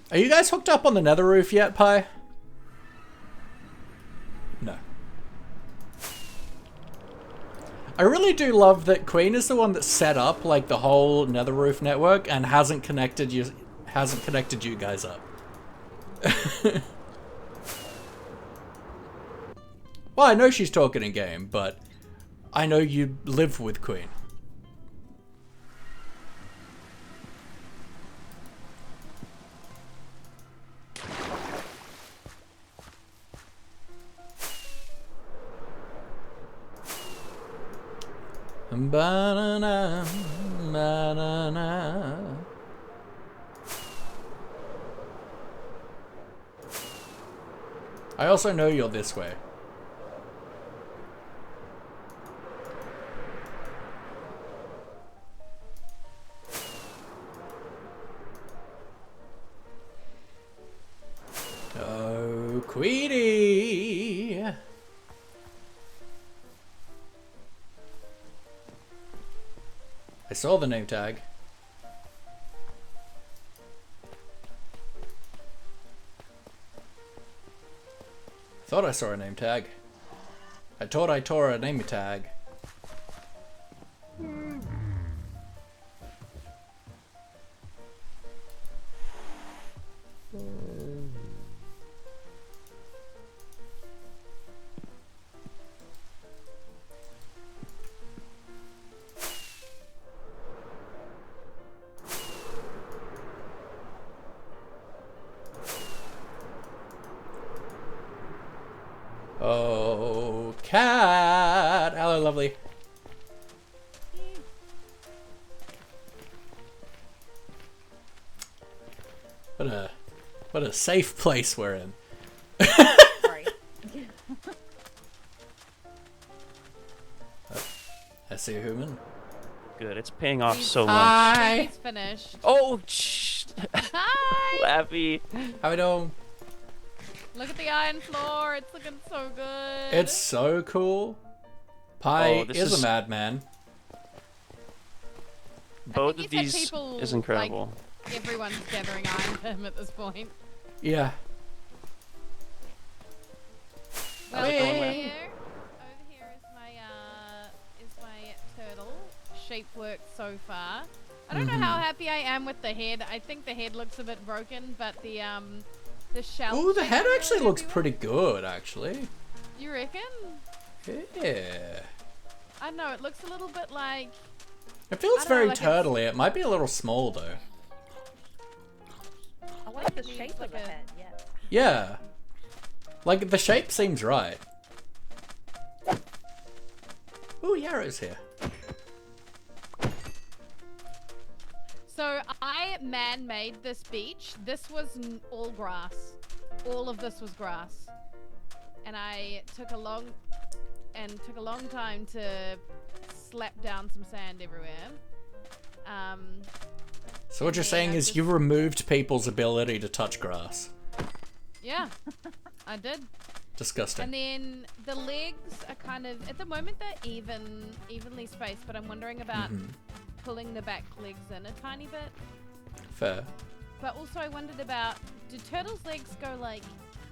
Are you guys hooked up on the nether roof yet, Pi? No. I really do love that Queen is the one that set up like the whole nether roof network and hasn't connected you guys up. Well, I know she's talking in game, but I know you live with Queen. Ba-na-na, ba-na-na. I also know you're this way. Oh, Queenie! I saw the name tag. Thought I saw a name tag. I thought I tore a name tag. Oh, cat! Hello, lovely. What a safe place we're in. Sorry. I see a human. Good, it's paying off so much. Hi! He's finished. Oh, shh! Hi! Lappy. How we doing? Look at the iron floor. It's looking so good. It's so cool. Pi this is a is- madman. Both think of he said these people, is incredible. Like, everyone's gathering iron for him at this point. Yeah. Well, How's it going, over Lab? here is my turtle. Shape work so far. I don't know how happy I am with the head. I think the head looks a bit broken, but the shell. Ooh, the shape head I'm actually really looks happy pretty good, actually. with. You reckon? Yeah. I don't know. It looks a little bit like It feels I don't know, very like turtley. It might be a little small though. I like the It needs shape like of the a- head, yeah. Yeah. Like, the shape seems right. Ooh, Yarrow's here. So I man-made this beach. This was all grass. All of this was grass. And I took a long time to slap down some sand everywhere. So what you're and saying then I is you just- removed people's ability to touch grass. Yeah, I did. Disgusting. And then the legs are kind of, at the moment they're evenly spaced, but I'm wondering about pulling the back legs in a tiny bit. Fair. But also I wondered about, do turtles' legs go like,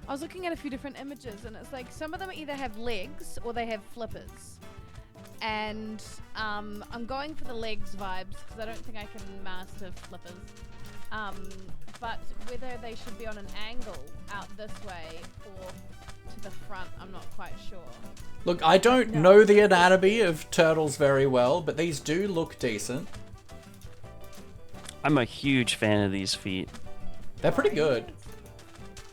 I was looking at a few different images and it's like some of them either have legs or they have flippers. And I'm going for the legs vibes because I don't think I can master flippers. But whether they should be on an angle out this way or to the front, I'm not quite sure. Look, I don't know the anatomy of turtles very well, but these do look decent. I'm a huge fan of these feet. They're pretty good.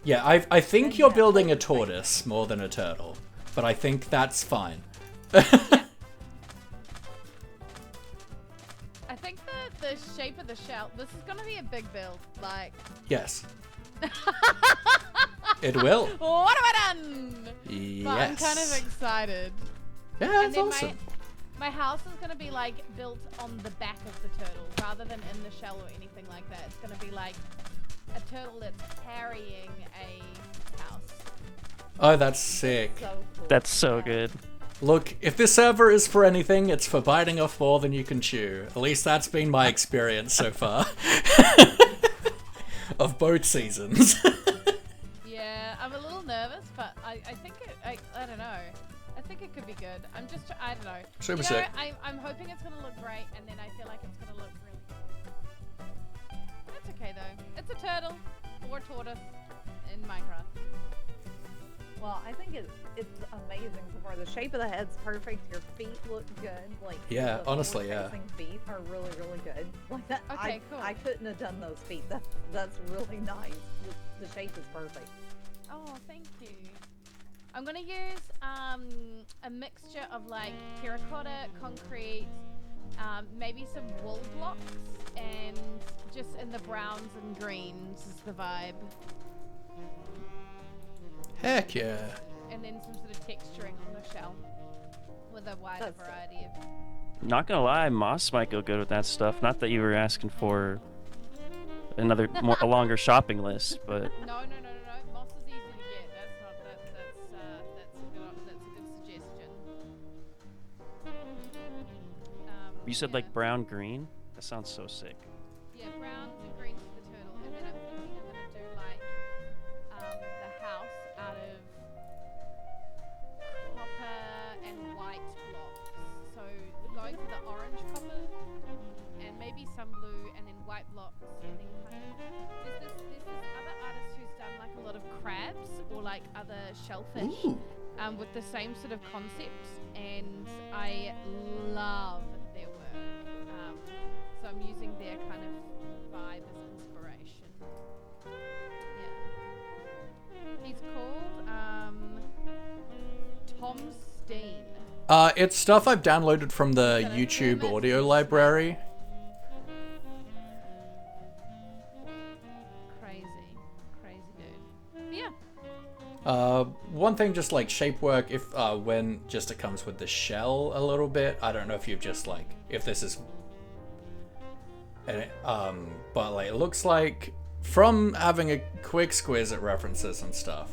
Yeah, I think you're building a tortoise more than a turtle, but I think that's fine. I think the shape of the shell, this is going to be a big build. Like, Yes. It will. what have I done? Yes. But I'm kind of excited. Yeah, And it's then awesome. my house is going to be like built on the back of the turtle rather than in the shell or anything like that. It's going to be like a turtle that's carrying a house. Oh, that's sick. So cool. That's so Yeah. good. Look, if this server is for anything, it's for biting off more than you can chew. At least that's been my experience so far. Of both seasons. Yeah, I'm a little nervous, but I think I don't know. I think it could be good. I don't know. Super you know, sick. I'm hoping it's going to look great, and then I feel like it's going to look really good. That's okay, though. It's a turtle or a tortoise in Minecraft. Well, I think it's amazing so far. The shape of the head's perfect. Your feet look good. Like Yeah, the honestly, yeah. forward-facing feet are really, really good. Like that. Okay, cool. I couldn't have done those feet. That's really nice. The shape is perfect. Oh, thank you. I'm gonna use a mixture of like terracotta, concrete, maybe some wool blocks, and just in the browns and greens is the vibe. Heck yeah. And then some sort of texturing on the shell with a wider That's- variety of. Not gonna lie, moss might go good with that stuff. Not that you were asking for a longer shopping list, but No. Moss is easy to get. That's a good suggestion. you said Yeah. like brown green. That sounds so sick. Yeah, browns and greens for the turtle, and then I'm thinking I'm gonna do like the house out of copper and white blocks. So we're going for the orange copper and maybe some blue, and then white blocks, and then kind of there's this other artist who's done like a lot of crabs or like other shellfish. Ooh. With the same sort of concept, and I love their work. So I'm using their kind of vibe as inspiration. Yeah. He's called Tom Steen. It's stuff I've downloaded from the Is that YouTube a audio library. Crazy dude. But yeah. One thing, just like shape work, if when just it comes with the shell a little bit. I don't know if you've just like if this is, and it, but like it looks like from having a quick squiz at references and stuff,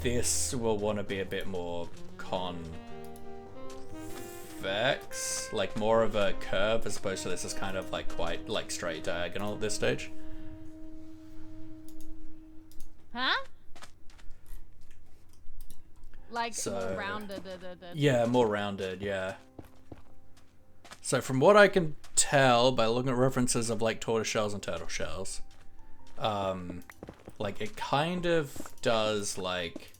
this will want to be a bit more convex, like more of a curve as opposed to this is kind of like quite like straight diagonal at this stage. Huh? Like So- more rounded. Yeah, more rounded, yeah. So from what I can tell by looking at references of like tortoise shells and turtle shells, like it kind of does like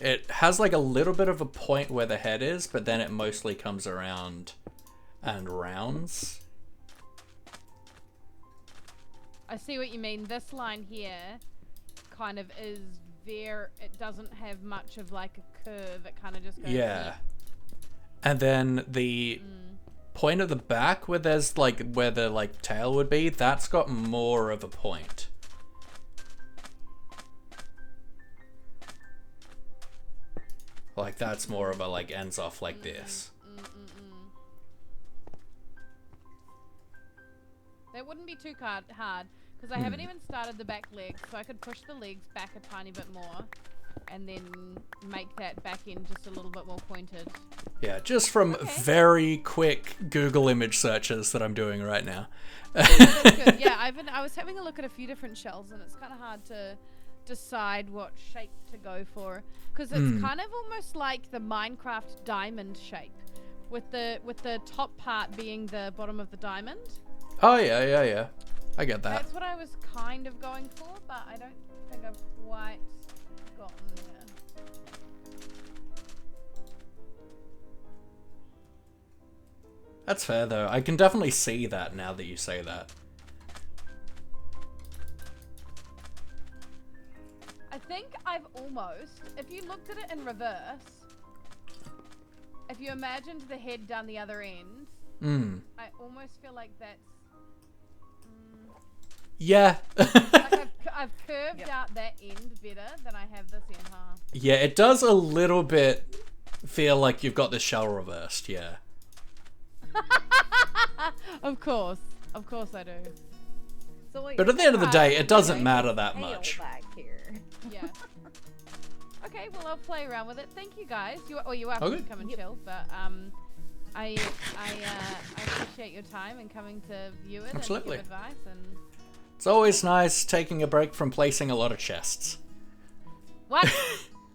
it has like a little bit of a point where the head is, but then it mostly comes around and rounds. I see what you mean. This line here kind of is it doesn't have much of like a curve. It kind of just goes. Yeah. And then the point at the back where there's like where the like tail would be, that's got more of a point. Like that's more of a like ends off like this. That wouldn't be too hard because I haven't even started the back legs, so I could push the legs back a tiny bit more and then make that back end just a little bit more pointed. Yeah, just from very quick Google image searches that I'm doing right now. That's good. Yeah, I was having a look at a few different shells and it's kind of hard to decide what shape to go for because it's kind of almost like the Minecraft diamond shape with the top part being the bottom of the diamond. Oh yeah. I get that. That's what I was kind of going for, but I don't think I've quite gotten there. That's fair though. I can definitely see that now that you say that. I think I've almost, if you looked at it in reverse, if you imagined the head down the other end, I almost feel like that's... Yeah. like I've curved out that end better than I have this end half. Yeah, it does a little bit feel like you've got the shell reversed, yeah. Of course I do. So wait, But at the end of the day, it doesn't matter that tail much. back here. Yeah. Okay, well I'll play around with it. Thank you guys. You're welcome to come and chill, but I appreciate your time and coming to view it Absolutely. and give advice and. It's always nice taking a break from placing a lot of chests. What?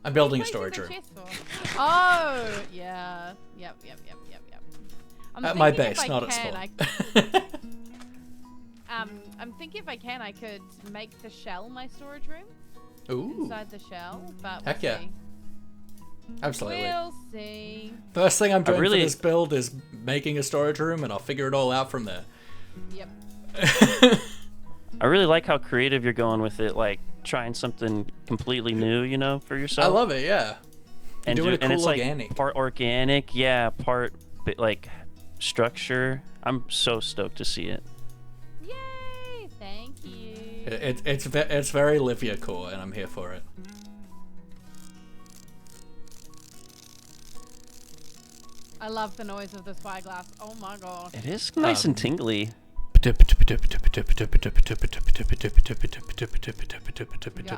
I'm building a What storage are room. you using the chest for? Oh, yeah. Yep. At my thinking if base, I not at can, spawn. I'm thinking if I can, I could make the shell my storage room. Ooh, Inside the shell, but heck we'll yeah. see. Absolutely. We'll see. First thing I'm doing really- for this build is making a storage room, and I'll figure it all out from there. Yep. I really like how creative you're going with it, like trying something completely new, you know, for yourself. I love it, yeah. You're doing a cool it's organic. like part organic, yeah, part like structure. I'm so stoked to see it. Yay! Thank you. It's very Livia core, and I'm here for it. I love the noise of the spyglass. Oh my god. It is nice and tingly. Your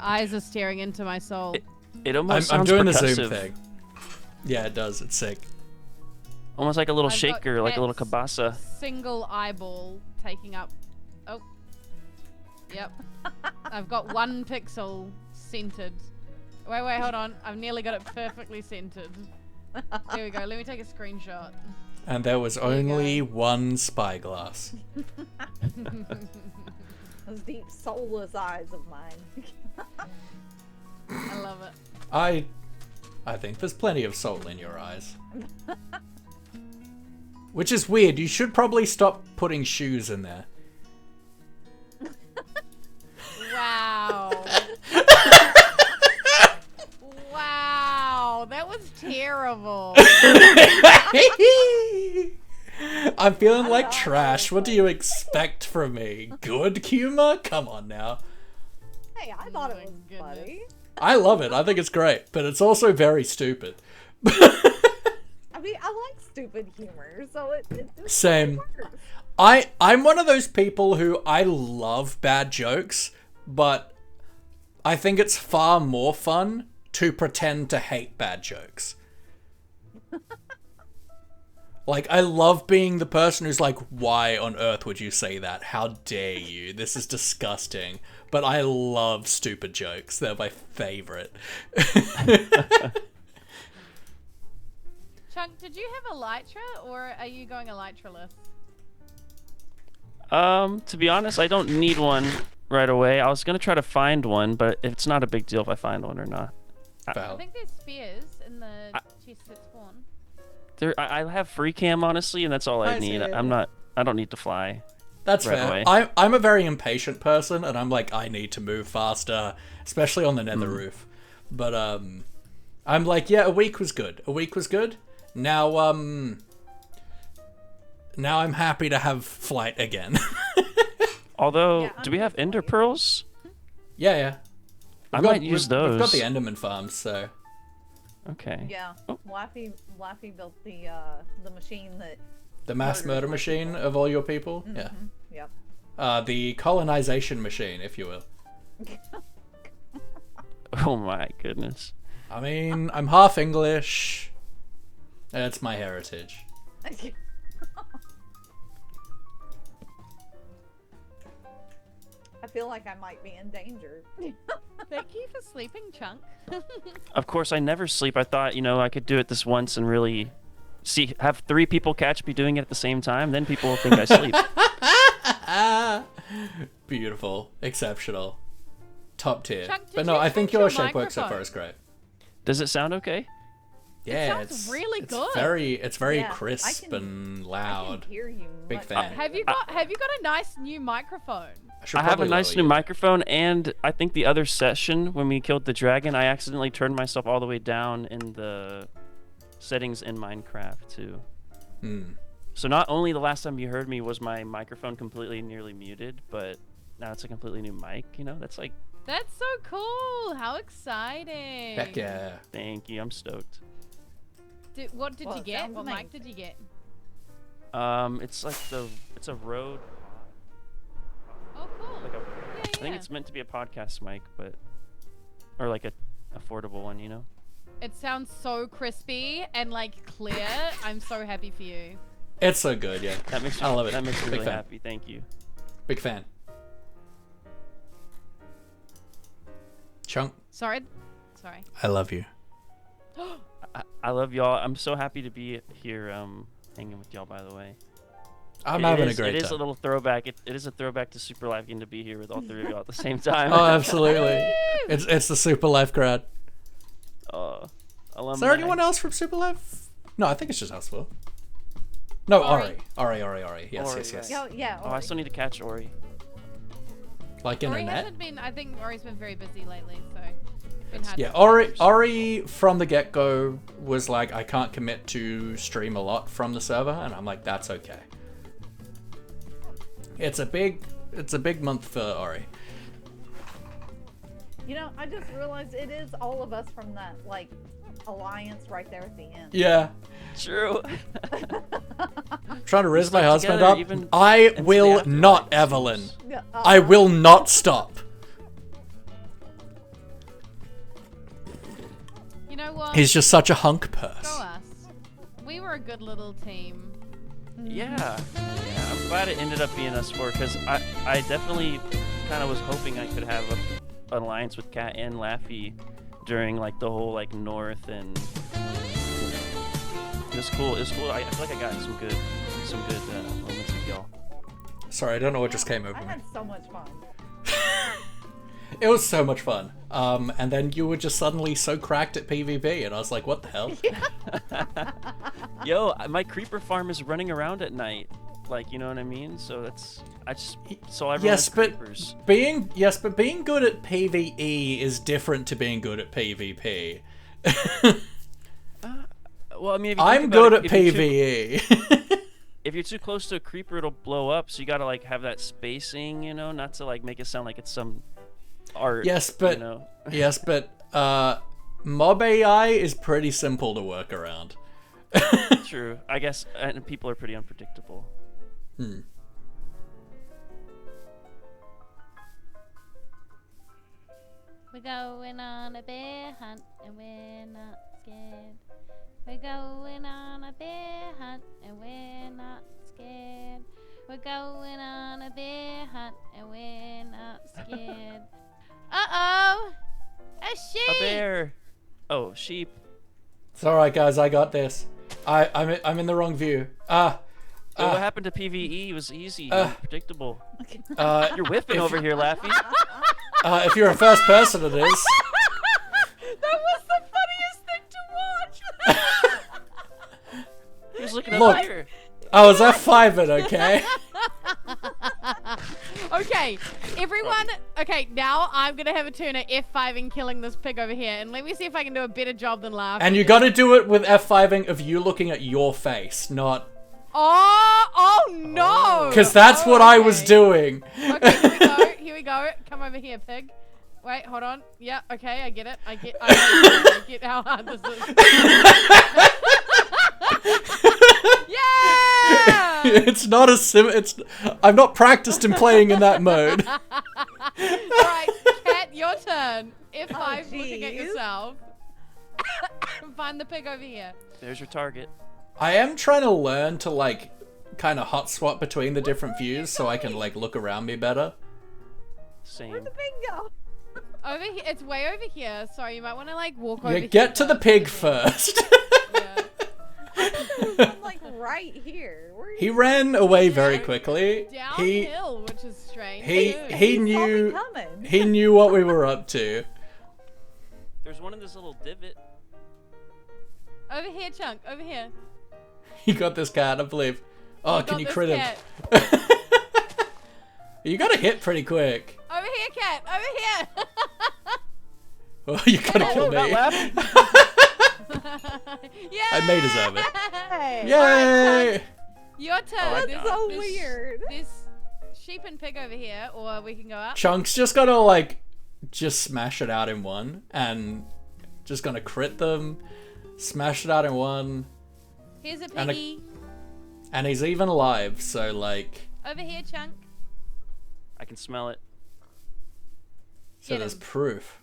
eyes are staring into my soul. It almost I'm sounds doing percussive. the zoom thing. Yeah, it does. It's sick. Almost like a little I've got shaker, like a little Cat's kabasa. Single eyeball taking up. Oh. Yep. I've got 1 pixel centered. Wait, hold on. I've nearly got it perfectly centered. There we go. Let me take a screenshot. And there was you only go. one spyglass. Those deep, soulless eyes of mine. I love it. I think there's plenty of soul in your eyes. Which is weird. You should probably stop putting shoes in there. Wow. Wow, that was terrible. I'm feeling like know, trash. What do you expect from me? Good humor? Come on now. Hey, I thought my it was goodness. funny. I love it. I think it's great, but it's also very stupid. I mean, I like stupid humor, so it Same. works. I'm one of those people who I love bad jokes, but I think it's far more fun to pretend to hate bad jokes. Like, I love being the person who's like, why on earth would you say that? How dare you? This is disgusting. But I love stupid jokes. They're my favorite. Chunk, did you have Elytra, or are you going Elytraless? To be honest, I don't need one right away. I was gonna try to find one, but it's not a big deal if I find one or not. I think there's spears in the chests that spawn. I have free cam honestly, and that's all I need. I don't need to fly. That's right fair. I'm a very impatient person, and I'm like, I need to move faster, especially on the nether roof. But I'm like, yeah, a week was good. A week was good. Now now I'm happy to have flight again. Although, do we have ender pearls? Yeah. I might use those. We've got the enderman farms, so. Okay. Yeah. Laffy built the machine that. The mass murder machine of all your people. Mm-hmm. Yeah. Yep. The colonization machine, if you will. Oh my goodness. I mean, I'm half English. It's my heritage. I feel like I might be in danger. Thank you for sleeping, Chunk. Of course, I never sleep. I thought, I could do it this once and really have 3 people catch me doing it at the same time. Then people will think I sleep. Beautiful. Exceptional. Top tier. Chuck, But no, I think your shape works so far is great. Does it sound okay? Yeah, it sounds really good. It's very Yeah, crisp and loud. I can hear you. Big much fan. better. Have you got a nice new microphone? I have a nice new microphone, and I think the other session when we killed the dragon, I accidentally turned myself all the way down in the settings in Minecraft too. So not only the last time you heard me was my microphone completely nearly muted, but now it's a completely new mic. That's like. That's so cool! How exciting! Heck yeah. Thank you. I'm stoked. What did you get? What mic did you get? It's like it's a Rode. Oh, cool. Like I think it's meant to be a podcast mic, or like a affordable one, It sounds so crispy and like clear. I'm so happy for you. It's so good, yeah. I love it. That makes me Big really fan. happy. Thank you. Big fan. Chunk, Sorry. I love you. I love y'all. I'm so happy to be here hanging with y'all, by the way. I'm having a great time. It is a little throwback. It is a throwback to Super Life getting to be here with all 3 of y'all at the same time. Oh, absolutely. It's the Super Life crowd. Alumni. Is there anyone else from Super Life? No, I think it's just us four. No, Ori. Yes, Ori, yes. Oh, yeah. Oh, I still need to catch Ori. Like in Ori a net? hasn't been. I think Ori's been very busy lately, so. Been hard Yeah, to Ori from the get-go was like, I can't commit to stream a lot from the server, and I'm like, that's okay. It's a big month for Ori. I just realized it is all of us from that alliance right there at the end. Yeah. True. Trying to raise my husband together up. even I into the will afterlife. not, Evelyn. Yeah, I will not stop. You know what? He's just such a hunk Go purse. us. We were a good little team. Yeah. I'm glad it ended up being us 4 because I definitely kind of was hoping I could have an alliance with Kat and Laffy during the whole north and it was cool. I feel like I got some good moments with y'all. Sorry, I don't know what just came over I me. had so much fun. It was so much fun. And then you were just suddenly so cracked at PvP, and I was like, what the hell? Yo, my creeper farm is running around at night. You know what I mean? So I just saw everyone as creepers. being good at PvE is different to being good at PvP. Well, I mean, if you I'm think good about at it, PvE. if you're too close to a creeper, it'll blow up. So you gotta have that spacing, not to make it sound like it's some art. Yes, but mob AI is pretty simple to work around. True. I guess, and people are pretty unpredictable. We're going on a bear hunt and we're not scared. We're going on a bear hunt and we're not scared. We're going on a bear hunt and we're not scared. Uh-oh! A sheep! A bear. Oh, sheep. It's alright, guys, I got this. I'm in the wrong view. What happened to PvE? It was easy, unpredictable. You're whiffing over here, Laffy. If you're a first person, it is. That was the looking Look. up here. I was F5 it, okay? Okay, everyone. Okay, now I'm gonna have a turn at F5ing killing this pig over here, and let me see if I can do a better job than laughing. And you gotta do it with F5ing of you looking at your face, not... Oh no! Because that's what I was doing. Okay, here we go. Here we go. Come over here, pig. Wait, hold on. Yeah, okay, I get it. I get how hard this is. Yeah! It's not a I'm not practiced in playing in that mode. Alright, Cat, your turn. F5 looking at jeez. yourself. Find the pig over here. There's your target. I am trying to learn to, like, kind of hot swap between the different views so I can, like, look around me better. Same. Where'd the pig go? Over here. It's way over here, so you might want to, like, walk over Yeah, here. get to the first. pig first. Yeah. I'm like right here. Where He ran away very quickly. Downhill, which is strange. He too. he saw me knew coming. he knew what we were up to. There's one in this little divot. Over here, Chunk. Over here. You got this cat, I believe. Oh, You can got you this crit him? cat. You got to hit pretty quick. Over here, Cat. Over here. Oh, you gotta Oh, kill not me. laughing. Yeah. I may deserve it. Hey, Yay! Your turn. Oh, I There's- got so there's- weird. There's sheep and pig over here, or we can go up. Chunk's just gonna like just smash it out in one and just gonna crit them, smash it out in one, Here's a And a- piggy. and he's even alive, so like Over here, Chunk. I can smell it. so Get there's him. proof.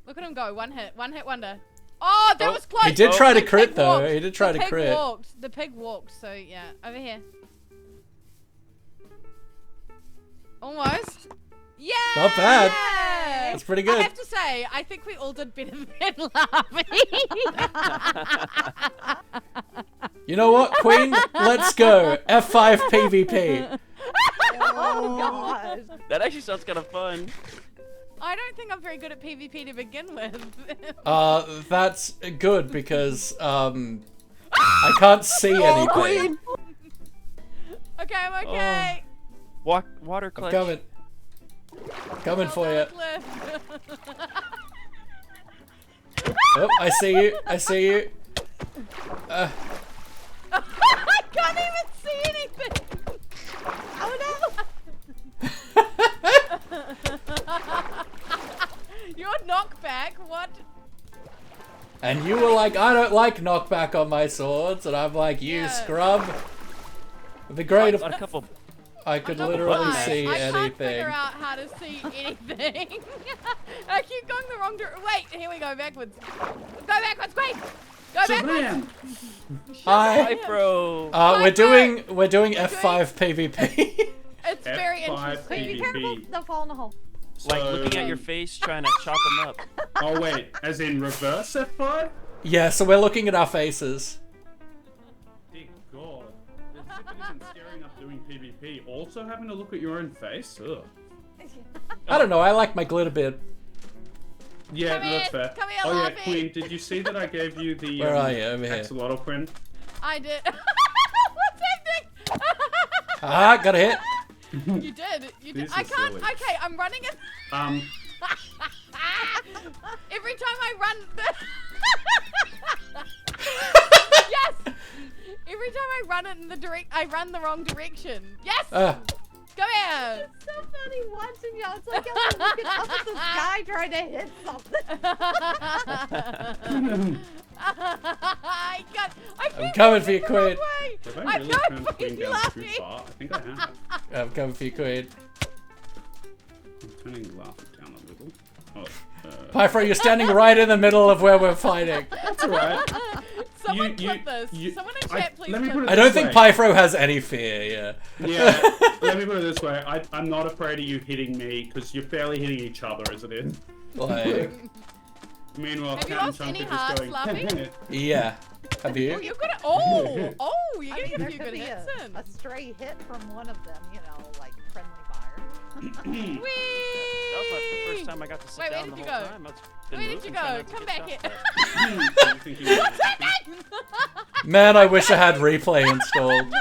Look at him go. One hit wonder. Oh, that Oh, was close. He did Oh. try to The crit pig though. walked. He did try The to pig crit. walked. The pig walked. So yeah, over here. Almost. Yeah. Not bad. Yeah. That's pretty I good. have to say, I think we all did better than laughing. You know what, Queen? Let's go. F5 PvP. Oh gosh. That actually sounds kind of fun. I don't think I'm very good at PvP to begin with. That's good because I can't see anything. Queen! Okay, I'm okay. Water I'm clutch. coming. Coming for you. Oh, I see you. I see you. I can't even see anything. Oh no. Your knockback, what? And you were like, I don't like knockback on my swords, and I'm like, you Yeah. scrub. It'd be great if Got a couple. I could I'm not literally blind. see I can't anything. figure out how to see anything. I keep going the wrong direction. Wait, here we go, backwards. Go backwards, quick! Go backwards! Shazam! Hi. Hi, bro. We're doing doing- F5 PvP. It's very F5 interesting. Wait, be careful. PvP. Don't fall in the hole. Like So- looking at your face, trying to chop them up. Oh wait, as in reverse F5? Yeah, so we're looking at our faces. Dear God. As if it isn't scary enough doing PvP, also having to look at your own face? Ugh. I don't know, I like my glitter bit. Yeah, Come that's here, fair. come here, Oh yeah, Laffy. Queen, did you see that I gave you the Where are you? Over here. axolotl print? I did. What's happening? Ah, got a hit. You did. You did. This I is can't. silly. Okay, I'm running it. Every time I run. Yes. Every time I run it in I run the wrong direction. Yes. Come here. It's so funny watching y'all. It's like y'all are looking up at the sky trying to hit something. I keep coming for you, going the wrong Queen. way. Have I'm I really not turned fucking Queen down too laughing. far? I think I have. I'm coming for you, Queen. I'm turning Laffy down a little. Oh, Pyfro, you're standing right in the middle of where we're fighting. that's alright. Someone clip this. Someone in chat, please. let me clip put it I this. don't think Pyfro has any fear, yeah. Yeah, let me put it this way. I'm not afraid of you hitting me, because you're barely hitting each other as it is. Like, Meanwhile, Have you Cat and lost Chunk any are hearts, just Laffy? going... yeah. Have Oh, you? you've got it. Oh, you're I getting mean, a there few could good be hits in. a stray hit from one of them, you know, like friendly fire. Whee! That was my first time I got to sit Wait, where down did the you whole go? time. I've been Where did moving, you trying go? not to Come get back shot, here. but- I'm thinking- What's happening? Man, I wish I had replay installed.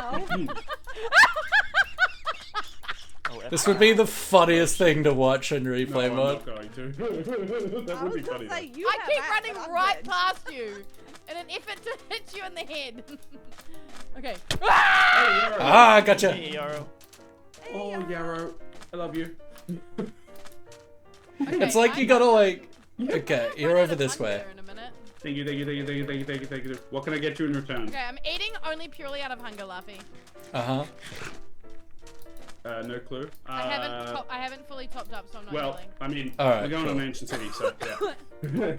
This would be the funniest thing to watch in replay I'm mode. not going to. That would be funny. I keep running right past you in an effort to hit you in the head. Okay. Ah, gotcha. Hey, Yarrow. Oh, Yarrow. I love you. It's like you gotta like... Okay, you're over this way. In a minute. Thank you, thank you, thank you, thank you, thank you, thank you, thank you. What can I get you in return? Okay, I'm eating only purely out of hunger, Luffy. Uh-huh. No clue. I haven't fully topped up, so I'm not Well, healing. I mean, Alright, we're going cool. to Mansion City, so yeah.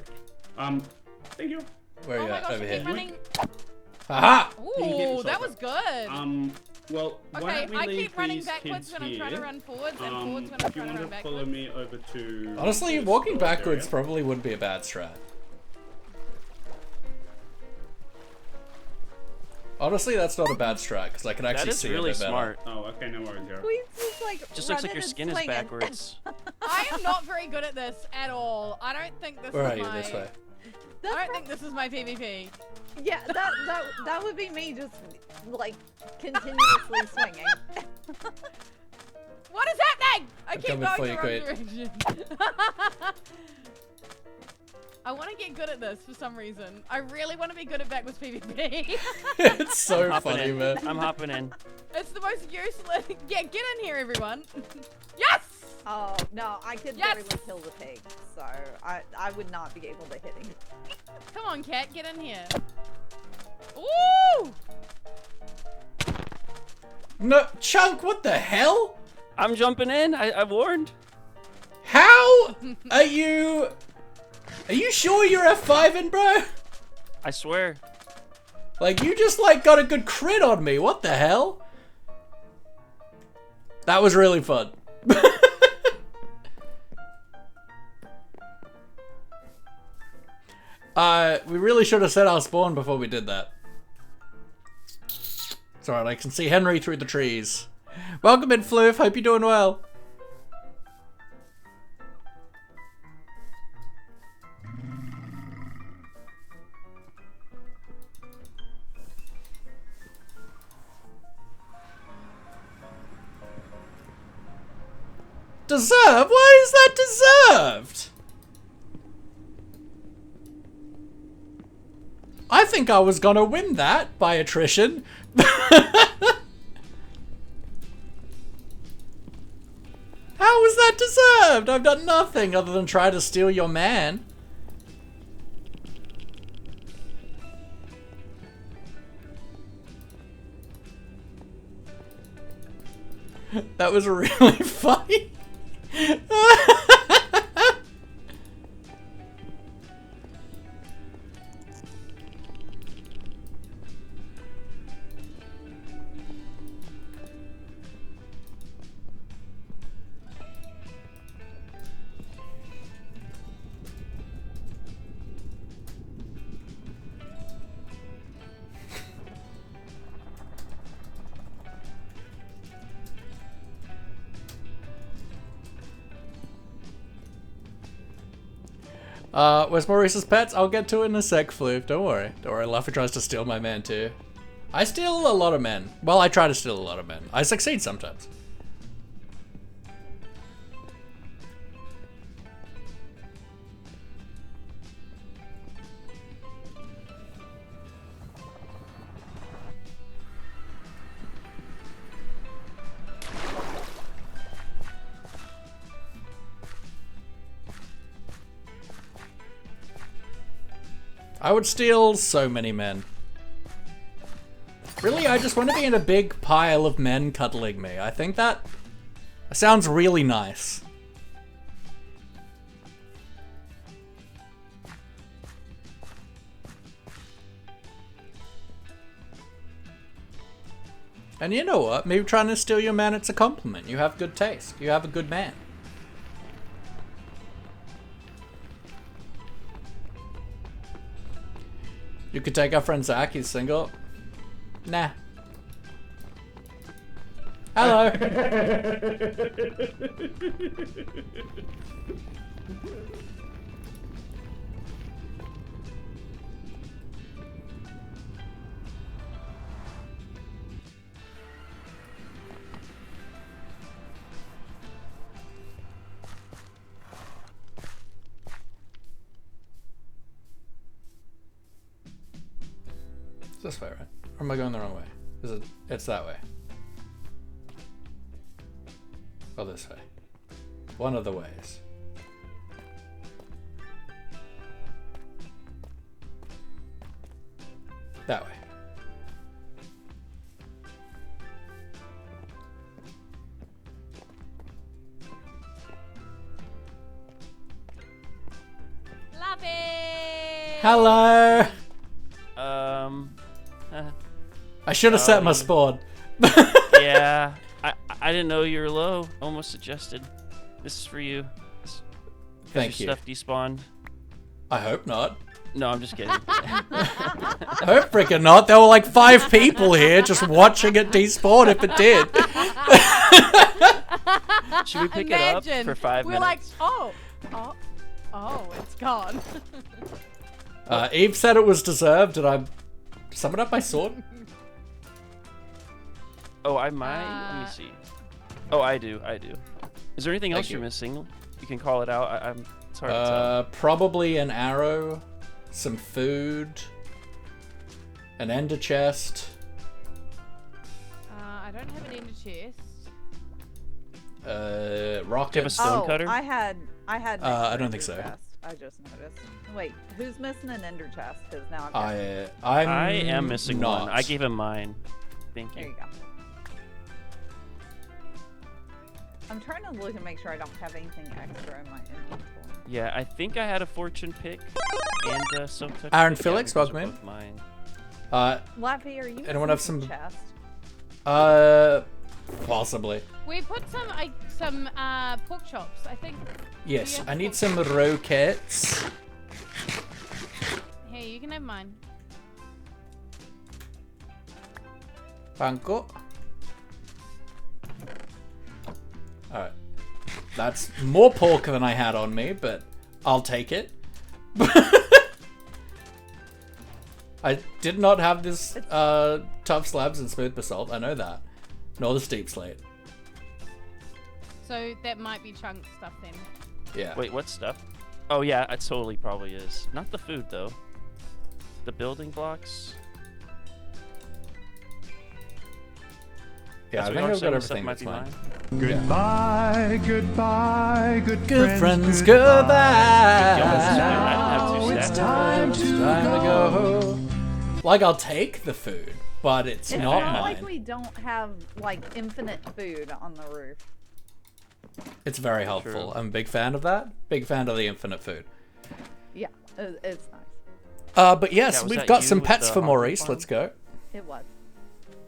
Thank you. Where are Oh you my at? gosh, Over I keep here. running. Aha! You can get Ooh, yourself that was up. good. Well, why Okay, don't we I leave keep running these backwards kids when I'm trying to here? run forwards, and forwards when I'm If you trying to want run to follow backwards. me over to... Honestly, the walking storage backwards area. probably wouldn't be a bad strat. Honestly, that's not a bad strat, because I can actually That is see really a bit better. smart. Oh, okay, no worries, Yarrow. Queen's just like Just looks like running your and skin is swinging. backwards. I am not very good at this at all. I don't think this Where is are you? my. This way. I don't think this is my PvP. Yeah, that would be me just like continuously swinging. What is happening? I keep coming for going you, the Queen. wrong direction. I want to get good at this for some reason. I really want to be good at backwards PvP. It's so Hopping funny, in. man. I'm hopping in. It's the most useless. Yeah, get in here, everyone. Yes! Oh no, I could Yes! barely kill the pig, so I would not be able to hit him. Come on, cat, get in here. Ooh! No, Chunk, what the hell? I'm jumping in. I warned. How are you... Are you sure you're F5-ing, bro? I swear. Like, you just, like, got a good crit on me. What the hell? That was really fun. We really should have set our spawn before we did that. It's alright, I can see Henry through the trees. Welcome in, Floof. Hope you're doing well. Deserve? Why is that deserved? I think I was gonna win that by attrition. How was that deserved? I've done nothing other than try to steal your man. That was really funny. Where's Maurice's pets? I'll get to it in a sec, Floof. Don't worry. Don't worry, Luffy tries to steal my man too. I steal a lot of men. Well, I try to steal a lot of men. I succeed sometimes. I would steal so many men. Really, I just want to be in a big pile of men cuddling me. I think that sounds really nice. And you know what? Me trying to steal your man, it's a compliment. You have good taste. You have a good man. You could take our friend Zach, he's single. Nah. Hello. this way, right? Or am I going the wrong way? Is it? It's that way. Or this way. One of the ways. That way. Love it. Hello! Uh, I should have set my spawn. yeah. I didn't know you were low. Almost suggested. This is for you. Thank you. Stuff despawned. I hope not. No, I'm just kidding. I hope freaking not. There were like 5 people here just watching it despawn if it did. Should we pick it up for 5 We're minutes? like, oh, it's gone. Eve said it was deserved, and I summoned up my sword. Oh, I might. Let me see. Oh, I do. Is there anything else you. you're missing? You can call it out. It's hard to tell. Probably an arrow, some food, an ender chest. I don't have an ender chest. Rockets. Do you have a stone cutter? I had. I don't think so. Chest. I just noticed. Wait, who's missing an ender chest? Because now I've got. I am missing not. one. I gave him mine. Thank There you. you go. I'm trying to look and make sure I don't have anything extra in my inventory. Yeah, I think I had a fortune pick and a silk touch. Aaron pick. Felix, those are welcome in. both mine. Lappy, are you Anyone have missing some- chest? Possibly. We put some pork chops, I think. Yes, Yeah. I need some rockets. Here, you can have mine. Banco. Alright. That's more pork than I had on me, but I'll take it. I did not have this tough slabs and smooth basalt, I know that. Nor the steep slate. So that might be chunk stuff then. Yeah. Wait, what stuff? Oh yeah, it totally probably is. Not the food though. The building blocks. Yeah, I That's what think you were I've got saying, everything stuff might that's be fine. mine. Goodbye, goodbye, Good friends, I goodbye. didn't have two stacks. It's time to go. Like, I'll take the food, but it's It's not not mine. like we don't have like infinite food on the roof. It's very helpful. True. I'm a big fan of that. Big fan of the infinite food. Yeah, it's nice. But yes, Yeah, was we've that got you some with pets the for hog Maurice. farm? Let's go. It was.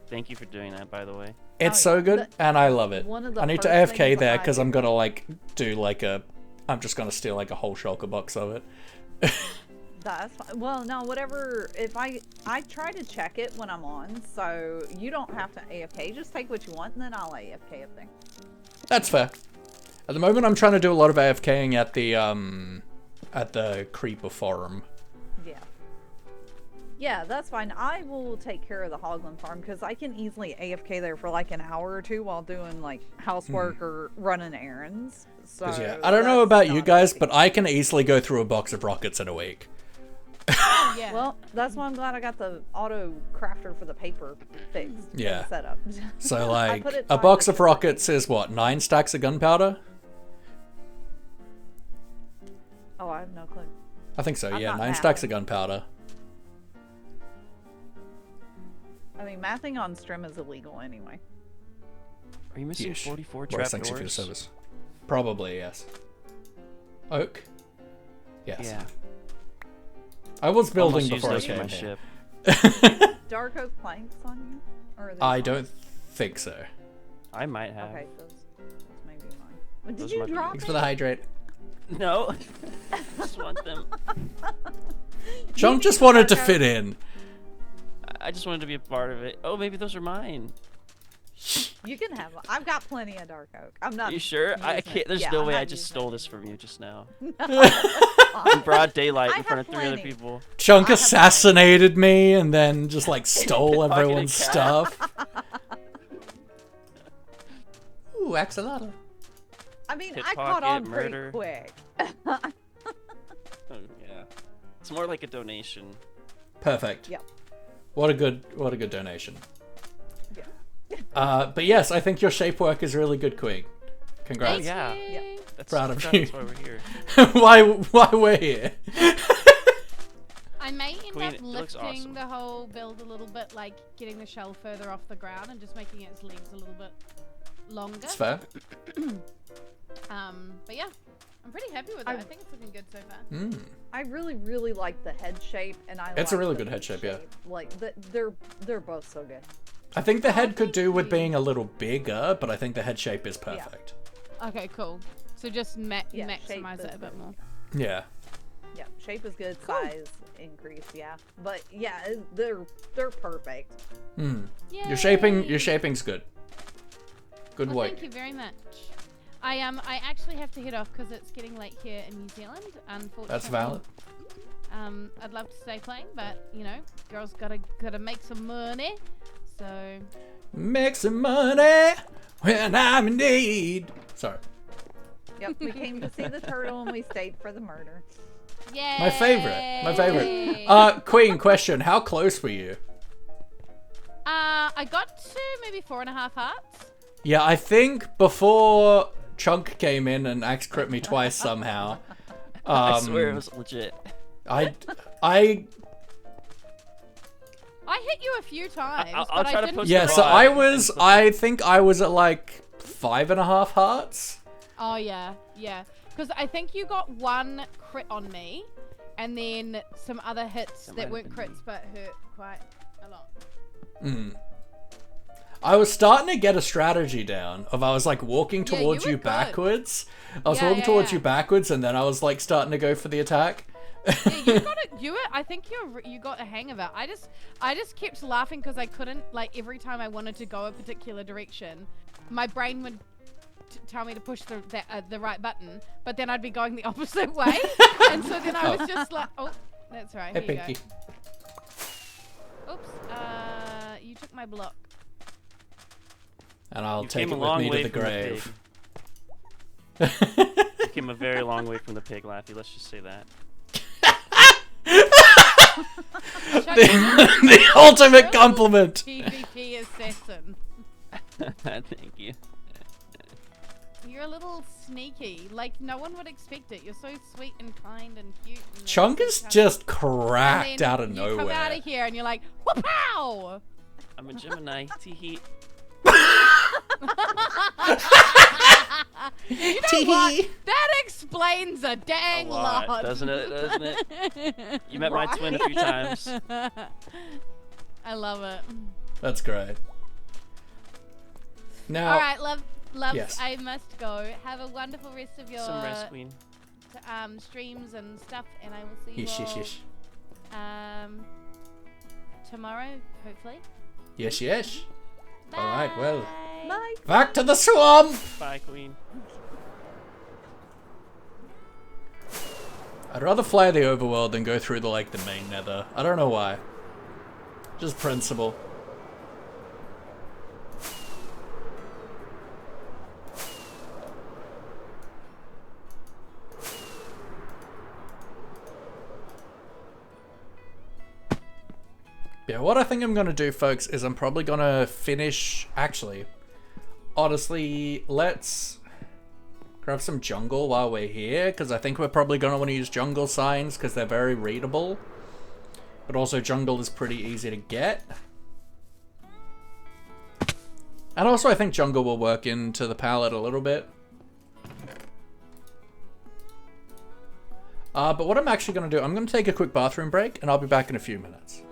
Thank you for doing that, by the way. It's Oh, so yeah. good, and I love it. One of the I need to first AFK things there I because I'm did- gonna like do like a. I'm just gonna steal like a whole shulker box of it. That's fine. Well, no, whatever. If I try to check it when I'm on, so you don't have to AFK. Just take what you want, and then I'll AFK a thing. That's fair. At the moment, I'm trying to do a lot of AFKing at the creeper farm. Yeah. Yeah, that's fine. I will take care of the Hoglin farm because I can easily AFK there for like an hour or two while doing like housework or running errands. So 'Cause, yeah, I don't know that's about you not guys, easy. but I can easily go through a box of rockets in a week. Yeah. Well, that's why I'm glad I got the auto crafter for the paper fixed. and Yeah. Set up. So I like put it a fine box with of rockets is what, 9 stacks of gunpowder? Oh, I have no clue. I think so. I'm Yeah, not 9 stacks of mathing. gunpowder. I mean, mathing on stream is illegal anyway. Are you missing Yeesh. 44 Maurice, thanks you for your trapdoors? service. Probably yes. Oak. Yes. Yeah. I was building Almost used before I those for came my here. ship. Dark oak planks on you? Or are they I fine? don't think so. I might have. Okay, those may be fine. What, did Those you might be drop Thanks it? for the hydrate. No. Just want them. Chunk need just the wanted to dark fit oak? in. I just wanted to be a part of it. Oh, maybe those are mine. You can have them. I've got plenty of dark oak. I'm not. Are you sure? I using it. can't. There's Yeah, no I'm way not I just using stole it this from you just now. anymore. In broad daylight I in front of have 3 other plenty. people. Chunk I have assassinated me and then just like stole Pocketed everyone's cat. stuff. Ooh, axolotl. I mean, I Pickpocket, caught on murder. pretty quick. Oh, yeah. It's more like a donation. Perfect. Yep. What a good donation. But yes, I think your shape work is really good, Queen. Congrats. Oh yeah. Yep. That's Proud of you. That's why we're here. why we're here. I may end Queen, up it looks lifting awesome. the whole build a little bit, like getting the shell further off the ground and just making its legs a little bit longer. It's fair. But yeah, I'm pretty happy with it. I think it's looking good so far. I really, really like the head shape, and It's a like really the good head shape, yeah. Like they're both so good. I think the head could thank do with you. being a little bigger, but I think the head shape is perfect. Okay, cool. So just Yeah, shape maximize it is a bit good. more. Yeah. Yeah, shape is good. Size increase, yeah. But yeah, they're perfect. Your shaping's good. Good Well, work. thank you very much. I actually have to head off because it's getting late here in New Zealand. Unfortunately. That's valid. I'd love to stay playing, but you know, girls gotta make some money. So. Make some money when I'm in need. Sorry. Yep, we came to see the turtle and we stayed for the murder. Yay! My favorite. Queen, question. How close were you? I got to maybe 4.5 hearts. Yeah, I think before Chunk came in and axe crit me twice somehow. I swear it was legit. I hit you a few times, I'll but try I to didn't. post yeah, the so VOD I and was put I think I was at like 5.5 hearts. Oh yeah. Because I think you got one crit on me, and then some other hits That that might weren't have been crits but hurt quite a lot. I was starting to get a strategy down of I was like walking Yeah, towards you you were good. backwards. I was Yeah, walking yeah, towards yeah. you backwards, and then I was like starting to go for the attack. Yeah, you got it. I think you got a hang of it. I just kept laughing because I couldn't, like, every time I wanted to go a particular direction, my brain would tell me to push the right button, but then I'd be going the opposite way, and so then I was just like, oh, that's right. Hey, Here you Pinky. go. Oops. You took my block. And I'll You take came it a with long me to way the from grave. You came a very long way from the pig, Laffy. Let's just say that. The ultimate compliment. PvP assassin. Thank you. You're a little sneaky. Like, no one would expect it. You're so sweet and kind and cute. And Chunk is just cracked and then out of you nowhere. come out of here and you're like, whoop-pow! I'm a Gemini. Tee-hee. You know what? That explains a dang A lot, lot. doesn't it? You met my twin a few times. I love it. That's great. Now, All right, love. Yes. I must go. Have a wonderful rest of your Some rest, Queen. streams and stuff, and I will see you yes, all yes, yes. tomorrow, hopefully. Yes, yes. All right, well, Bye. back to the swamp. Bye, Queen. I'd rather fly the overworld than go through the main nether. I don't know why. Just principle. Yeah, what I think I'm gonna do, folks, is I'm probably gonna finish... Actually, honestly, let's grab some jungle while we're here, because I think we're probably gonna want to use jungle signs, because they're very readable. But also, jungle is pretty easy to get. And also, I think jungle will work into the palette a little bit. But what I'm actually gonna do, I'm gonna take a quick bathroom break, and I'll be back in a few minutes.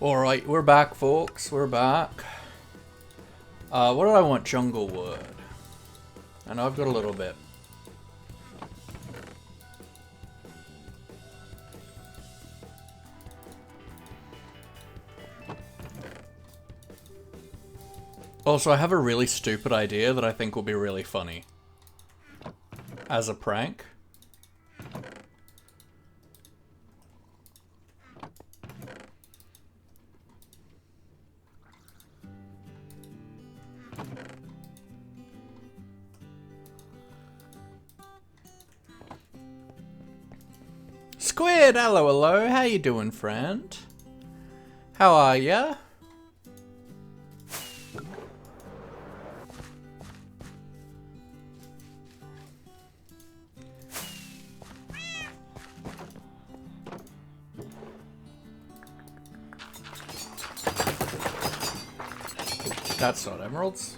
Alright, we're back, folks. We're back. What do I want? Jungle wood. I know I've got a little bit. Also, I have a really stupid idea that I think will be really funny. As a prank. Squid, hello, hello. How you doing, friend? How are ya? That's not emeralds.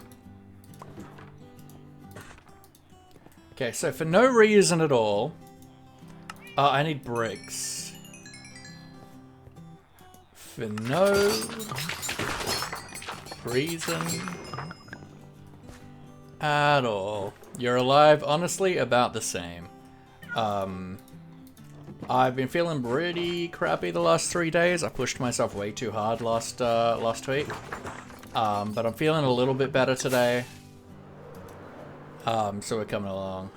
Okay, so for no reason at all, I need bricks. For no reason at all. You're alive, honestly, about the same. I've been feeling pretty crappy the last 3 days. I pushed myself way too hard last week. But I'm feeling a little bit better today. So we're coming along.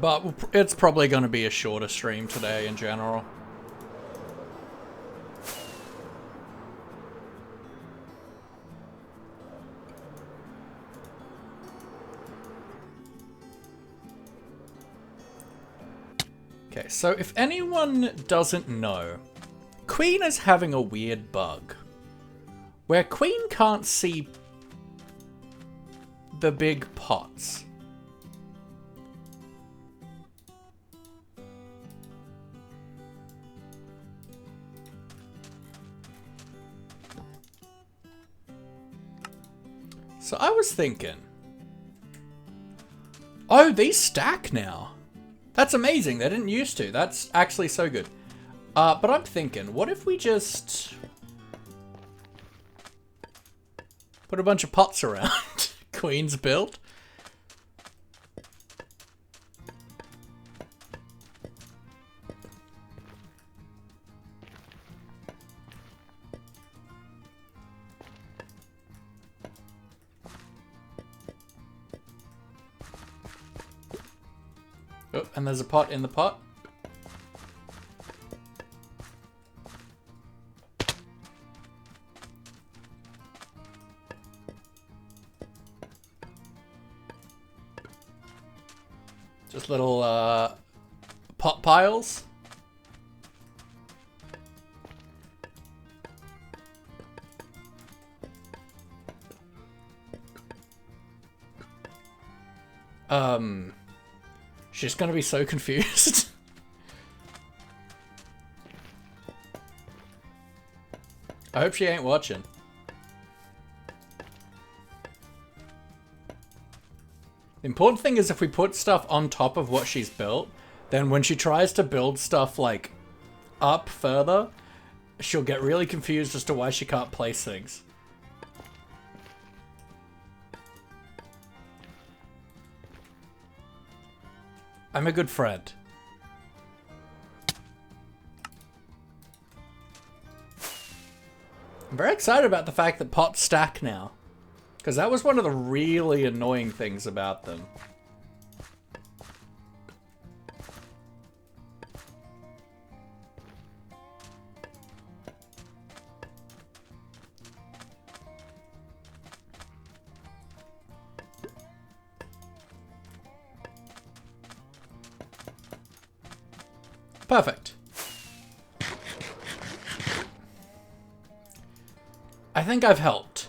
But it's probably going to be a shorter stream today in general. Okay, so if anyone doesn't know, Queen is having a weird bug. Where Queen can't see the big pots. So I was thinking, oh, these stack now. That's amazing. They didn't used to. That's actually so good. But I'm thinking, what if we just put a bunch of pots around Queen's build? Oh, and there's a pot in the pot. Just little pot piles. She's gonna be so confused. I hope she ain't watching. The important thing is if we put stuff on top of what she's built, then when she tries to build stuff like up further, she'll get really confused as to why she can't place things. I'm a good friend. I'm very excited about the fact that pots stack now. Because that was one of the really annoying things about them. Perfect. I think I've helped.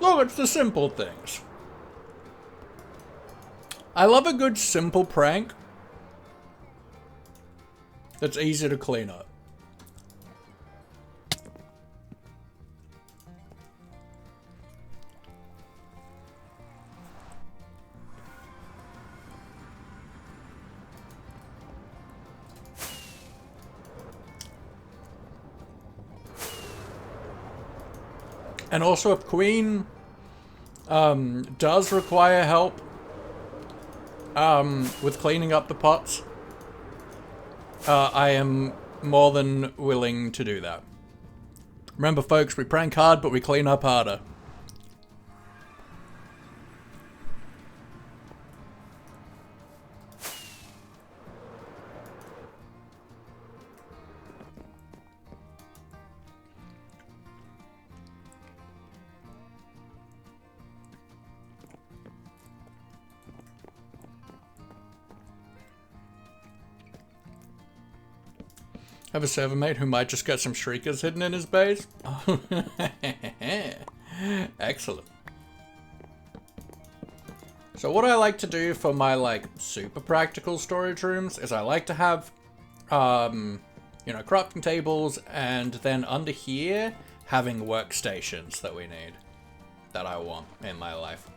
Look, it's the simple things. I love a good simple prank that's easy to clean up. And also if Queen does require help with cleaning up the pots, I am more than willing to do that. Remember folks, we prank hard, but we clean up harder. Have a server mate who might just get some shriekers hidden in his base. Excellent. So what I like to do for my like super practical storage rooms is I like to have, you know, crafting tables, and then under here having workstations that we need, that I want in my life.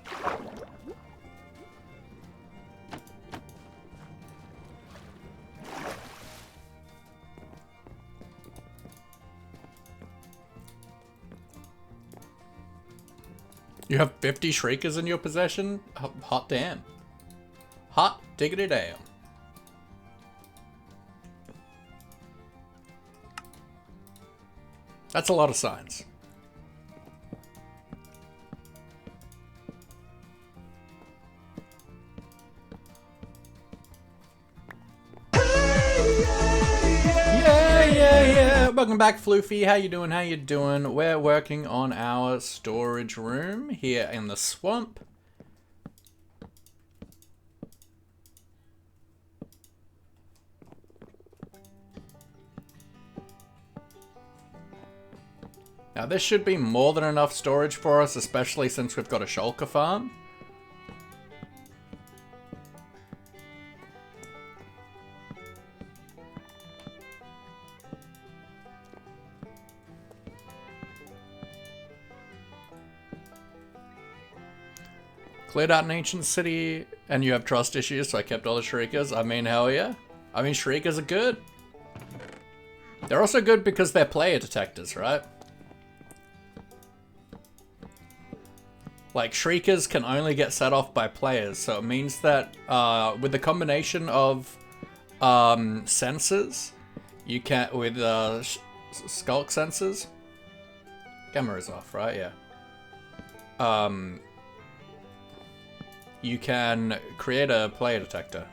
You have 50 shriekers in your possession? Hot damn. Hot diggity damn. That's a lot of signs. Yeah. Welcome back, Floofy. How you doing? How you doing? We're working on our storage room here in the swamp. Now this should be more than enough storage for us, especially since we've got a shulker farm. Cleared out an ancient city, and you have trust issues, so I kept all the shriekers. I mean, hell yeah. I mean, shriekers are good. They're also good because they're player detectors, right? Like, shriekers can only get set off by players, so it means that with the combination of sensors, you can, with skulk sensors, camera is off, right? Yeah. You can create a player detector.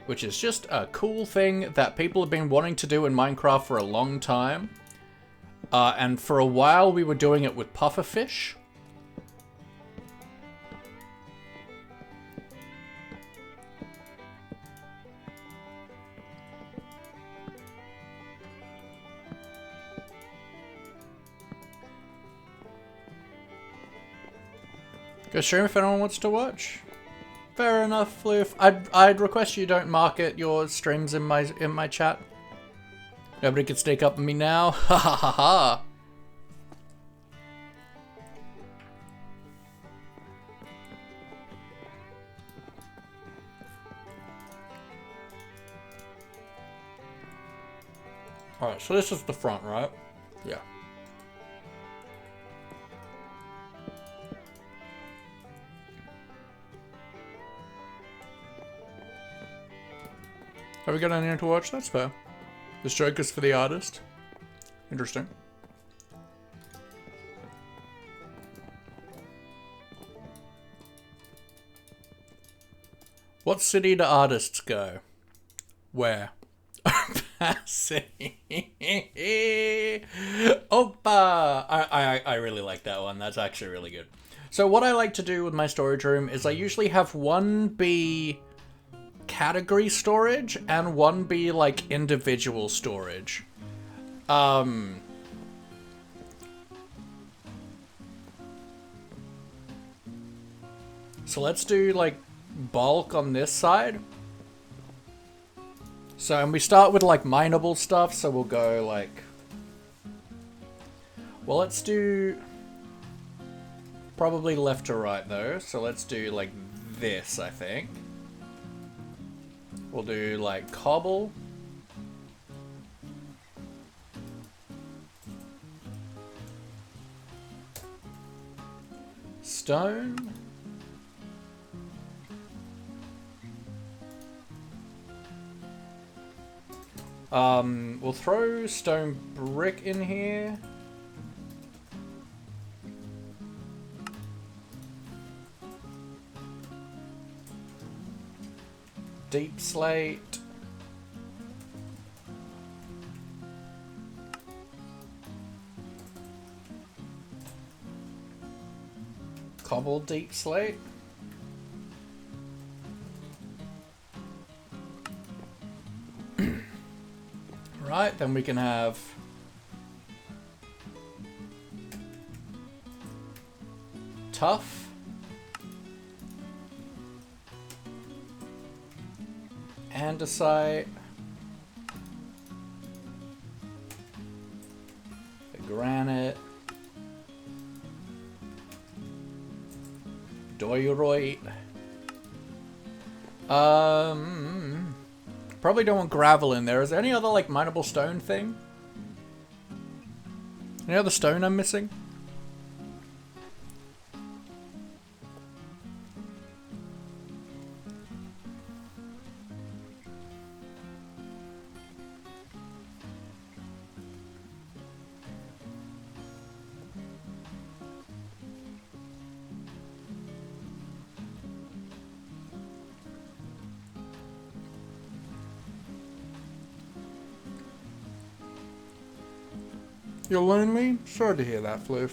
Which is just a cool thing that people have been wanting to do in Minecraft for a long time. And for a while we were doing it with pufferfish. Go stream if anyone wants to watch. Fair enough, Floof. I'd request you don't market your streams in my chat. Nobody can sneak up on me now. Ha ha ha ha. Alright, so this is the front, right? Yeah. Have we got anyone to watch? That's fair. This joke is for the artist. Interesting. What city do artists go? Where? Passing. Opa! I really like that one. That's actually really good. So what I like to do with my storage room is I usually have one be category storage and one be like individual storage. So let's do like bulk on this side. So, and we start with like mineable stuff, so we'll go like, well, let's do probably left to right though. So let's do like this, I think. We'll do like cobble, Stone. We'll throw stone brick in here. Deep slate. Cobble deep slate. Right, then we can have tough. Andesite. The granite. Diorite. Probably don't want gravel in there. Is there any other like mineable stone thing? Any other stone I'm missing? You're lonely? Sorry to hear that, Floof.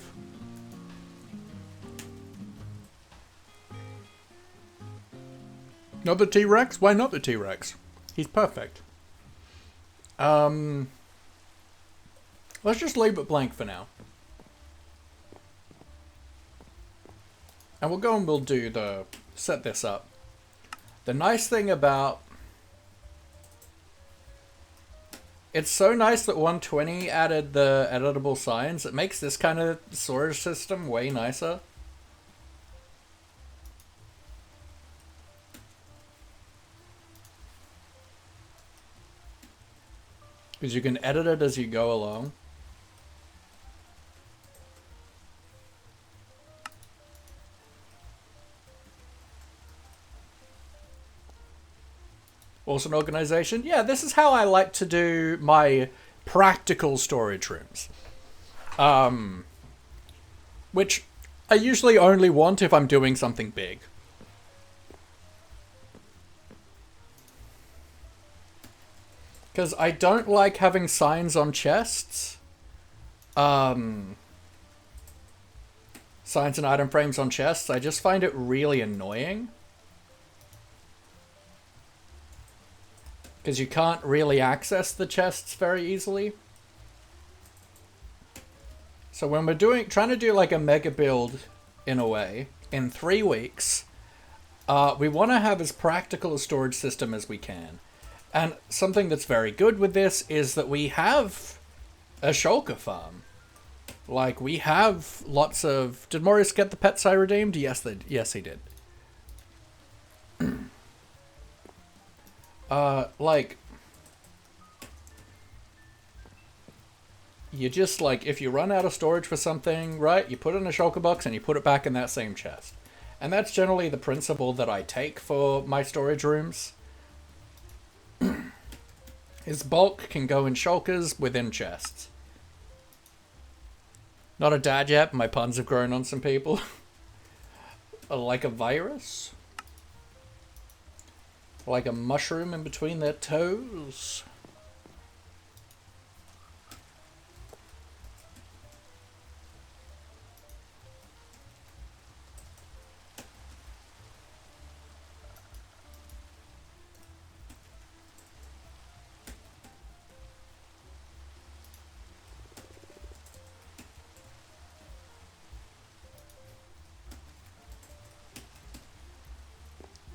Not the T-Rex? Why not the T-Rex? He's perfect. Let's just leave it blank for now. And we'll go and we'll do the... set this up. The nice thing about... It's so nice that 120 added the editable signs. It makes this kind of storage system way nicer. Because you can edit it as you go along. Also an organization. Yeah, this is how I like to do my practical storage rooms. Which I usually only want if I'm doing something big. Because I don't like having signs on chests. Signs and item frames on chests. I just find it really annoying. Because you can't really access the chests very easily. So when we're trying to do like a mega build, in a way, in 3 weeks, we want to have as practical a storage system as we can. And something that's very good with this is that we have a shulker farm. Like, we have lots of... Did Maurice get the pets I redeemed? Yes, he did. Like, you just, like, if you run out of storage for something, right, you put it in a shulker box and you put it back in that same chest. And that's generally the principle that I take for my storage rooms. Is bulk can go in shulkers within chests. Not a dad yet, my puns have grown on some people. Like a virus. Like a mushroom in between their toes.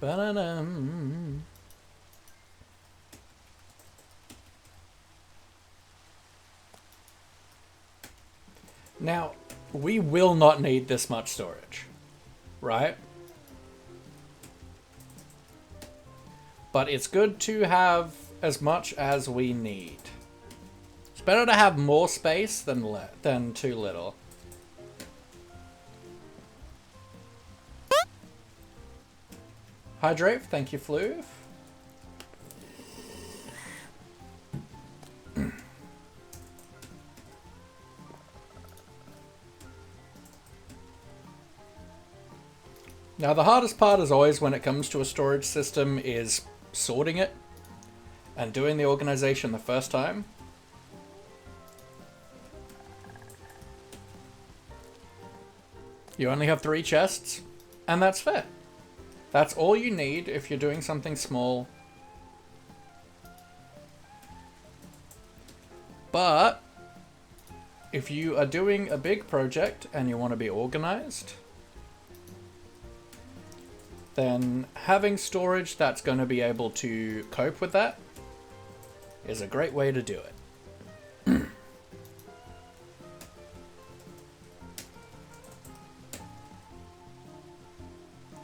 Ba-da-dum. Now, we will not need this much storage, right? But it's good to have as much as we need. It's better to have more space than too little. Hydrate, thank you, Fluve. Now the hardest part is always when it comes to a storage system is sorting it and doing the organization the first time. You only have 3 chests, and that's fair. That's all you need if you're doing something small. But if you are doing a big project and you want to be organized, then having storage that's going to be able to cope with that is a great way to do it.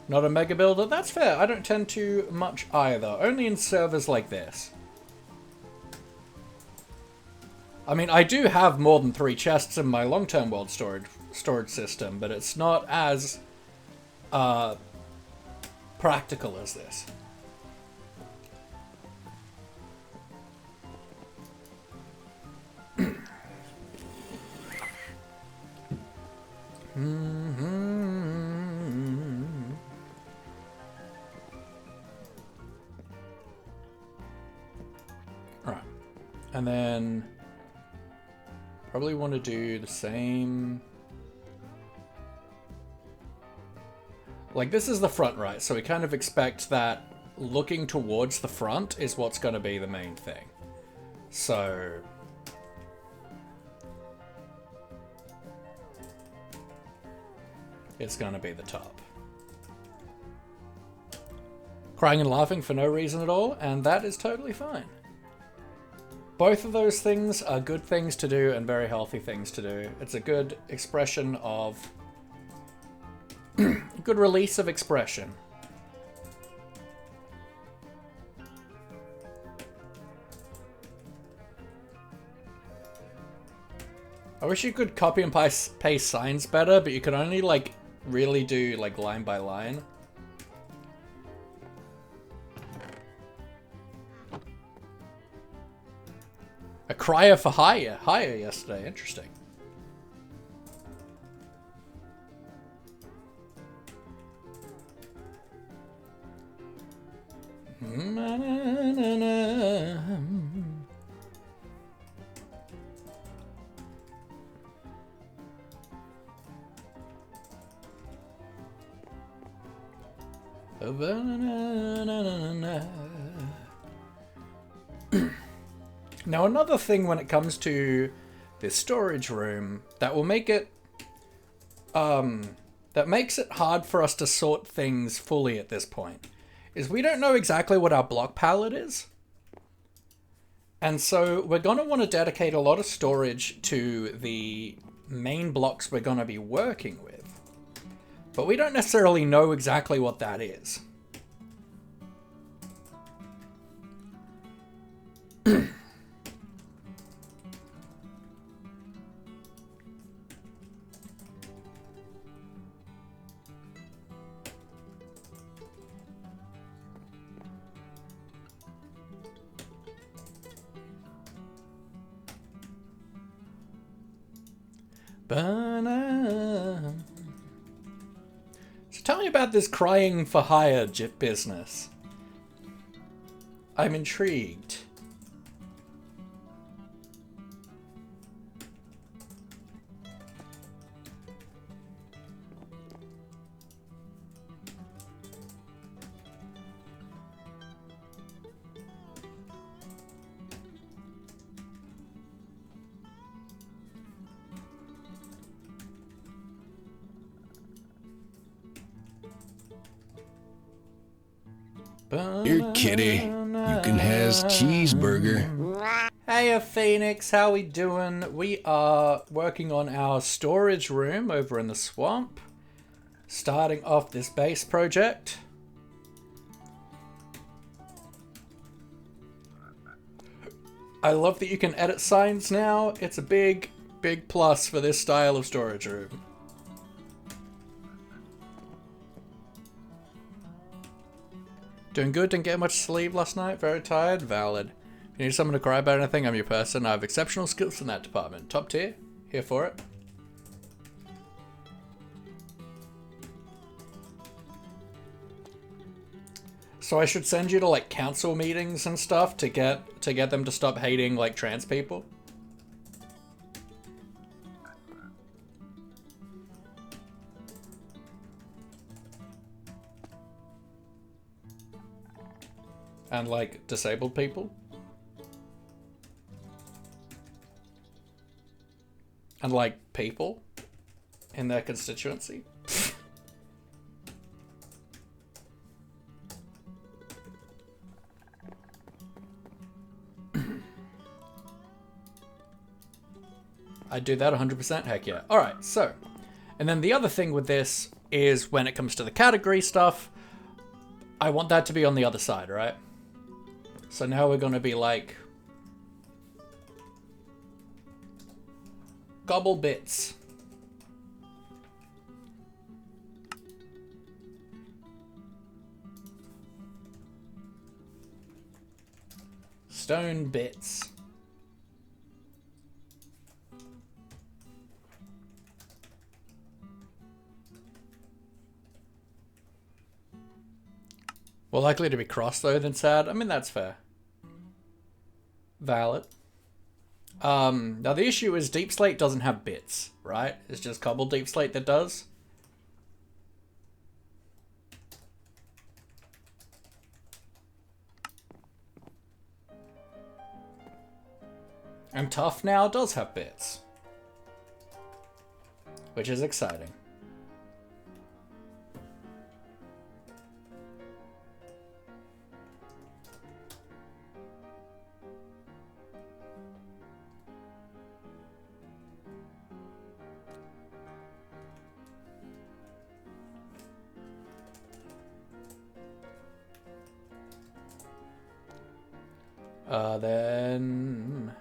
Not a mega builder? That's fair. I don't tend to much either. Only in servers like this. I mean, I do have more than 3 chests in my long-term world storage system, but it's not as practical as this. Alright. And then probably want to do the same. Like, this is the front, right? So we kind of expect that looking towards the front is what's going to be the main thing. So it's going to be the top. Crying and laughing for no reason at all, and that is totally fine. Both of those things are good things to do and very healthy things to do. It's a good expression of... good release of expression. I wish you could copy and paste signs better, but you could only, like, really do, like, line by line. A crier for hire yesterday. Interesting. Now, another thing when it comes to this storage room that will make it that makes it hard for us to sort things fully at this point is we don't know exactly what our block palette is. And so we're going to want to dedicate a lot of storage to the main blocks we're going to be working with. But we don't necessarily know exactly what that is. So tell me about this crying for hire business. I'm intrigued. Here, kitty. You can has cheeseburger. Hey, Phoenix, how we doing? We are working on our storage room over in the swamp. Starting off this base project. I love that you can edit signs now. It's a big, big plus for this style of storage room. Doing good, didn't get much sleep last night, very tired, valid. If you need someone to cry about anything, I'm your person. I have exceptional skills in that department. Top tier, here for it. So I should send you to like council meetings and stuff to get them to stop hating like trans people? And like disabled people? And like people in their constituency? I'd do that 100%, heck yeah. Alright, so. And then the other thing with this is when it comes to the category stuff, I want that to be on the other side, right? So now we're gonna be like... Gobble bits. Stone bits. More likely to be cross though than sad. I mean, that's fair. Valid. Now the issue is Deep Slate doesn't have bits, right? It's just Cobble Deep Slate that does. And Tough now does have bits. Which is exciting. Then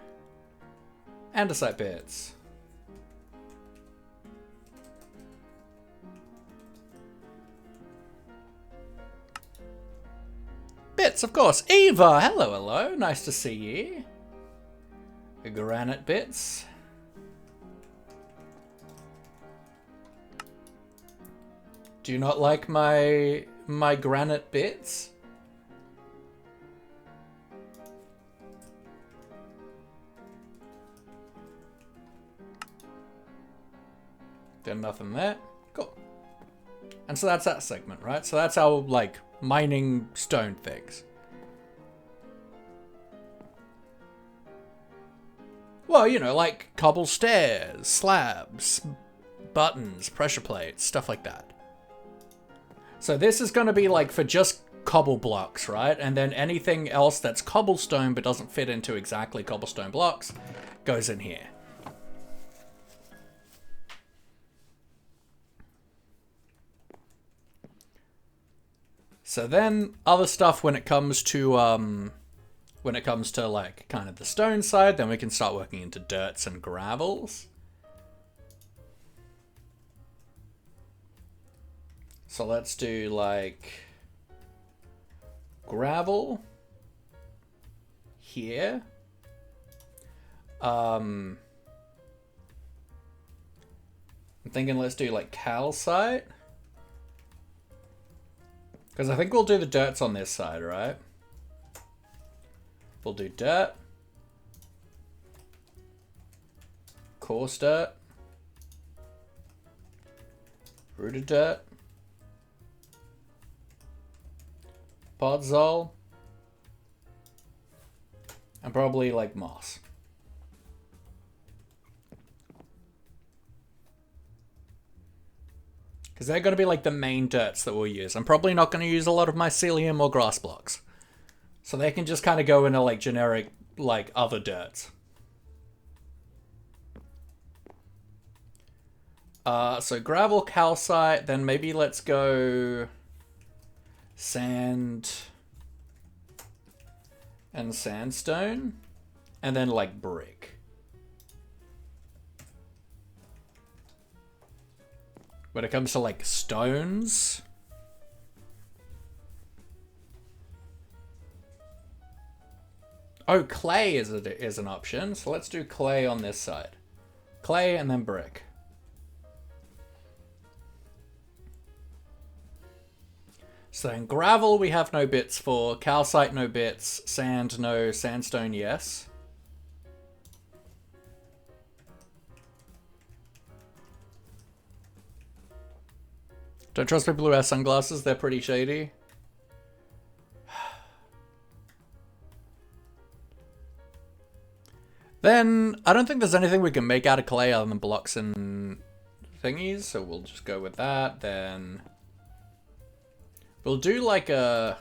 andesite bits. Bits, of course. Eva, hello, hello. Nice to see you. Granite bits. Do you not like my granite bits? Then nothing there. Cool. And so that's that segment, right? So that's our, like, mining stone things. Well, you know, like cobble stairs, slabs, buttons, pressure plates, stuff like that. So this is going to be, like, for just cobble blocks, right? And then anything else that's cobblestone but doesn't fit into exactly cobblestone blocks goes in here. So then other stuff when it comes to like kind of the stone side, then we can start working into dirts and gravels. So let's do like gravel here. I'm thinking let's do like calcite. Because I think we'll do the dirts on this side, right? We'll do dirt. Coarse dirt. Rooted dirt. Podzol. And probably like moss. Because they're going to be like the main dirts that we'll use. I'm probably not going to use a lot of mycelium or grass blocks. So they can just kind of go into like generic, like other dirts. So gravel, calcite, then maybe let's go sand and sandstone. And then like brick. When it comes to like stones, Oh, clay is an option. So let's do clay on this side. Clay and then brick. So then gravel we have no bits for. Calcite no bits. Sand no. Sandstone yes. Don't trust people who wear sunglasses. They're pretty shady. Then, I don't think there's anything we can make out of clay other than blocks and thingies, so we'll just go with that. Then, we'll do like a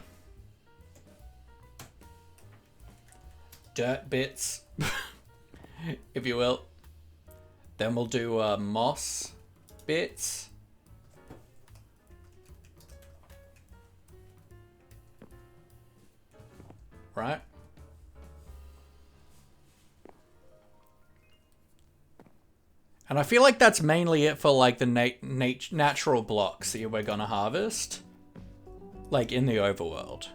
dirt bits, if you will. Then we'll do moss bits. Right? And I feel like that's mainly it for like the natural blocks that we're gonna harvest. Like in the overworld.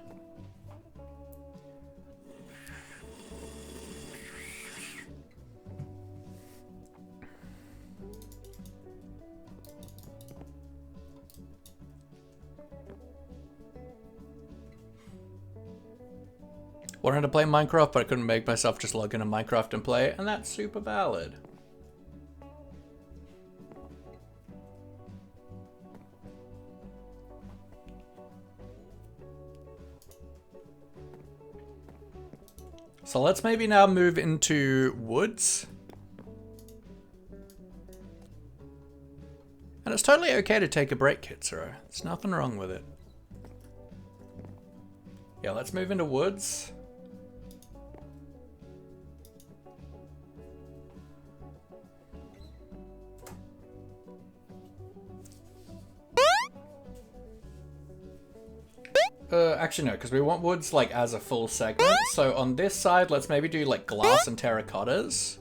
Wanted to play Minecraft, but I couldn't make myself just log into Minecraft and play it, and that's super valid. So let's maybe now move into woods. And it's totally okay to take a break, Kitsuro. There's nothing wrong with it. Yeah, let's move into woods. Actually no, because we want woods like as a full segment. So on this side, let's maybe do like glass and terracottas.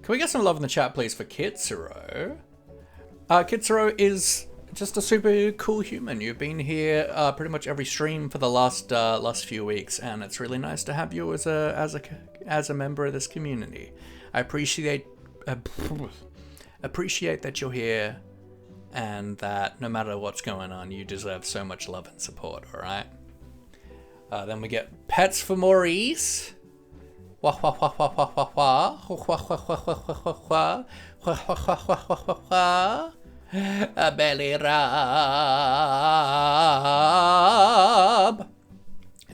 Can we get some love in the chat, please, for Kitsuro? Kitsuro is just a super cool human. You've been here pretty much every stream for the last few weeks, and it's really nice to have you as a member of this community. I appreciate that you're here. And that no matter what's going on, you deserve so much love and support, alright? Then we get pets for Maurice. Wah wah wah wah wah wah wah. Wah wah wah wah wah wah wah. Wah wah wah wah wah wah wah. A belly rub.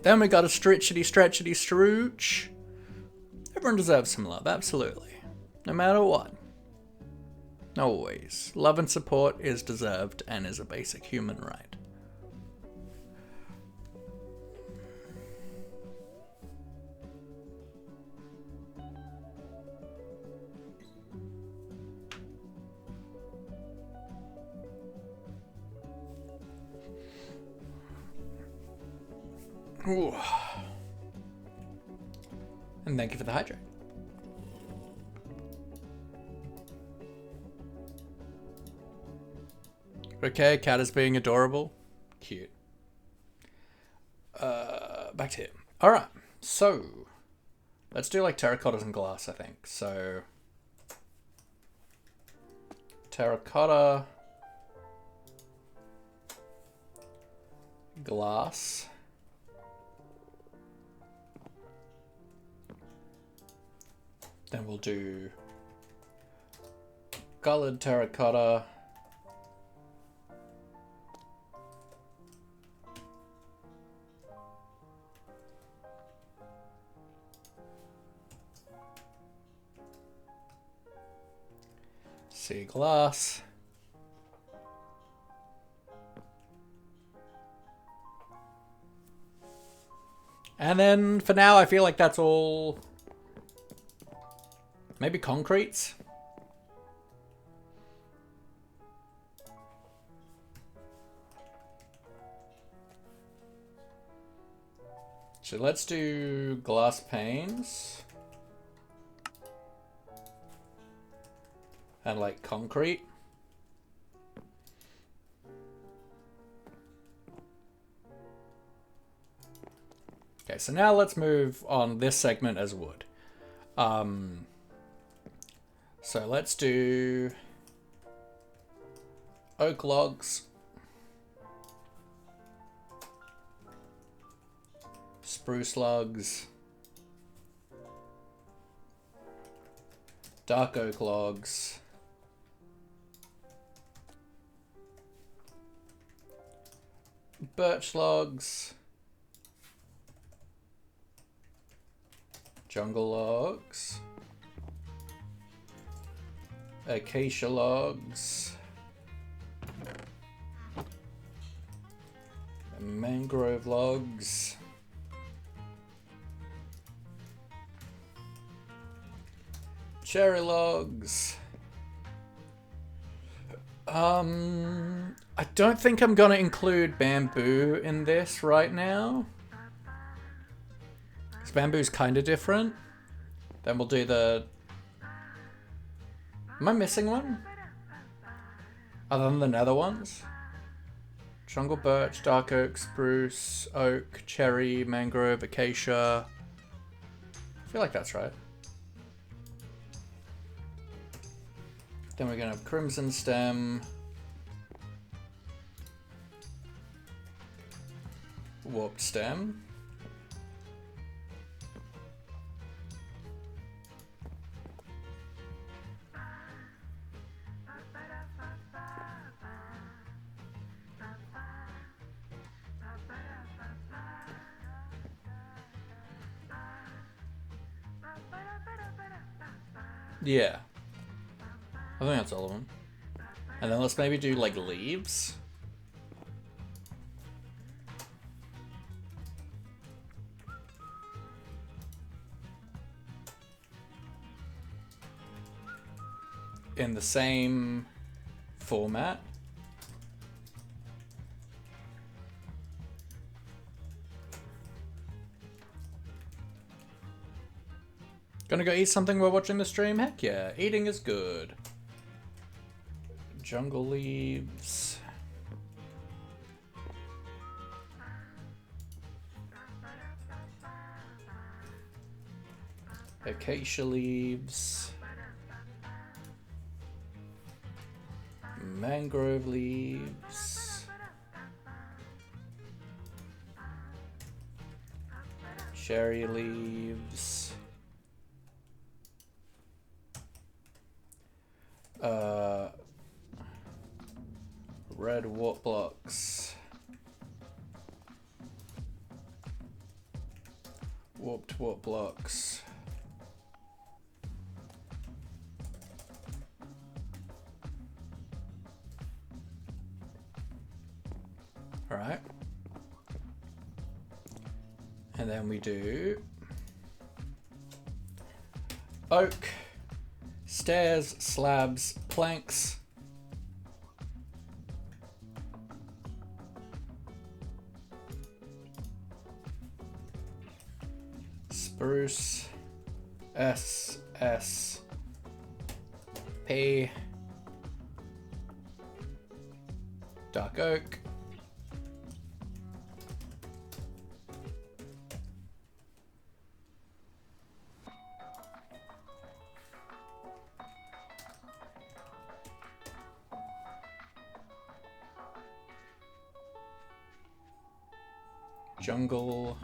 Then we got a stretchity strooch. Everyone deserves some love, absolutely. No matter what. Always. Love and support is deserved and is a basic human right. Ooh. And thank you for the hydrate. Okay, cat is being adorable. Cute. Back to him. Alright, so let's do like terracottas and glass, I think. So terracotta, glass, then we'll do colored terracotta, sea glass, and then for now I feel like that's all. Maybe concretes. So let's do glass panes. And like concrete. Okay, so now let's move on this segment as wood. So let's do oak logs, spruce logs, dark oak logs, birch logs, jungle logs, acacia logs, mangrove logs, cherry logs. I don't think I'm gonna include bamboo in this right now, because bamboo's kind of different. Then we'll do the... Am I missing one? Other than the nether ones? Jungle birch, dark oak, spruce, oak, cherry, mangrove, acacia. I feel like that's right. Then we're gonna have crimson stem, warped stem, yeah. I think that's all of them. And then let's maybe do like leaves. In the same format. Gonna go eat something while watching the stream? Heck yeah, eating is good. Jungle leaves. Acacia leaves. Mangrove leaves. Cherry leaves. Red warp blocks. Warped warp blocks. Alright. And then we do oak, stairs, slabs, planks. Spruce, P, dark oak, jungle,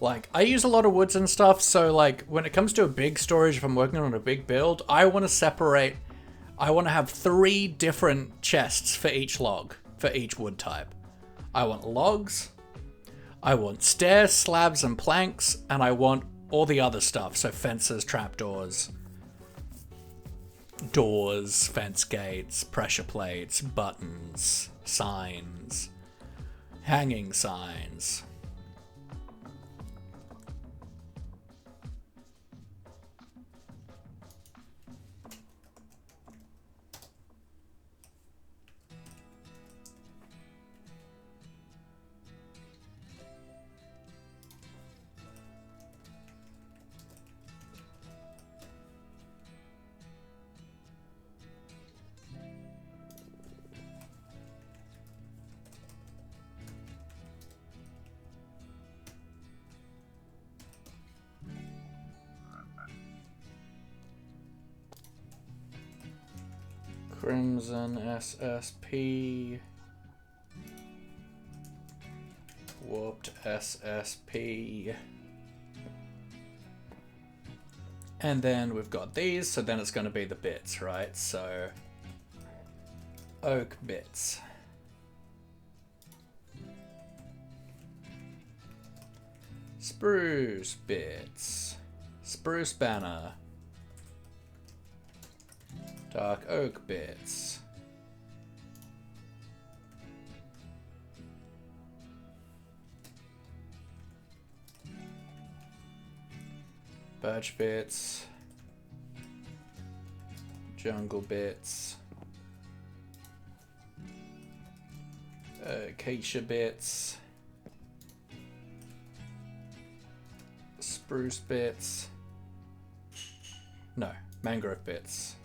like, I use a lot of woods and stuff, so like, when it comes to a big storage, if I'm working on a big build, I want to separate, I want to have 3 different chests for each log, for each wood type. I want logs, I want stairs, slabs, and planks, and I want all the other stuff, so fences, trapdoors, doors, fence gates, pressure plates, buttons, signs, hanging signs. Crimson SSP. Warped SSP. And then we've got these, so then it's going to be the bits, right? So, oak bits. Spruce bits. Spruce banner. Dark oak bits. Birch bits. Jungle bits. Acacia bits. Spruce bits. No, mangrove bits.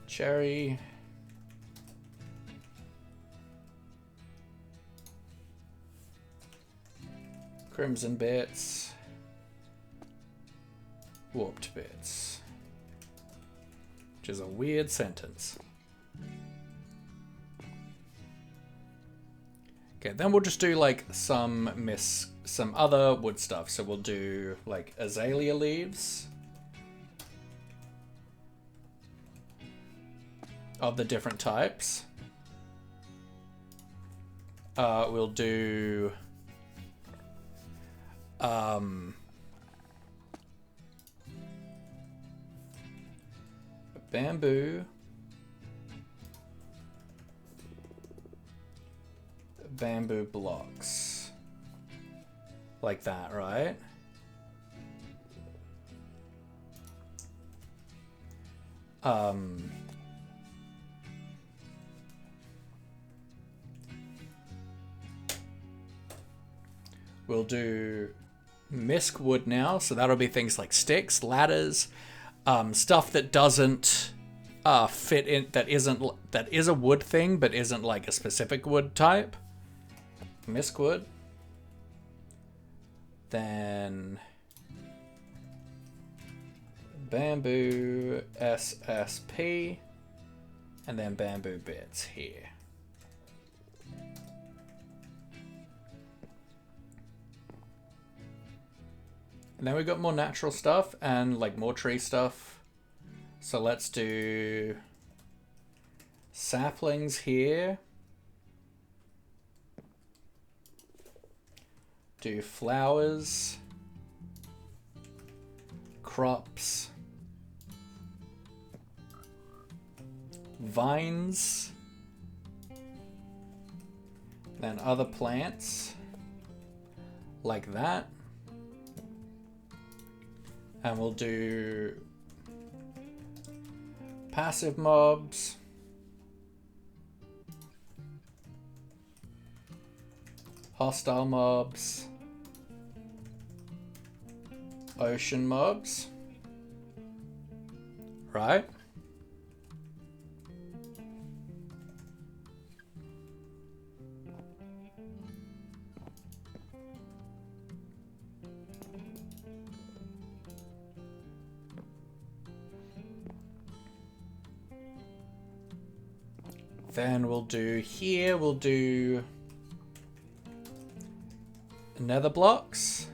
Cherry. Crimson bits. Warped bits. Which is a weird sentence. Okay, then we'll just do like some other wood stuff. So we'll do like azalea leaves of the different types. We'll do bamboo, bamboo blocks, like that, right? We'll do misc wood now, so that'll be things like sticks, ladders, stuff that doesn't fit in, that is a wood thing but isn't like a specific wood type. Misc wood. Then bamboo SSP, and then bamboo bits here. And then we've got more natural stuff and like more tree stuff. So let's do saplings here. Do flowers. Crops. Vines. Then other plants. Like that. And we'll do passive mobs, hostile mobs, ocean mobs, right? Then we'll do here, we'll do nether blocks.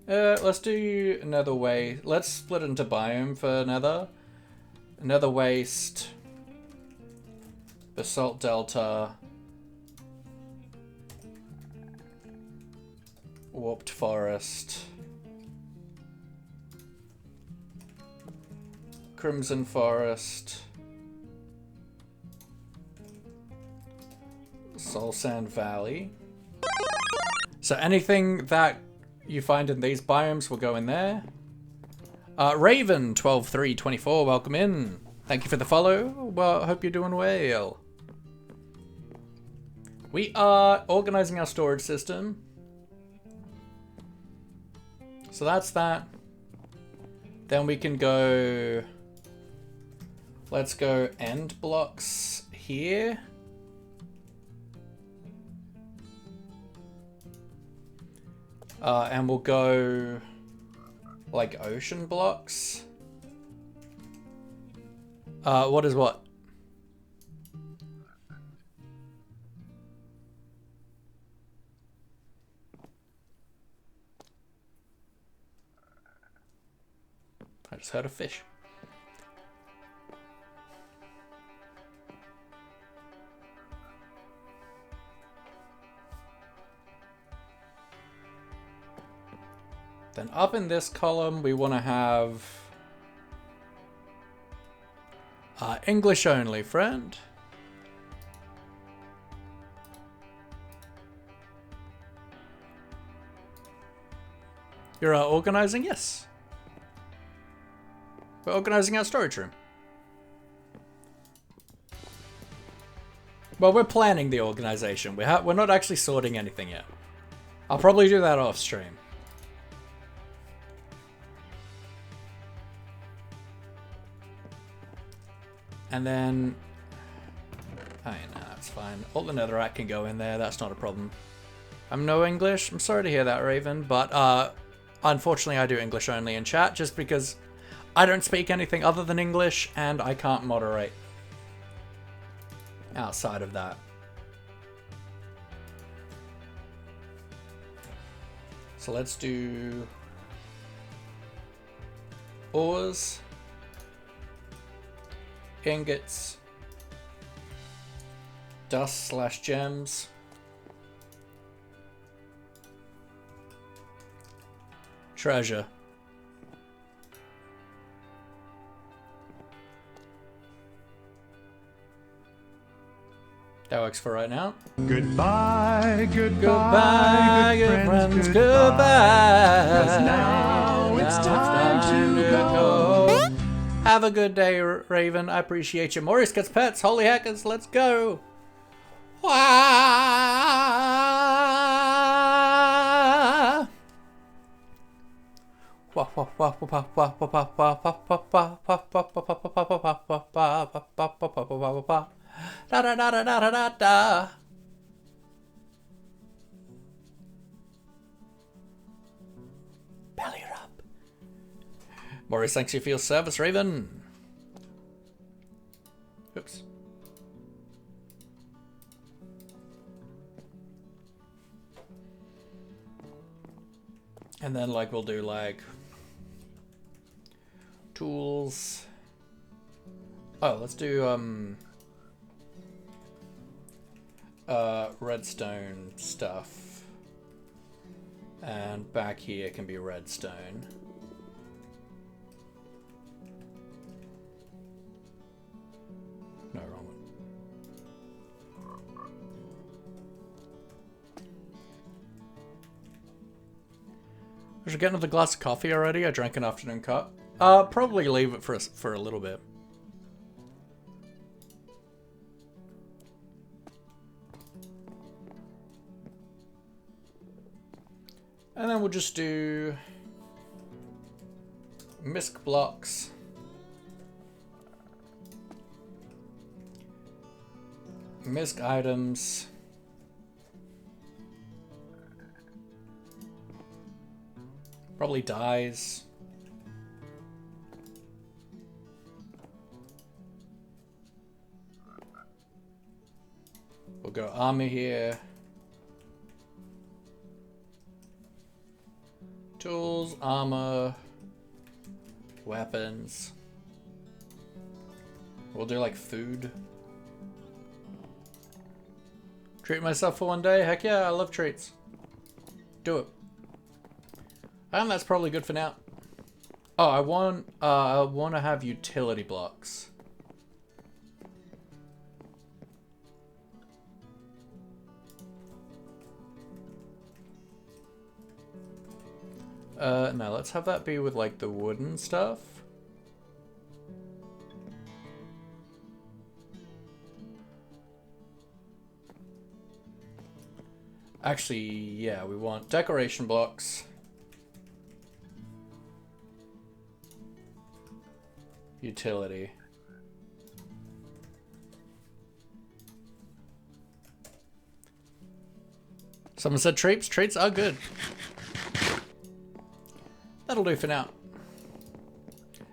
Let's do another way. Let's split into biome for nether. Nether waste, basalt delta, warped forest, crimson forest, soul sand valley. So anything that you find in these biomes will go in there. Raven 12324, welcome in. Thank you for the follow. Well, I hope you're doing well. We are organizing our storage system. So that's that. Then we can go, let's go end blocks here. And we'll go like ocean blocks. What is what? I just heard a fish. Then up in this column, we want to have English only, friend. You're organizing? Yes. We're organizing our storage room. Well, we're planning the organization. We're not actually sorting anything yet. I'll probably do that off stream. And then, oh, no, that's fine. All the netherrack can go in there. That's not a problem. I'm no English. I'm sorry to hear that, Raven. But unfortunately, I do English only in chat just because I don't speak anything other than English and I can't moderate outside of that. So let's do ores. Ingots, dust/gems, treasure. That works for right now. Goodbye, Goodbye, good friends, goodbye. 'Cause now it's time to go. Have a good day, Raven. I appreciate you. Maurice gets pets. Holy hackers, let's go. Da da da da da da da. Belly rub. Maurice, thanks you for your service, Raven. Oops. And then like we'll do like tools. Oh, let's do redstone stuff. And back here can be redstone. No, wrong one. I should get another glass of coffee already. I drank an afternoon cup. Probably leave it for a little bit. And then we'll just do misc blocks. Misc items. Probably dyes. We'll go armor here. Tools, armor, weapons. We'll do like food. Treat myself for one day? Heck yeah, I love treats. Do it. And that's probably good for now. Oh, I want to have utility blocks. No, let's have that be with like the wooden stuff. Actually, yeah, we want decoration blocks. Utility. Someone said treats. Treats are good. That'll do for now.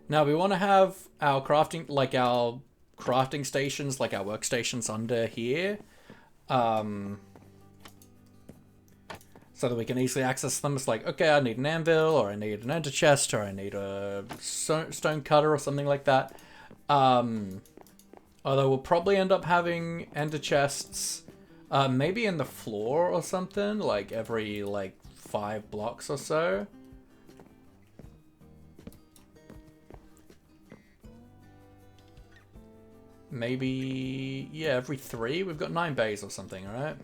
Now we want to have our crafting, like our crafting stations, like our workstations under here. So that we can easily access them. It's like, okay, I need an anvil, or I need an ender chest, or I need a stone cutter, or something like that. Although we'll probably end up having ender chests, maybe in the floor or something, like every, like, 5 blocks or so. Maybe, yeah, every 3. We've got 9 bays or something, right?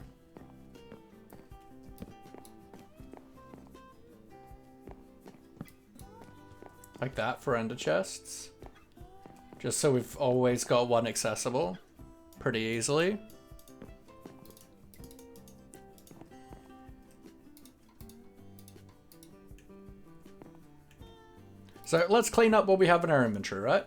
Like that for ender chests. Just so we've always got one accessible pretty easily. So let's clean up what we have in our inventory, right?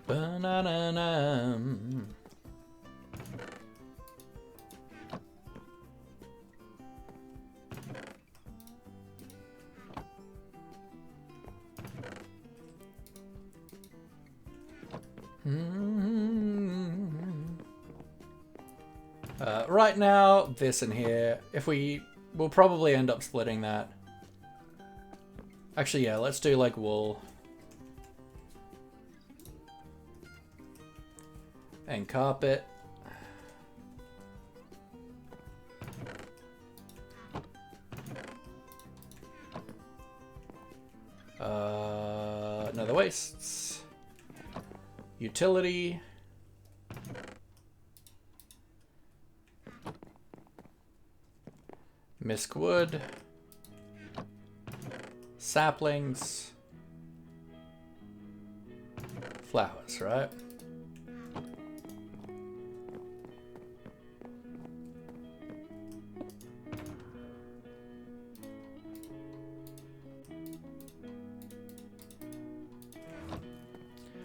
Banana. Right now, this in here. We'll probably end up splitting that. Actually, yeah, let's do like wool. And carpet. Another wastes. Utility. Misc wood. Saplings. Flowers, right?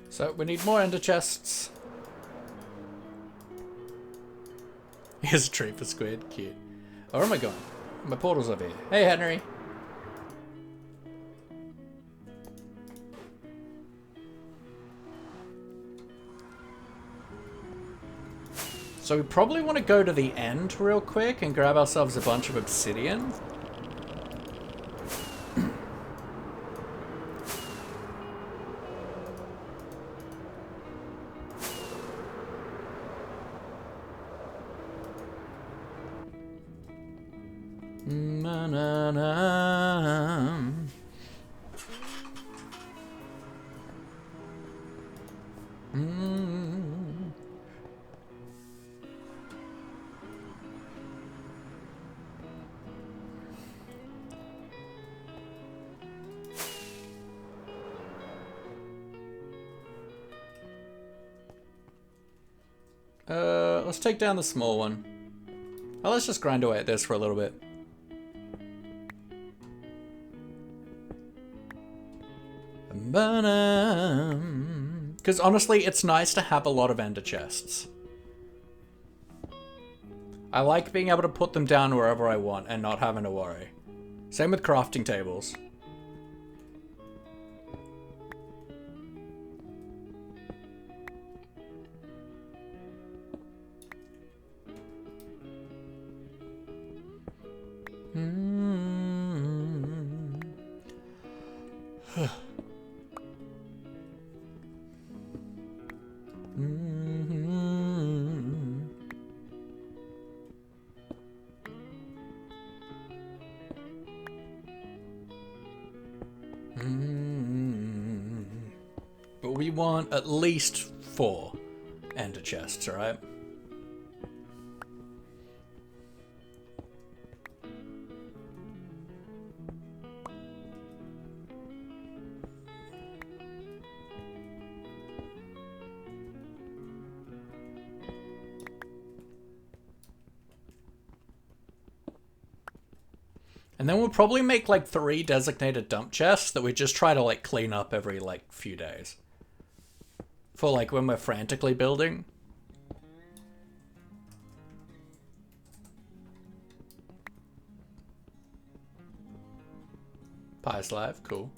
So we need more ender chests. Here's a tree for squid. Cute. Oh, where am I going? My portal's over here. Hey, Henry. So we probably want to go to the end real quick and grab ourselves a bunch of obsidian. Let's take down the small one. Oh, let's just grind away at this for a little bit. Because honestly, it's nice to have a lot of ender chests. I like being able to put them down wherever I want and not having to worry. Same with crafting tables. But we want at least 4 ender chests, alright? And then we'll probably make like 3 designated dump chests that we just try to like clean up every like few days. For like when we're frantically building. Pie's live, cool.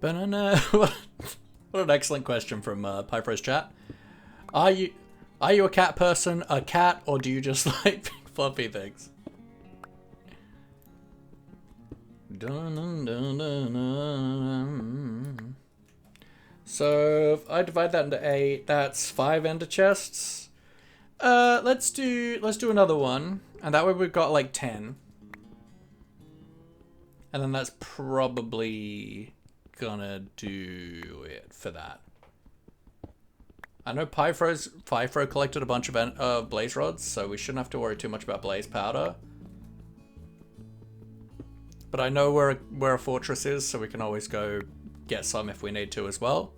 Banana. What an excellent question from Piper's chat. Are you a cat person, a cat, or do you just like big fluffy things? So if I divide that into 8, that's 5 ender chests. Let's do another one, and that way we've got like 10. And then that's probably gonna do it for that. I know Pyfro collected a bunch of blaze rods, so we shouldn't have to worry too much about blaze powder. But I know where a fortress is, so we can always go get some if we need to as well.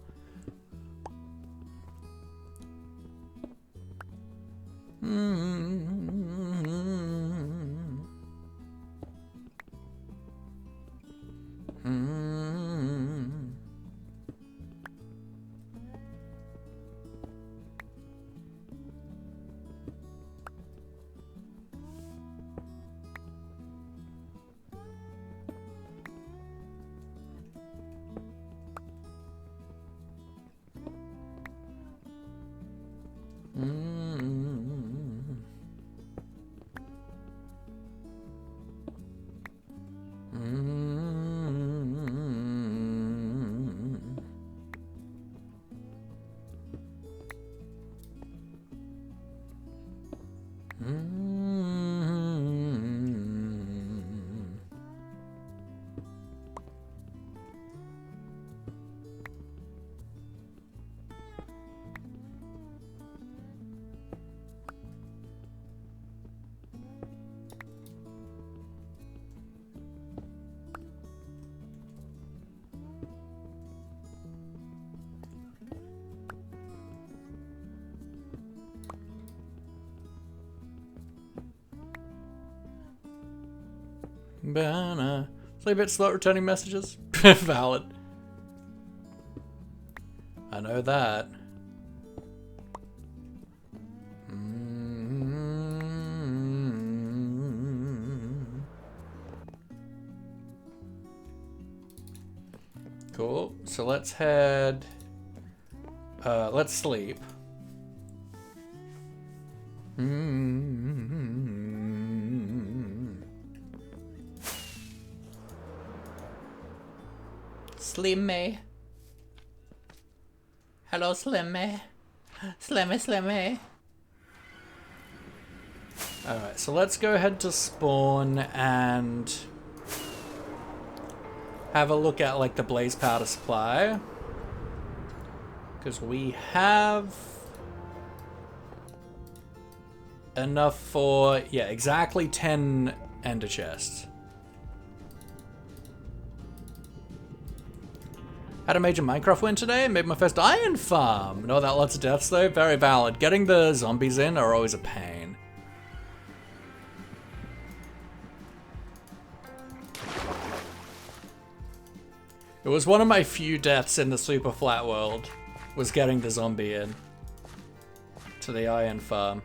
Banana. It's like a bit slow at returning messages. Valid. I know that. Cool. So let's head. Let's sleep. Slimmy. Hello, Slimmy. Slimmy. Alright, so let's go ahead to spawn and have a look at like the blaze powder supply. Because we have enough for, yeah, exactly 10 ender chests. Had a major Minecraft win today, made my first iron farm. Not that lots of deaths though, very valid. Getting the zombies in are always a pain. It was one of my few deaths in the super flat world, was getting the zombie in to the iron farm.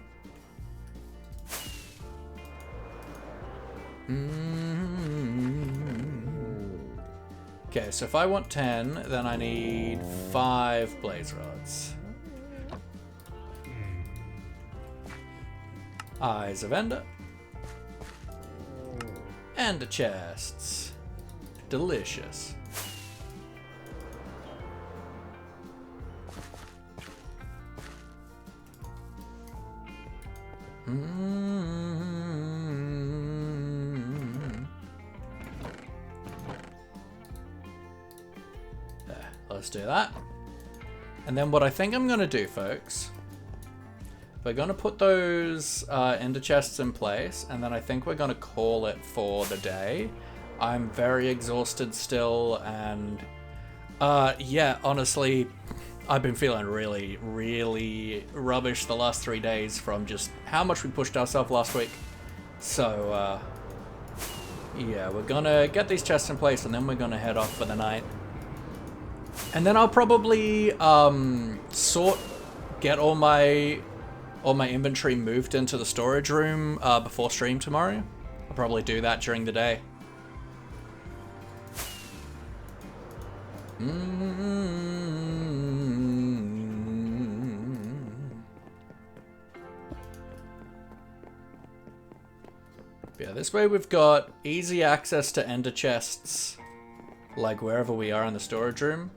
Okay, so if I want 10, then I need 5 blaze rods. Eyes of Ender. Ender chests. Delicious. There, let's do that. And then what I think I'm going to do, folks, we're going to put those ender chests in place, and then I think we're going to call it for the day. I'm very exhausted still, and yeah, honestly, I've been feeling really, really rubbish the last 3 days from just how much we pushed ourselves last week. So, yeah, we're gonna get these chests in place, and then we're gonna head off for the night. And then I'll probably get all my inventory moved into the storage room before stream tomorrow. I'll probably do that during the day. Yeah, this way we've got easy access to ender chests, like wherever we are in the storage room.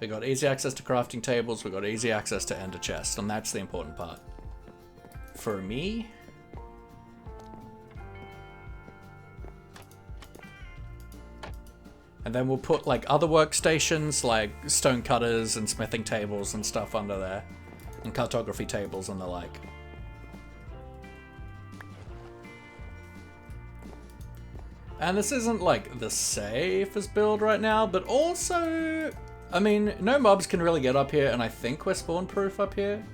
We got easy access to crafting tables, we got easy access to ender chests, and that's the important part. For me. And then we'll put like other workstations like stone cutters and smithing tables and stuff under there. And cartography tables and the like. And this isn't like the safest build right now, but also, I mean, no mobs can really get up here, and I think we're spawn proof up here.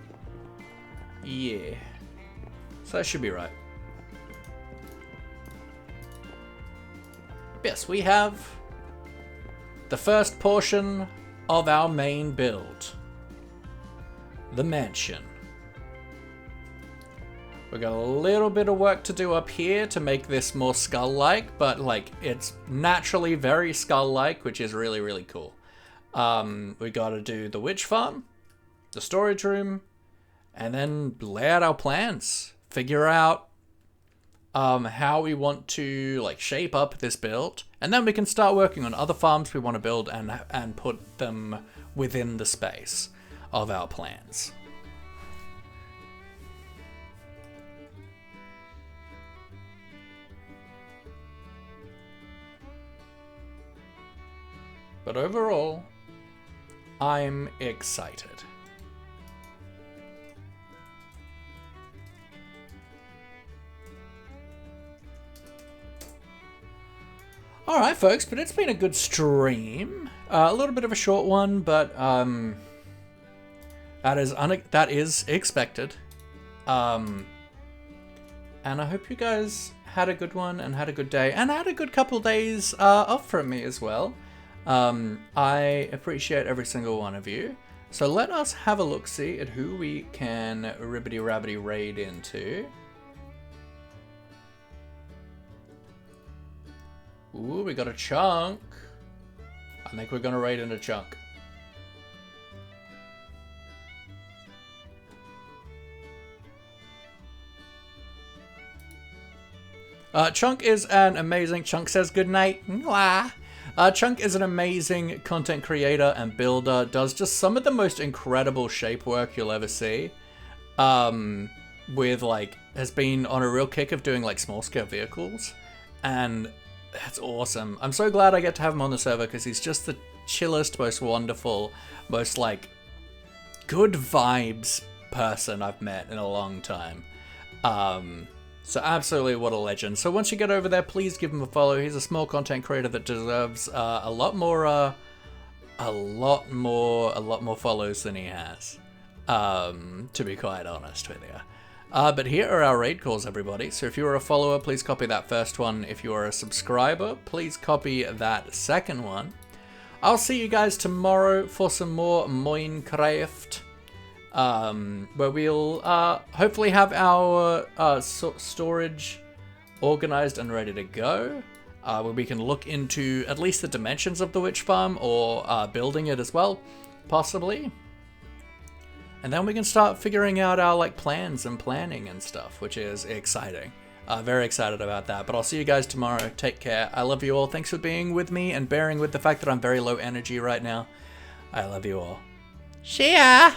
Yeah. So that should be right. Yes, we have the first portion of our main build. The mansion. We've got a little bit of work to do up here to make this more skull-like, but like it's naturally very skull-like, which is really, really cool. We got to do the witch farm, the storage room, and then lay out our plans. Figure out how we want to like shape up this build, and then we can start working on other farms we want to build and put them within the space of our plans. But overall, I'm excited. Alright folks, but it's been a good stream. A little bit of a short one, but that is expected. And I hope you guys had a good one and had a good day and had a good couple days off from me as well. I appreciate every single one of you. So let us have a look-see at who we can ribbity-rabbity raid into. Ooh, we got a chunk. I think we're gonna raid into Chunk. Chunk is an amazing... Chunk says goodnight. Mwah. Chunk is an amazing content creator and builder, does just some of the most incredible shape work you'll ever see. With like, has been on a real kick of doing like small scale vehicles, and that's awesome. I'm so glad I get to have him on the server because he's just the chillest, most wonderful, most like good vibes person I've met in a long time. So absolutely what a legend. So once you get over there, please give him a follow. He's a small content creator that deserves a lot more follows than he has. To be quite honest with you. But here are our raid calls, everybody. So if you are a follower, please copy that first one. If you are a subscriber, please copy that second one. I'll see you guys tomorrow for some more Minecraft. Where we'll hopefully have our storage organized and ready to go, where we can look into at least the dimensions of the witch farm, or building it as well, possibly. And then we can start figuring out our like plans and planning and stuff, which is exciting. Very excited about that. But I'll see you guys tomorrow. Take care. I love you all. Thanks for being with me and bearing with the fact that I'm very low energy right now. I love you all. See ya!